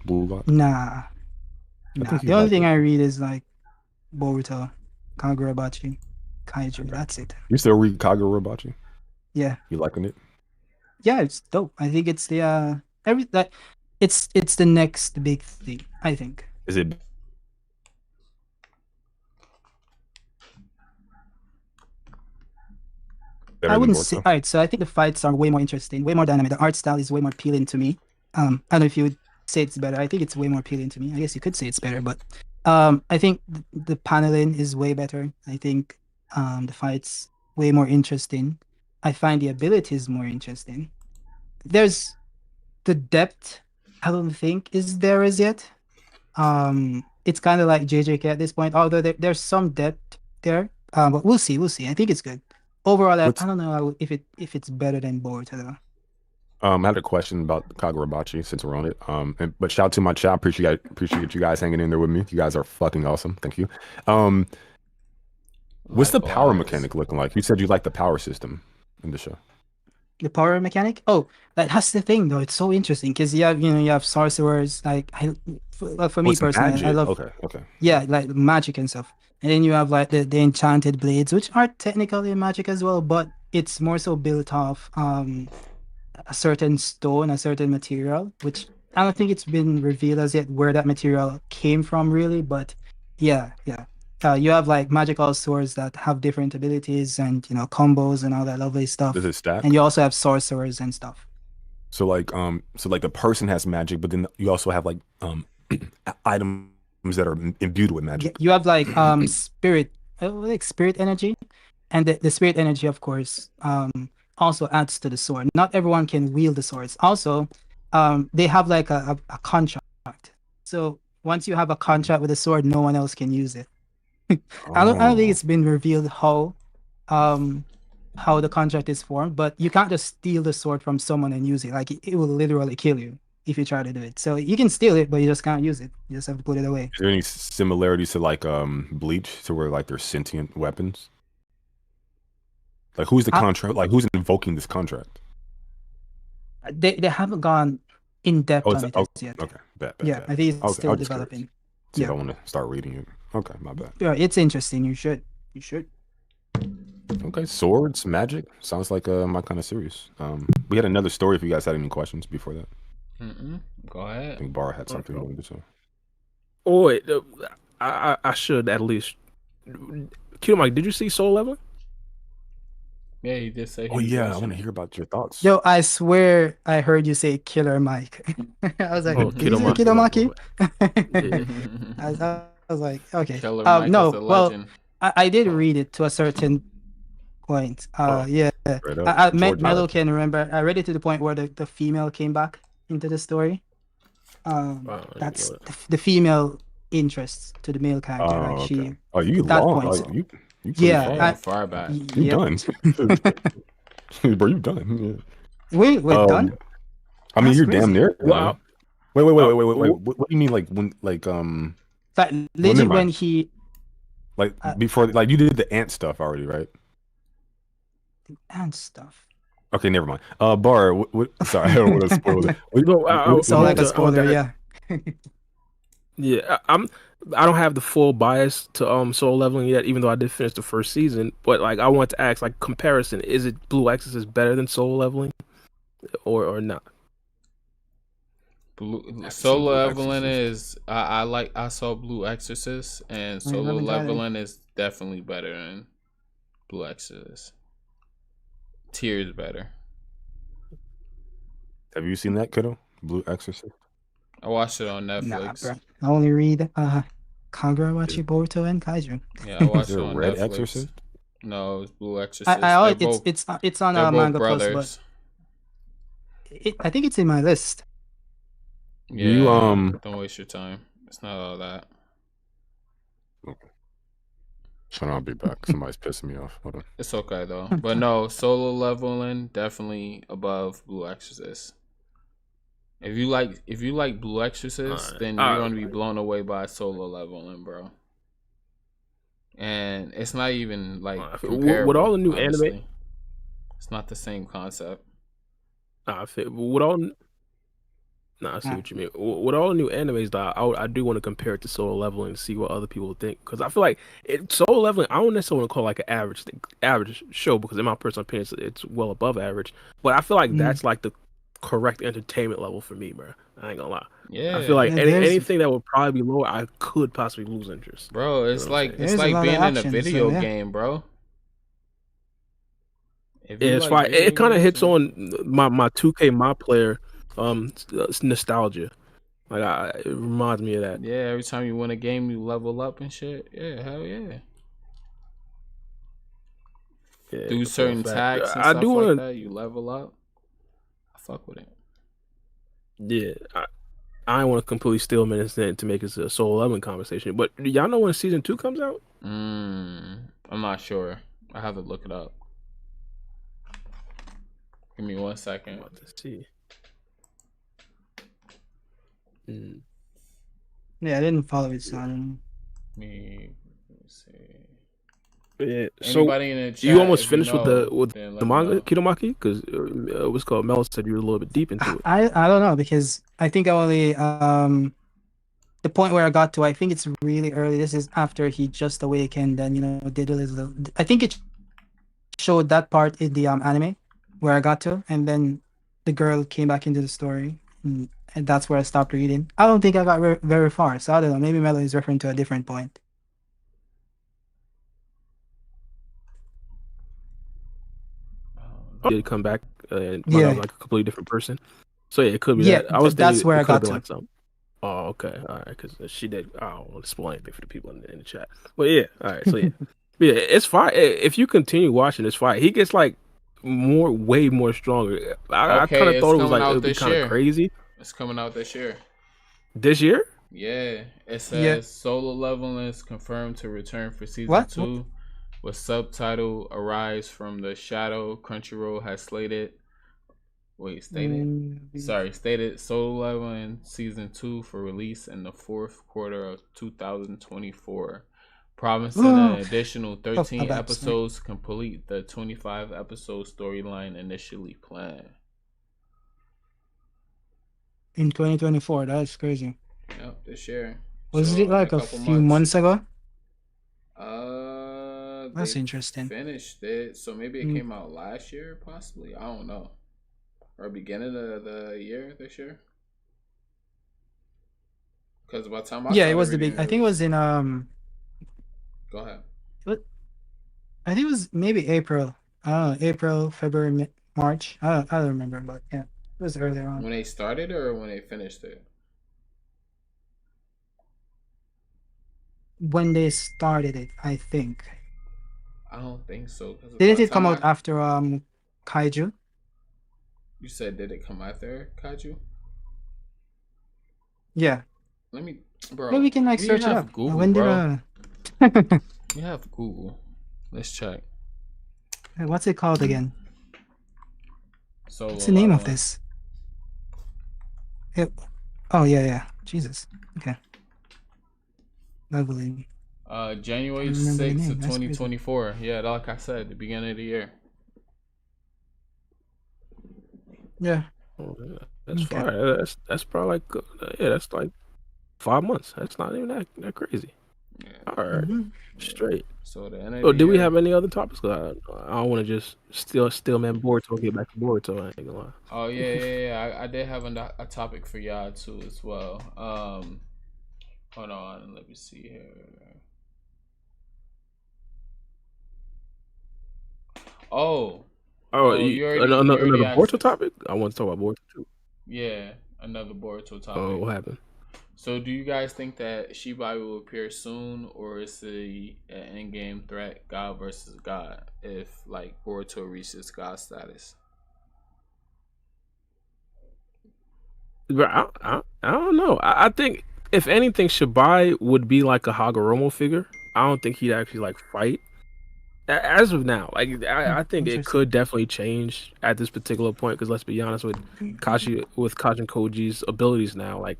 Blue Lock? Nah. think The you only like thing it. I read is like Boruto, Kagurabachi, Kaiju. That's it. You still read Kagurabachi? Yeah. You liking it? Yeah, it's dope. I think it's the it's the next big thing, I think. Is it? Better I than wouldn't say. Boruto? All right, so I think the fights are way more interesting, way more dynamic. The art style is way more appealing to me. I don't know if you would say it's better. I think it's way more appealing to me. I guess you could say it's better, but I think the paneling is way better. I think the fights way more interesting. I find the abilities more interesting. There's the depth. I don't think is there as yet. It's kind of like JJK at this point, although there's some depth there. But we'll see. We'll see. I think it's good. Overall, I What's don't know if it's better than Boruto though. I had a question about Kagurabachi since we're on it. But shout out to my chat. Appreciate you guys hanging in there with me. You guys are fucking awesome. Thank you. What's the power Likewise. mechanic looking like? You said you like the power system in the show. The power mechanic. Oh, that's the thing though. It's so interesting because you have sorcerers. Like for me It's personally, I magic. love Okay. yeah, like magic and stuff. And then you have like the enchanted blades, which are technically magic as well, but it's more so built off a certain stone, a certain material, which I don't think it's been revealed as yet where that material came from really, but yeah. You have like magical swords that have different abilities and combos and all that lovely stuff. Does it stack? And you also have sorcerers and stuff. So like the person has magic, but then you also have like items that are imbued with magic. You have like spirit energy, and the spirit energy, of course, also adds to the sword. Not everyone can wield the swords. Also, they have like a contract. So once you have a contract with a sword, no one else can use it. I don't think it's been revealed how the contract is formed, but you can't just steal the sword from someone and use it. Like it will literally kill you if you try to do it. So you can steal it, but you just can't use it. You just have to put it away. Is there any similarities to like Bleach, to where like they're sentient weapons? Like who's the contract? Like who's invoking this contract? They haven't gone in depth on it yet. Okay, bet. I think it's still I'll just developing. See if I want to start reading it. Okay, my bad. Yeah, it's interesting. You should. Okay, swords, magic. Sounds like my kind of series. We had another story if you guys had any questions before that. Go I ahead. think Bar had something he wanted to say. Oh wait, I should at least. Q Mike, did you see Soul Level? Yeah, you did say. Oh yeah, I want to hear about your thoughts. Yo, I swear I heard you say Killer Mike. I was like, did you say Killer Maki? I was like, okay. Killer Mike No, is a well, legend. I did read it to a certain point. Yeah. Straight up, I George Mello Hyde. can remember. I read it to the point where the female came back into the story. That's the female interest to the male character. Oh, Like okay. Oh, you that long? point. Oh, you pretty Yeah, far. Far back. You Yep. done? Bro, you done? Yeah. We're done. I mean, That's you're crazy. damn near. Wow. Wait. What do you mean, like when, like Like Well, legit never when mind. he Like uh, before, like you did the ant stuff already, right? and stuff. Okay, never mind. Bar, sorry, I don't want to spoil it. No, It's all like a spoiler, yeah. Yeah, I don't have the full bias to Soul Leveling yet, even though I did finish the first season. But like, I want to ask, like, comparison: is it Blue Exorcist better than Soul Leveling, or not? Solo leveling is I saw Blue Exorcist, and solo leveling is definitely better than Blue Exorcist. Tears better. Have you seen that, kiddo? Blue Exorcist. I watched it on Nah, Netflix. bro. I only read Kagurawachi, Boruto, and Kaiju. Yeah, I watched Is it there a on Red Netflix. Exorcist? No, it's Blue Exorcist. It's on they're both Manga brothers. Plus, but I think it's in my list. Yeah, You don't waste your time. It's not all that. Okay. So I'll be back. Somebody's pissing me off. Hold on. It's okay though. But no, solo leveling definitely above Blue Exorcist. If you like Blue Exorcist, then you're gonna be blown away by solo leveling, bro. And it's not even like comparable. With all the new honestly. anime, it's not the same concept. I see what you mean. With all the new animes, though, I do want to compare it to Solo Leveling to see what other people think. Because I feel like Solo Leveling, I don't necessarily want to call it like an average show, because in my personal opinion, it's well above average. But I feel like that's like the correct entertainment level for me, bro. I ain't gonna lie. Yeah, I feel like anything that would probably be lower, I could possibly lose interest. Bro, it's like being in a video game, bro. It's fine. It kind of hits on my 2K my player nostalgia. Like it reminds me of that. Yeah, every time you win a game, you level up and shit. Yeah, hell yeah. Do certain tags and stuff like that, you level up. I fuck with it. Yeah, I don't want to completely steal a minute to make this a Soul 11 conversation. But do y'all know when season 2 comes out? I'm not sure. I have to look it up. Give me 1 second. Let's see. Yeah, I didn't follow it, so I don't know. Let's see. Yeah. Anybody in the chat, you almost finished with the manga, Kidomaki? Because it was called Mel said you were a little bit deep into it. I don't know, because I think I only the point where I got to, I think it's really early. This is after he just awakened and did a little. I think it showed that part in the anime where I got to, and then the girl came back into the story, and that's where I stopped reading. I don't think I got very far, so I don't know. Maybe Mello is referring to a different point. Did come back and like a completely different person. So yeah, it could be that. I was that's thinking where I got to. Like something. Oh, okay, all right, because she did. I don't want to spoil anything for the people in the chat, but yeah, all right, so yeah, yeah, it's fine. If you continue watching, it's fine. He gets like way more stronger. I kind of thought it was like it would be kind of crazy. It's coming out this year. This year? Yeah, it says Solo Leveling is confirmed to return for season 2. With subtitle Arise from the Shadow. Crunchyroll has stated Solo Leveling season 2 for release in the 4th quarter of 2024, promising an additional 13 episodes to complete the 25 episode storyline initially planned. In 2024, that's crazy. Yep, this year. Was it like a few months ago? That's interesting. Finished it, so maybe it came out last year, possibly. I don't know, or beginning of the year this year. Because by the time it was the big. I think it was in Go ahead. I think it was maybe April. April, February, March. I don't remember, but yeah, it was earlier on. When they started or when they finished it? When they started it, I think. I don't think so. Didn't it come out after Kaiju? You said did it come after Kaiju? Yeah. Let me, bro. Maybe we can search it up. Google, when bro. You have Google. Let's check. What's it called again? Solo What's the name of this? Oh yeah. Jesus. Okay. leveling? January Can't remember the 6th name. of That's crazy. 2024. Yeah, like I said, the beginning of the year. Yeah. Oh, yeah, that's Okay. fine. That's probably like that's like 5 months. That's not even that crazy. Yeah. All right, Mhm. straight. So the end of Oh, the do we year. have any other topics? 'Cause I don't want to just still man Boruto. Get back to Boruto. I ain't gonna lie. Oh yeah. I did have a topic for y'all too as well. Hold on, let me see here. Oh, You already another asked Boruto this. topic? I want to talk about Boruto too. Yeah, another Boruto Oh, topic. what happened? So, do you guys think that Shibai will appear soon, or is the end game threat God versus God if like Boruto reaches God status? But I don't know. I think if anything, Shibai would be like a Hagoromo figure. I don't think he'd actually like fight. As of now, like I think it Interesting. could definitely change at this particular point. Because let's be honest, with Kaji and Koji's abilities now, like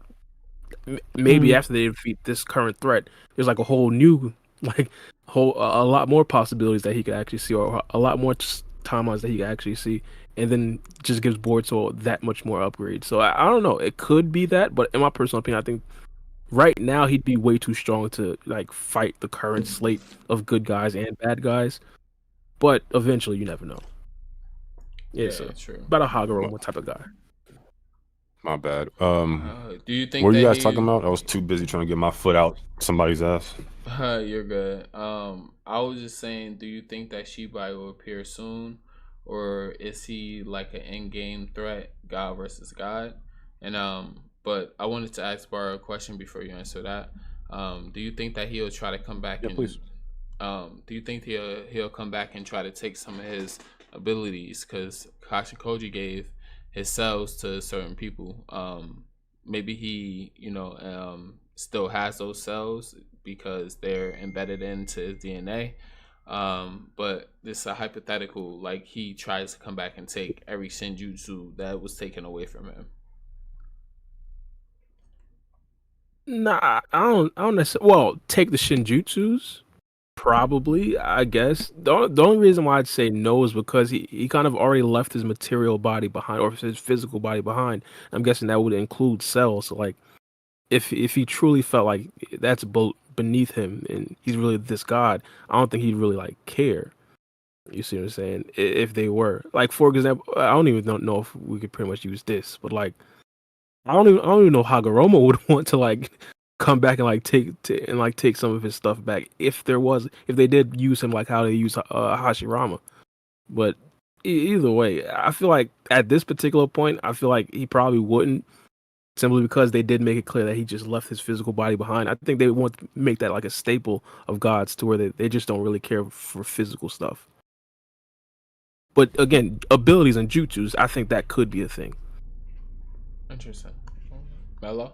maybe Mm. after they defeat this current threat, there's like a whole new like a lot more possibilities that he could actually see, or a lot more timelines that he could actually see, and then just gives Boruto that much more upgrade. So I don't know. It could be that, but in my personal opinion, I think right now he'd be way too strong to like fight the current slate of good guys and bad guys. But eventually, you never know. Yeah, Yeah, so true. about a Hagoromo type of guy. My bad. Do you think What were you that guys talking about? I was too busy trying to get my foot out somebody's ass. You're good. I was just saying, do you think that Shibai will appear soon, or is he like an in-game threat, God versus God? And but I wanted to ask Bar a question before you answer that. Do you think that he'll try to come back Yeah, please. do you think he'll come back and try to take some of his abilities? Because Koji gave his cells to certain people. Maybe he, still has those cells because they're embedded into his DNA. But this is a hypothetical, like he tries to come back and take every shinjutsu that was taken away from him. Nah, I don't necessarily. Well, take the Shinjutsus. Probably, I guess. The only reason why I'd say no is because he kind of already left his material body behind, or his physical body behind. I'm guessing that would include cells. So like, if he truly felt like that's beneath him and he's really this god, I don't think he'd really like care. You see what I'm saying? If they were like, for example, I don't even know if we could pretty much use this, but like, I don't even know how Hagoromo would want to like come back and like take some of his stuff back if they did use him like how they use Hashirama. But either way, I feel like at this particular point, I feel like he probably wouldn't, simply because they did make it clear that he just left his physical body behind. I think they want to make that like a staple of gods to where they just don't really care for physical stuff. But again, abilities and jutsus, I think that could be a thing. Interesting. Mello?